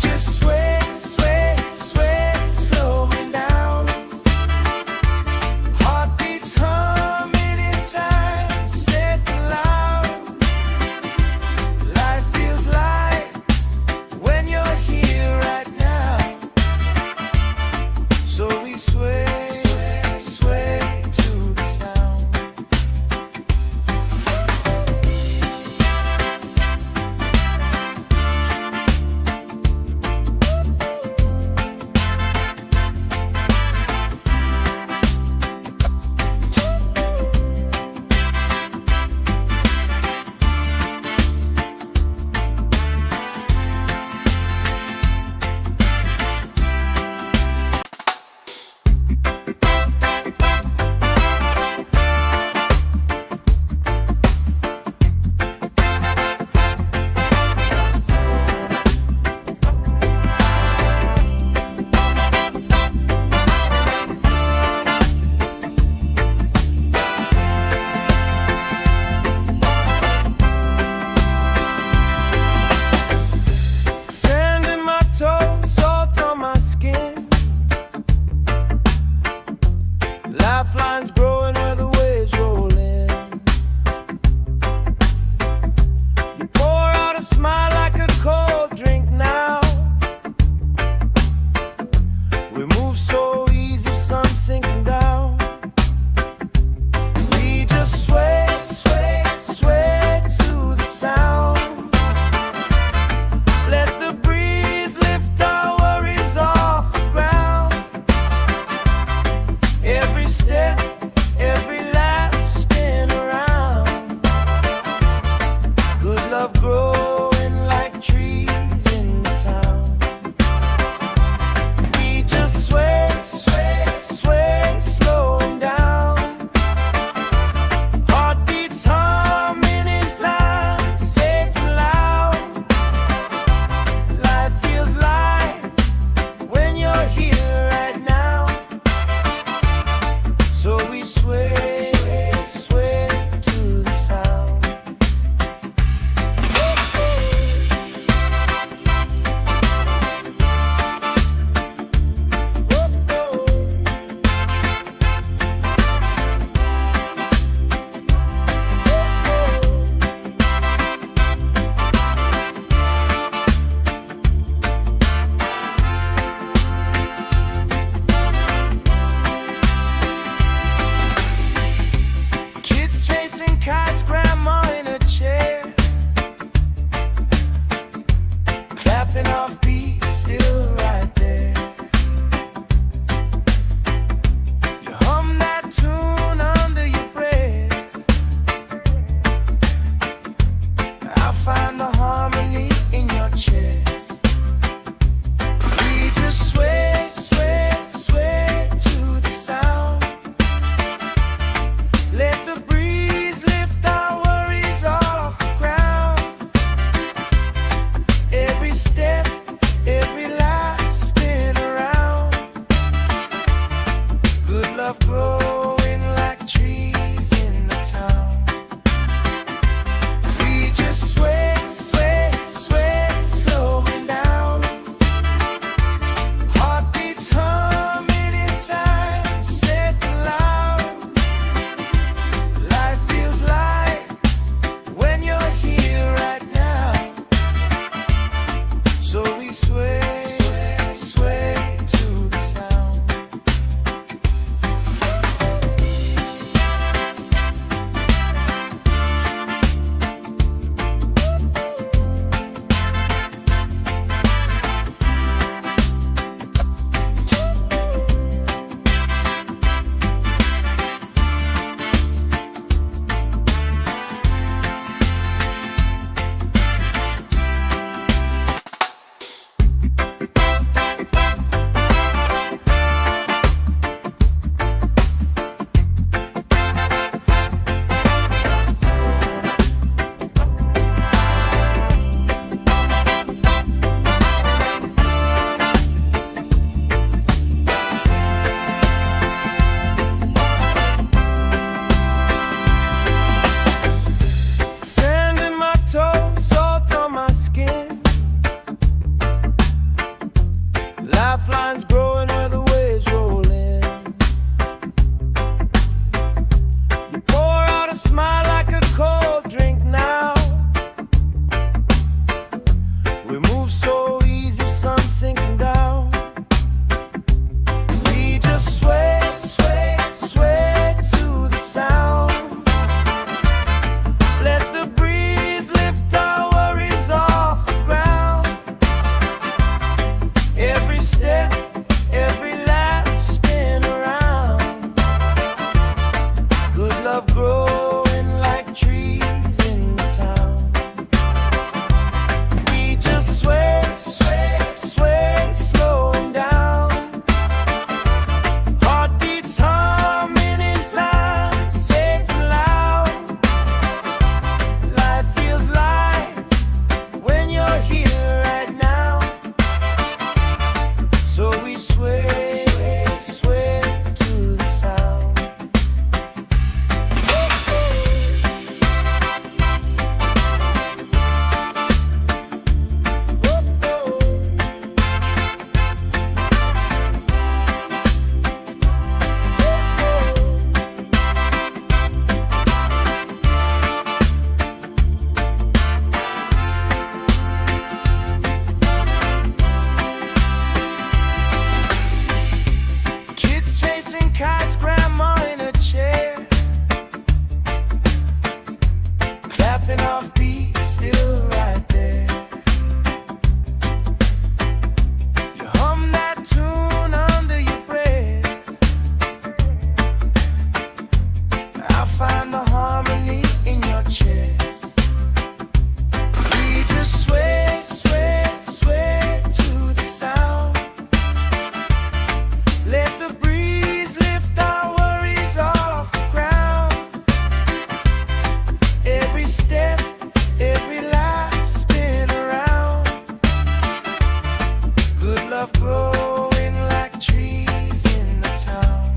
love growing like trees in the town.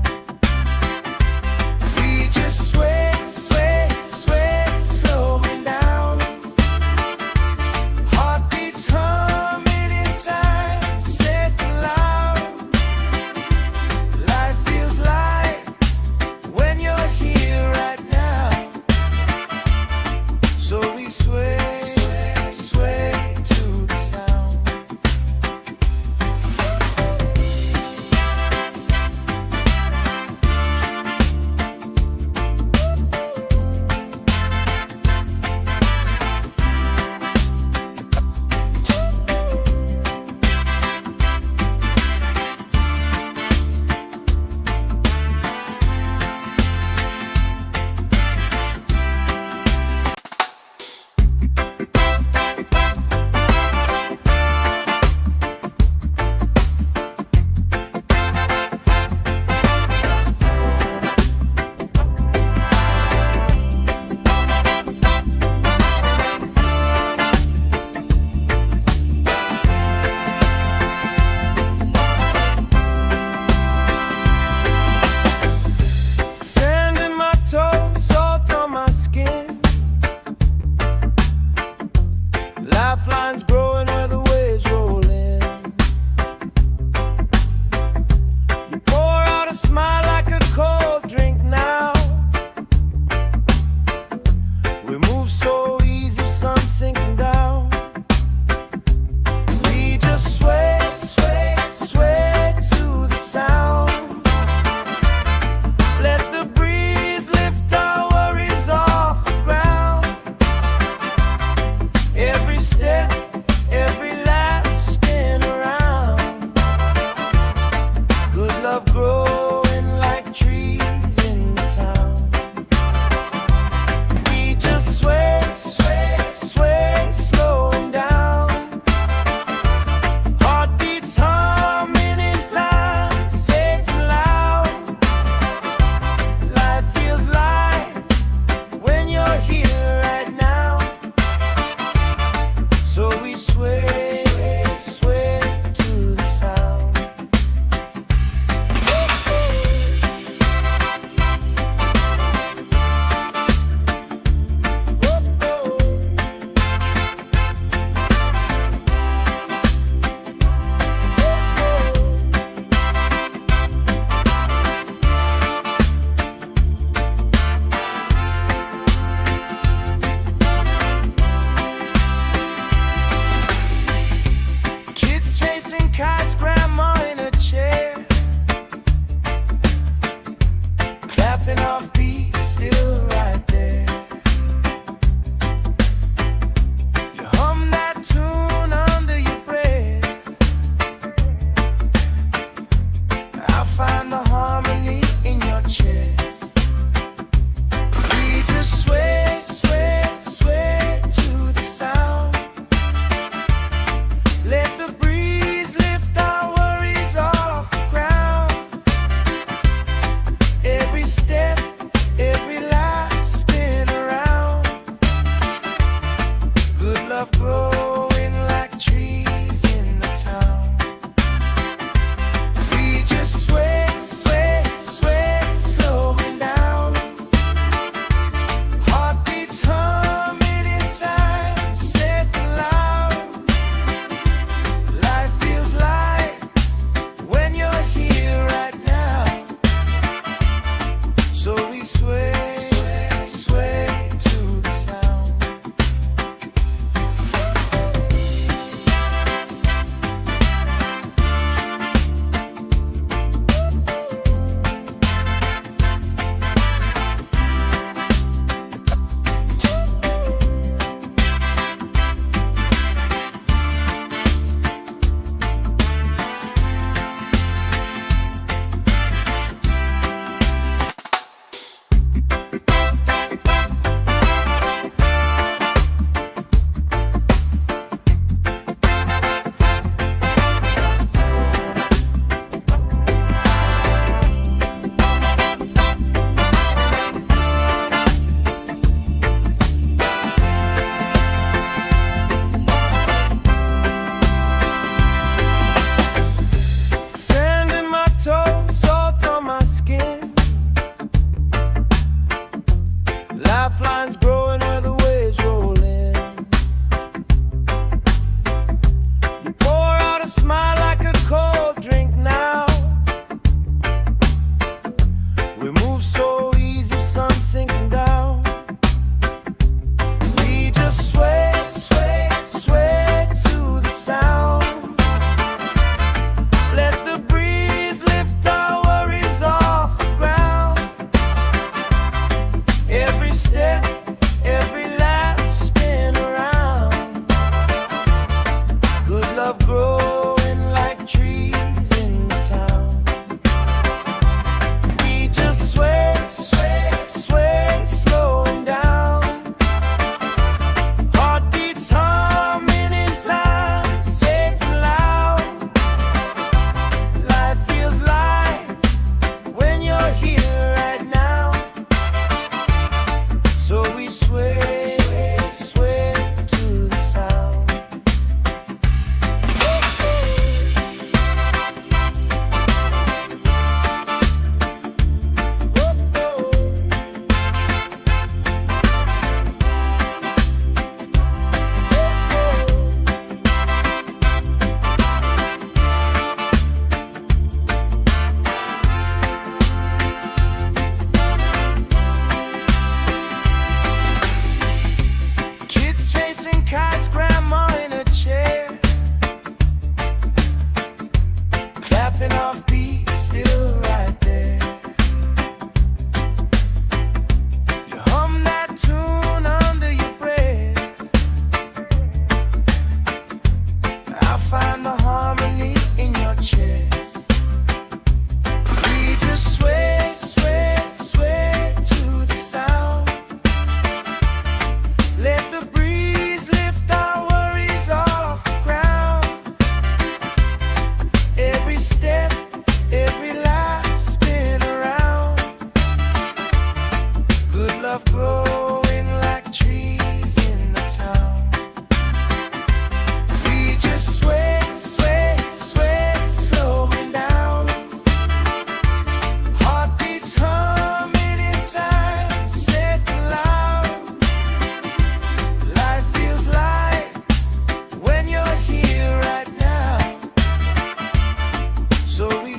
We just sway, sway, sway, slowing down. Heartbeats humming in time, safe and loud. Life feels light when you're here right now. So we sway, sway, sway to the sound.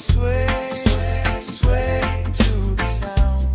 sway, sway to the sound.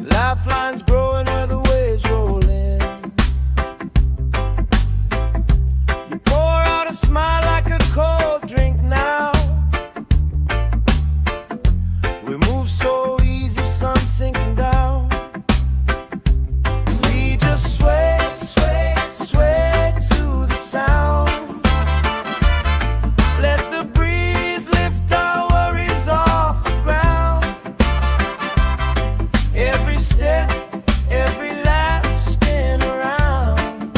Lifelines growing where the waves roll in. You pour out a smile like a cold drink now. We move so easy, sun sinking down. We just sway, sway, sway to the sound. Let the breeze lift our worries off the ground. Every step, every laugh, spin around.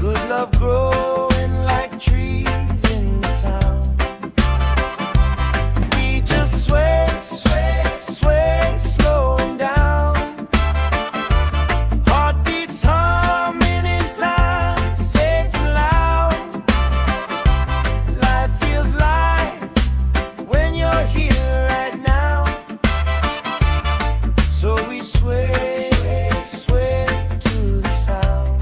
Good love growing like trees in the town. We just sway, sway, sway, slowing down. Heartbeats humming in time, safe and loud. Life feels light when you're here right now. So we sway, sway to the sound.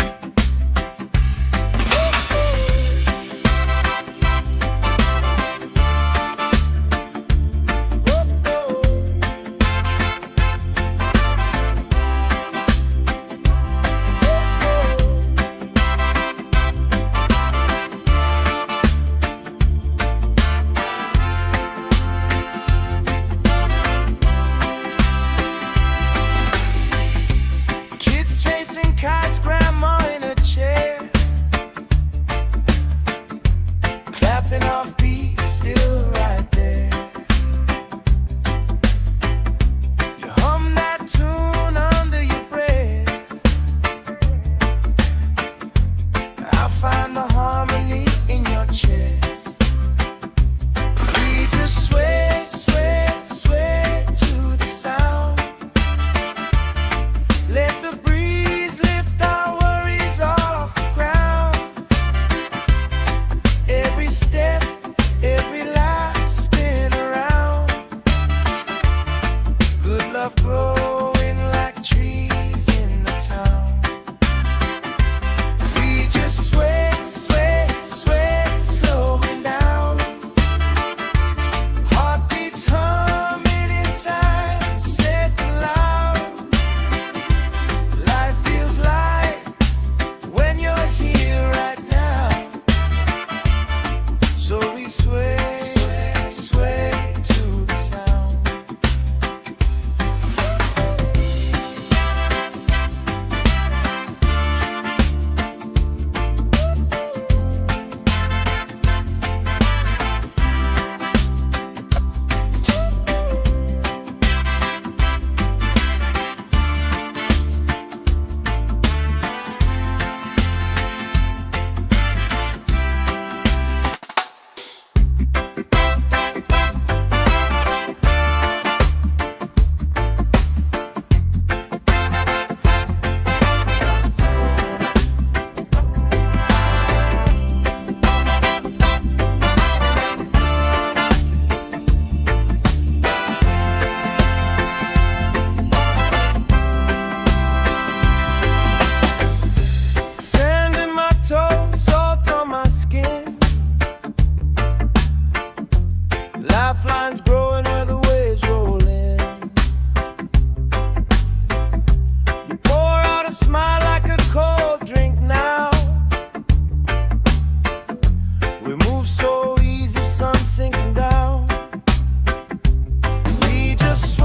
Kids chasing kites, grandma in a chair, clapping off beats, still right there. You hum that tune under your breath. I find the harmony in your chest. We just sway, sway, sway to the sound. Let the breeze lift our worries off the ground. Every step, every laugh, spin around. Good love growing like trees in the town. We just sway, sway, sway, slowing down. Heartbeats humming in time, safe and loud. Life feels light when you're here right now. So we sway, sway to the sound. Sand in my toes, salt on my skin. Lifelines growing where the waves roll in. You pour out a smile like a cold drink now. We move so easy, sun sinking down. We just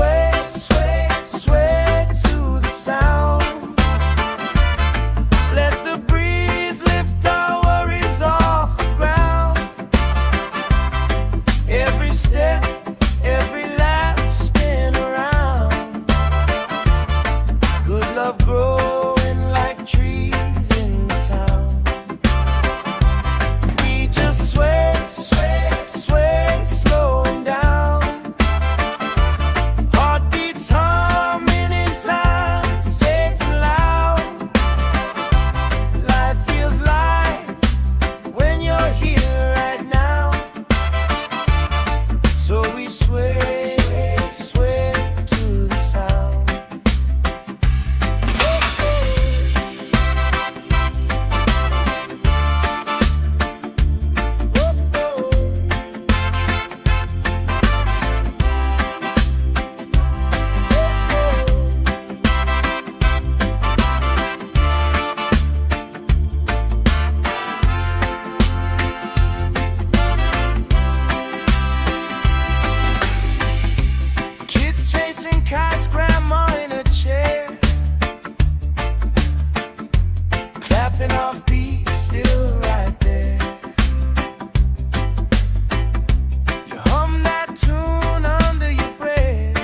sway, sway to the sound. Kids chasing kites, grandma in a chair, clapping off beats, still right there. You hum that tune under your breath.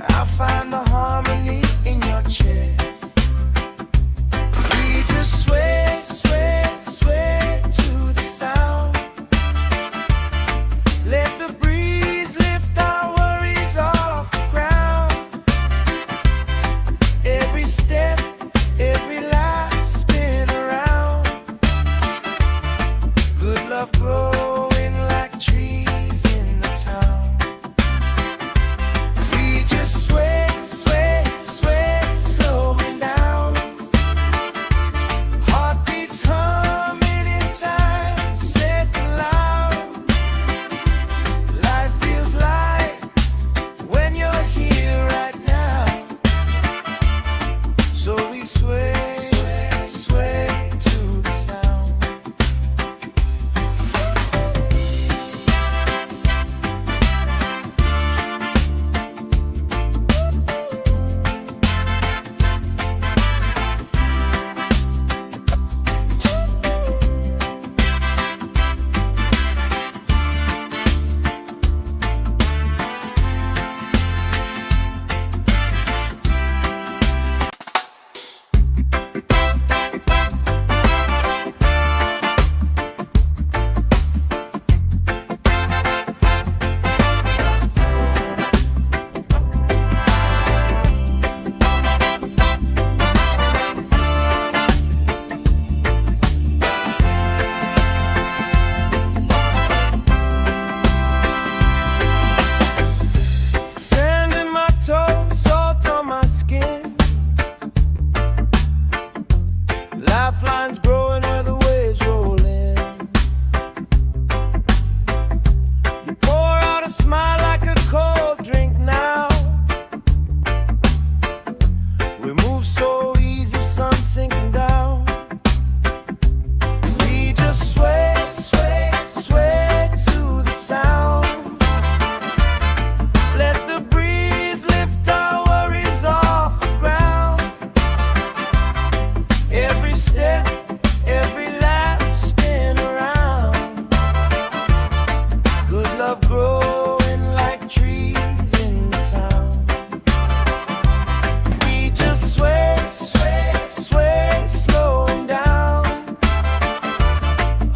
I find the harmony in your chest. We just sway, sway, sway to the sound. Let the breeze lift our worries off the ground. Every step, every life spin around. Good love growing like trees in the town. We just sway, sway, sway, slowing down. Heartbeats humming in time, safe and loud. Life feels light when you're here right now. So we sway, sway, sway to the sound. Sand in my toes, salt on my skin. Lifelines growing where the waves roll in. You pour out a smile like a cold drink now. We move so easy, sun sinking down. We just sway, sway, sway to the sound. Let the breeze lift our worries off the ground. Every step, every lap spin around. Good love growing like trees in the town. We just sway, sway, sway, slowing down.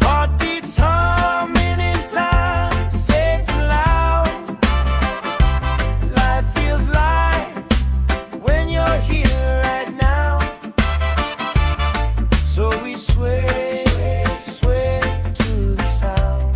Heartbeats humming in time, safe and loud. Life feels light when you're here right now. So we sway, sway to the sound.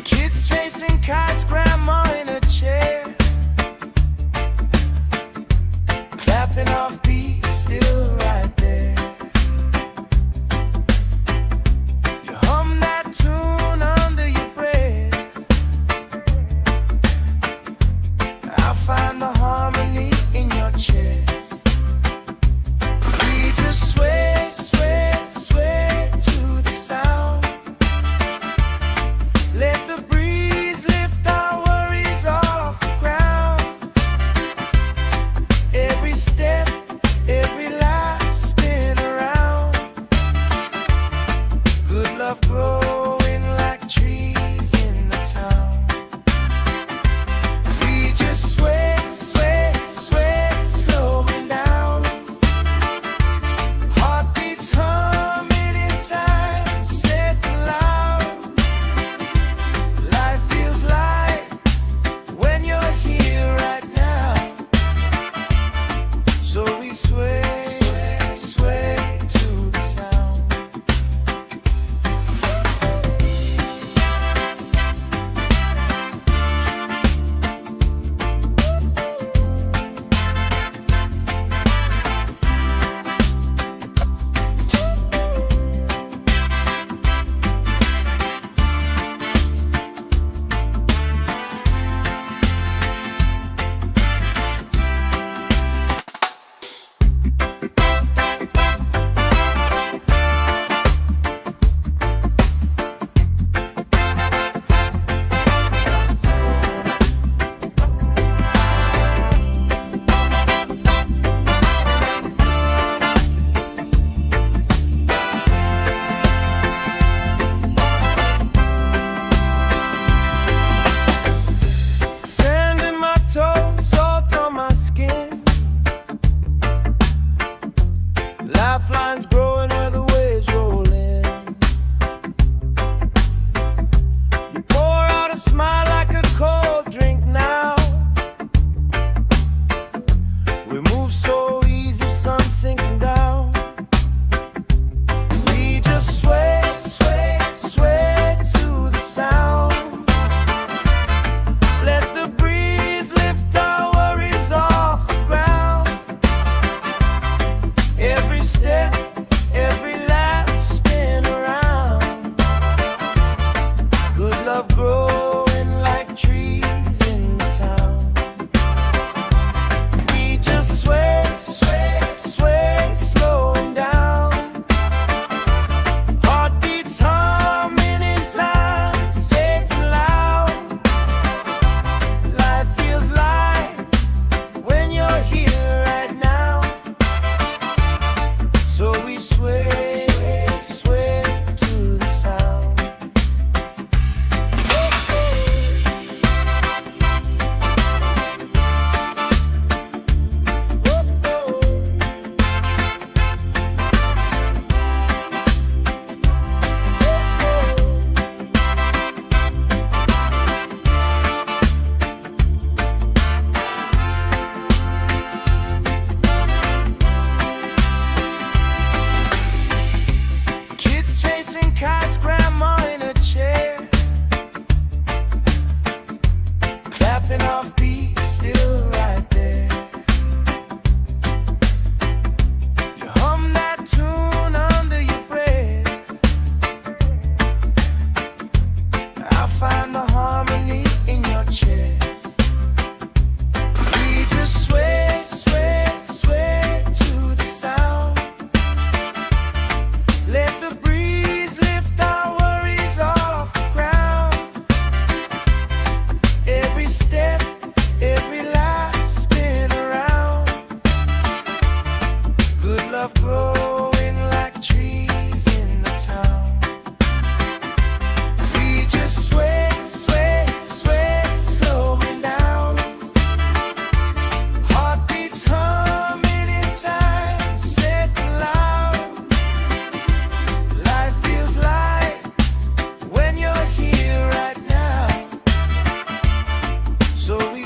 Kids chasing kites, grandma in a chair, clapping off beats, still right there. You hum that tune under your breath. I find the harmony in your chest. We just sway, sway, sway to the sound. Let the breeze lift our worries off the ground. Every step, every life spin around. Good love growing like trees in the town.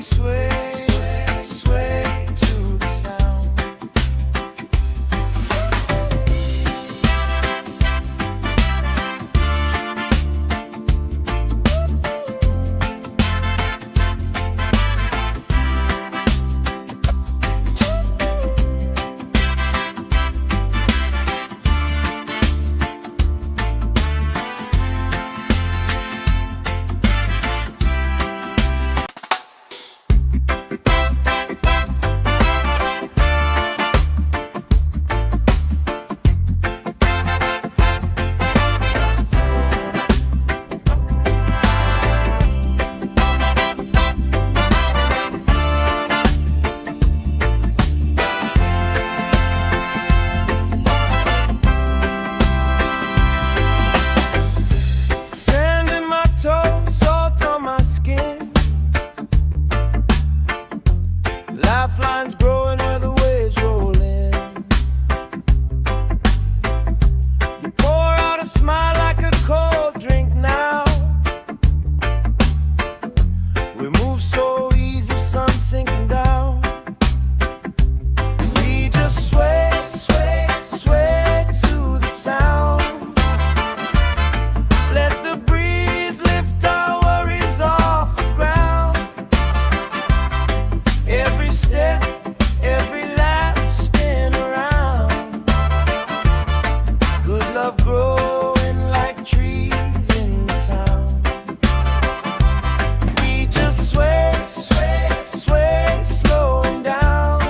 sway, sway to the sound. Sand in my toes, salt on my skin. Lifelines growing where the waves roll in. You pour out a smile like a cold drink now. We move so easy, sun sinking down. We just sway, sway, sway to the sound. Let the breeze lift our worries off the ground. Every step, every lap, spin around. Good love growing like trees in the town. We just sway, sway, sway, slowing down.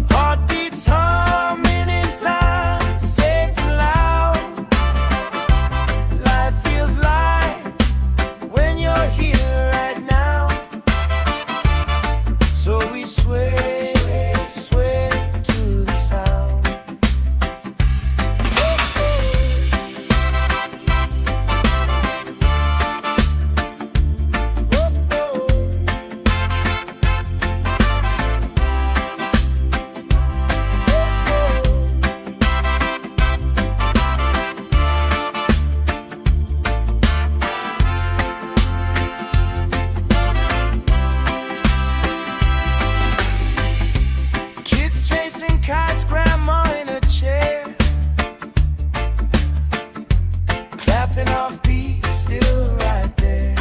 Heartbeats humming in time, safe and loud. Life feels light when you're here right now. So we sway, sway to the sound. Kids chasing kites, grandma in a chair, clapping off beats, still right there.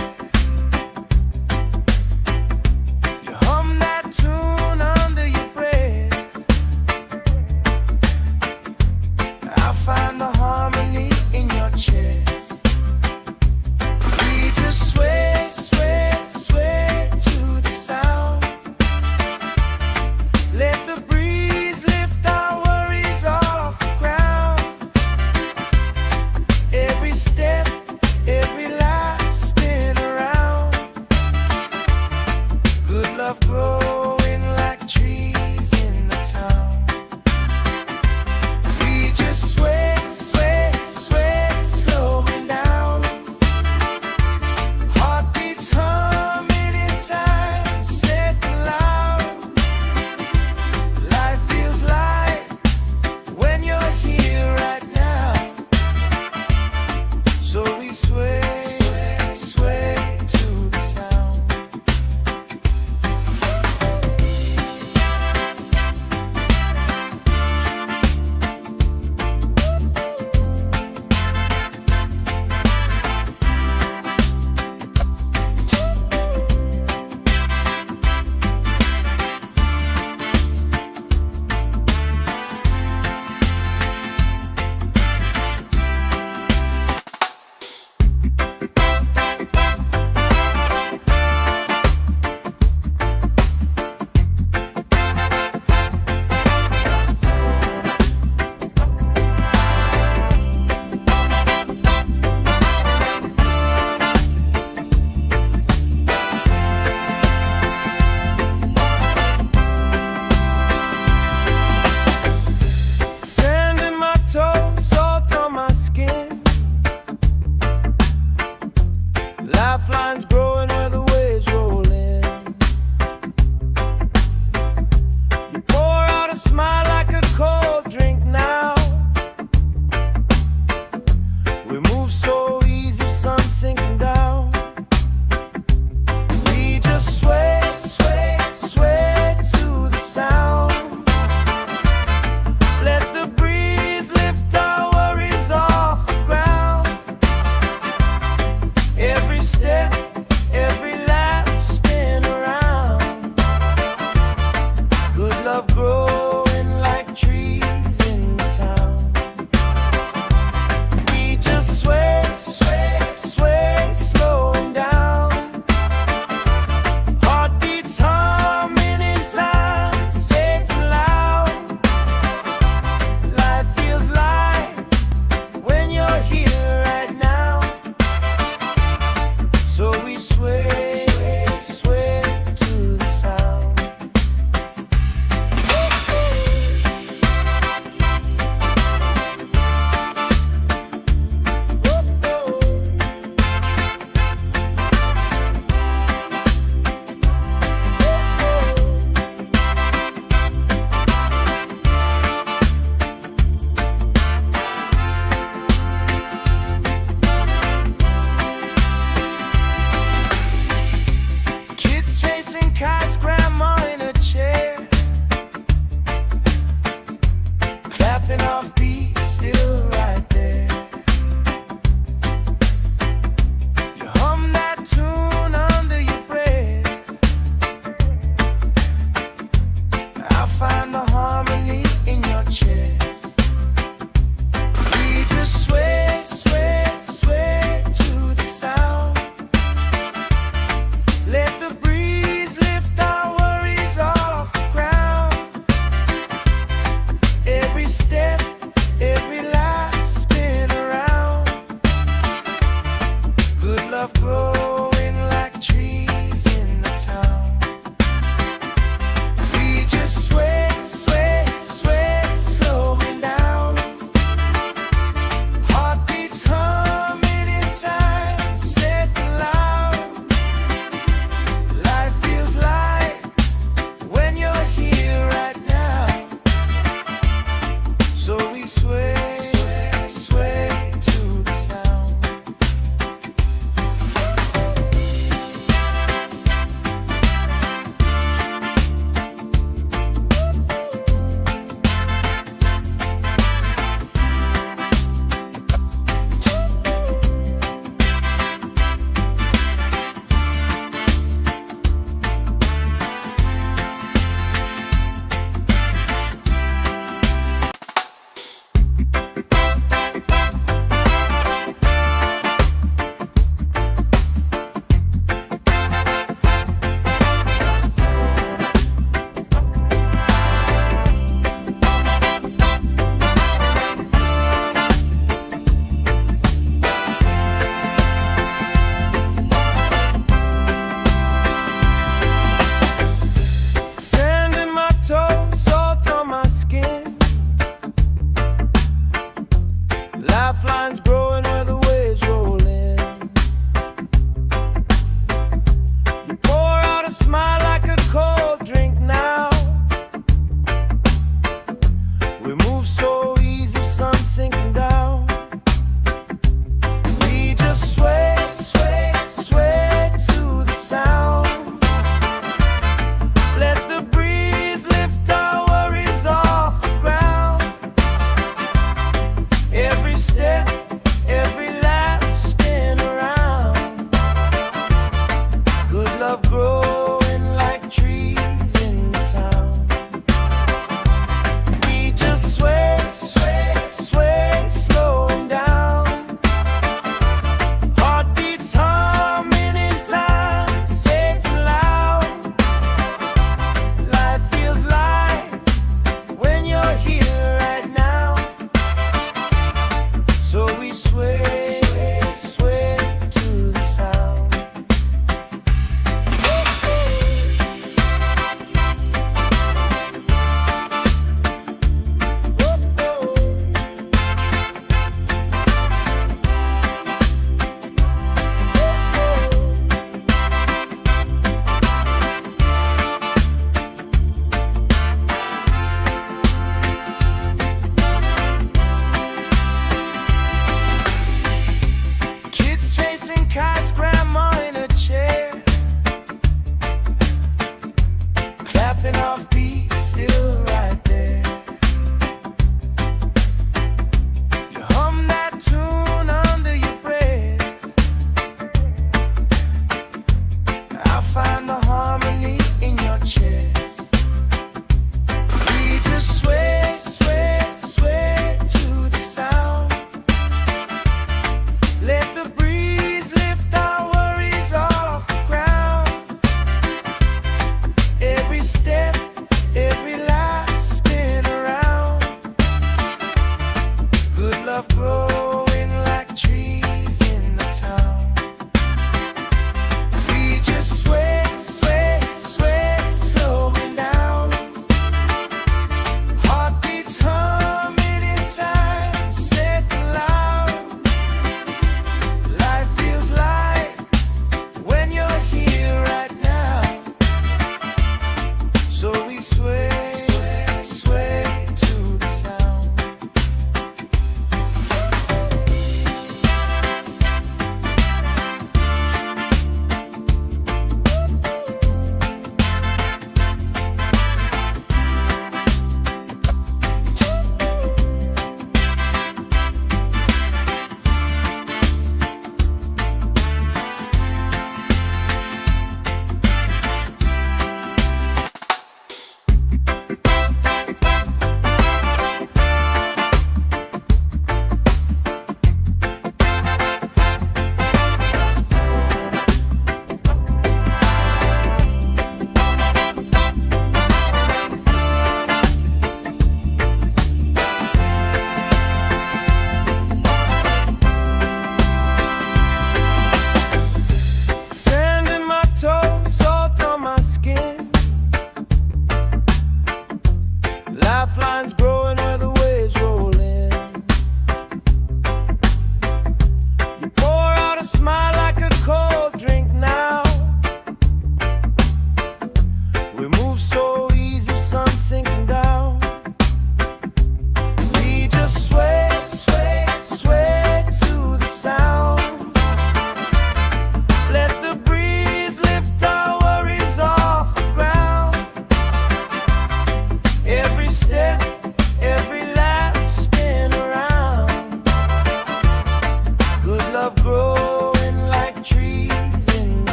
You hum that tune under your breath. I find the harmony in your chest. We just sway, sway, sway to the sound. Let the breeze lift our worries off the ground. Every step, every lap, spin around. Good love growing like trees in the town. We just sway, sway, sway, slowing down. Heartbeats humming in time, safe and loud. Life feels light when you're here right now. So we sway, sway to the sound. chasing kites, grandma in a chair, clapping off beats, still right there. You hum that tune under your breath. I find the harmony in your chest. We just sway, sway, sway to the sound. Let the breeze lift our worries off the ground. Every step, every life spin around. Good love growing like trees in the town. We just sway, sway, sway, slowing down. Heartbeats humming in time, safe and loud. Life feels light when you're here right now. So we sway, sway, sway to the sound. Sand in my toes, salt on my skin. Lifelines growing where the waves roll in. You pour out a smile like a cold drink now. We move so easy, sun sinking down. We just sway, sway, sway to the sound. Let the breeze lift our worries off the ground. Every step, every laugh spin around. Good love growing like trees in the town. We just sway, sway, sway, slowing down. Heartbeats humming in time, safe and loud. Life feels light when you're here right now. So we sway, sway, sway to the sound. Kids chasing kites, grandma in a chair, clapping off beats, still right there. You hum that tune under your breath. I find the harmony in your chest. We just sway, sway, sway to the sound. Let the breeze lift our worries off the ground. Every step,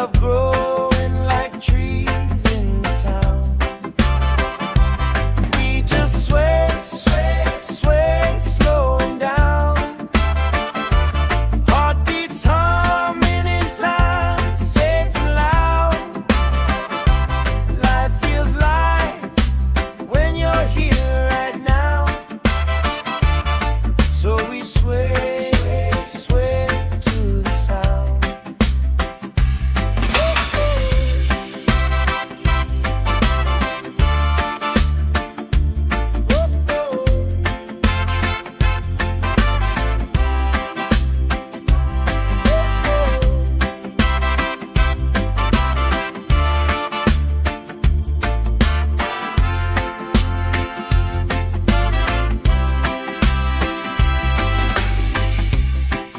love growing like trees in the town. We just sway, sway, sway, slowing down. Heartbeats humming in time, safe and loud. Life feels light when you're here right now. So we sway, sway to the sound.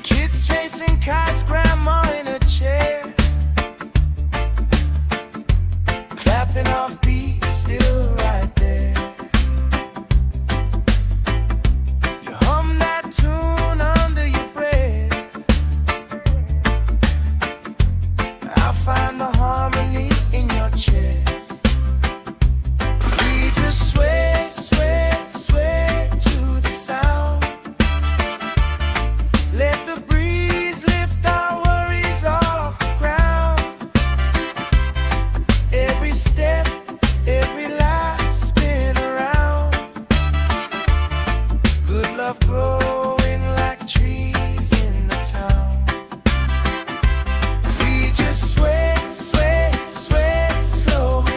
Kids chasing kites, grandma in a chair, clapping off beats, still right there. You hum that tune under your breath. I find the harmony in your chest. We just sway, sway, sway to the sound. Let the breeze lift our worries off the ground. Every step, every life spin around. Good love growing like trees in the town. We just sway, sway, sway, slowing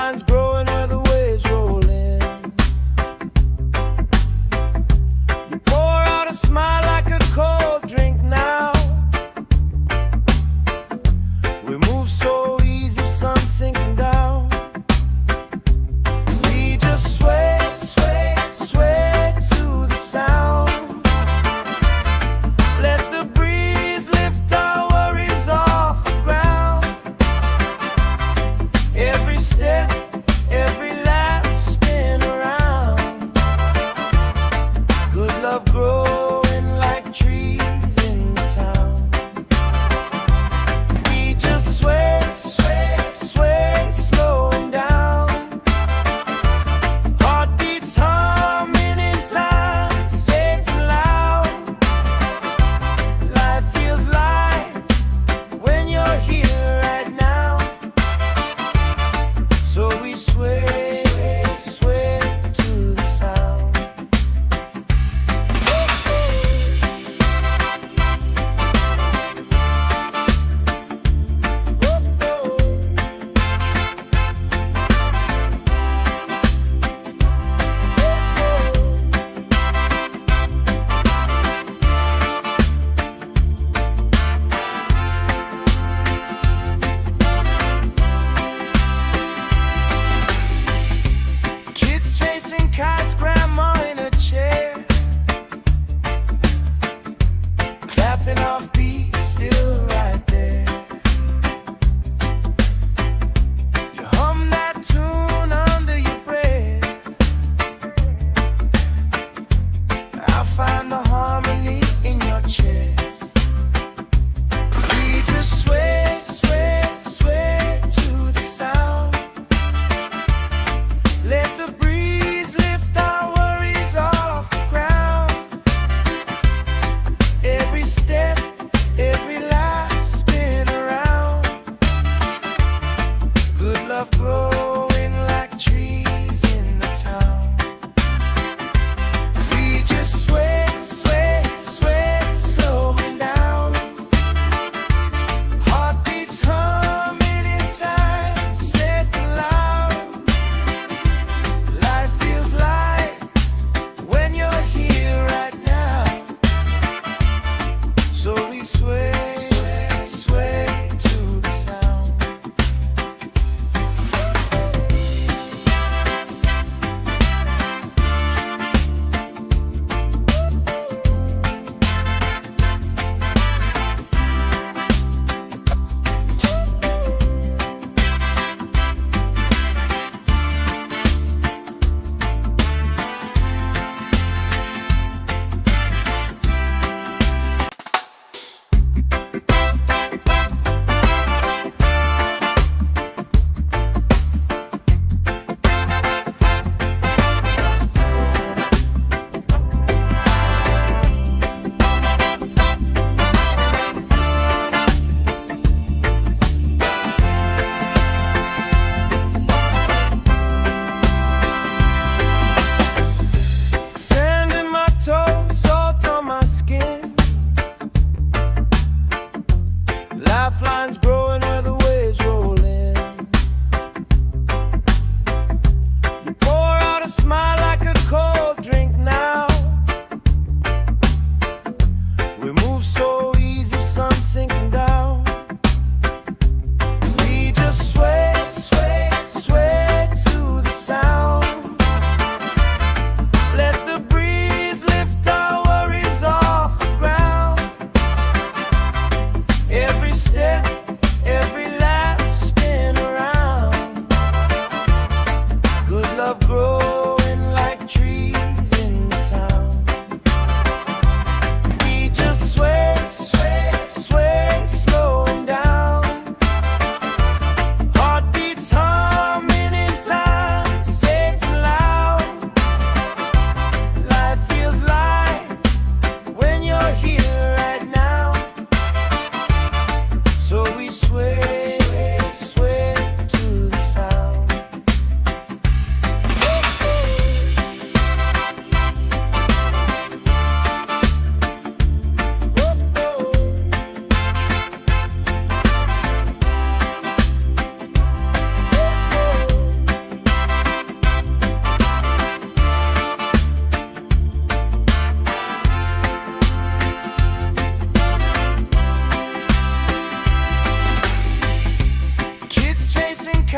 vines growing where the waves roll in. You pour out a smile like a cold drink now. We move so easy, sun sinking down. We just sway, sway, sway to the sound. Let the breeze lift our worries off the ground. Every step, every lap, spin around. Good love growing like trees in the town. We just sway, sway, sway, slowing down. Heartbeats humming in time, safe and loud. Life feels light when you're here right now. So we sway, sway to the sound. Kids chasing kites, grandma in a chair, clapping off beats, still right there. You hum that tune under your breath. I find the harmony in your chest. We just sway, sway, sway to the sound. Let the breeze lift our worries off the ground. Every step, every lap, spin around. Good love grows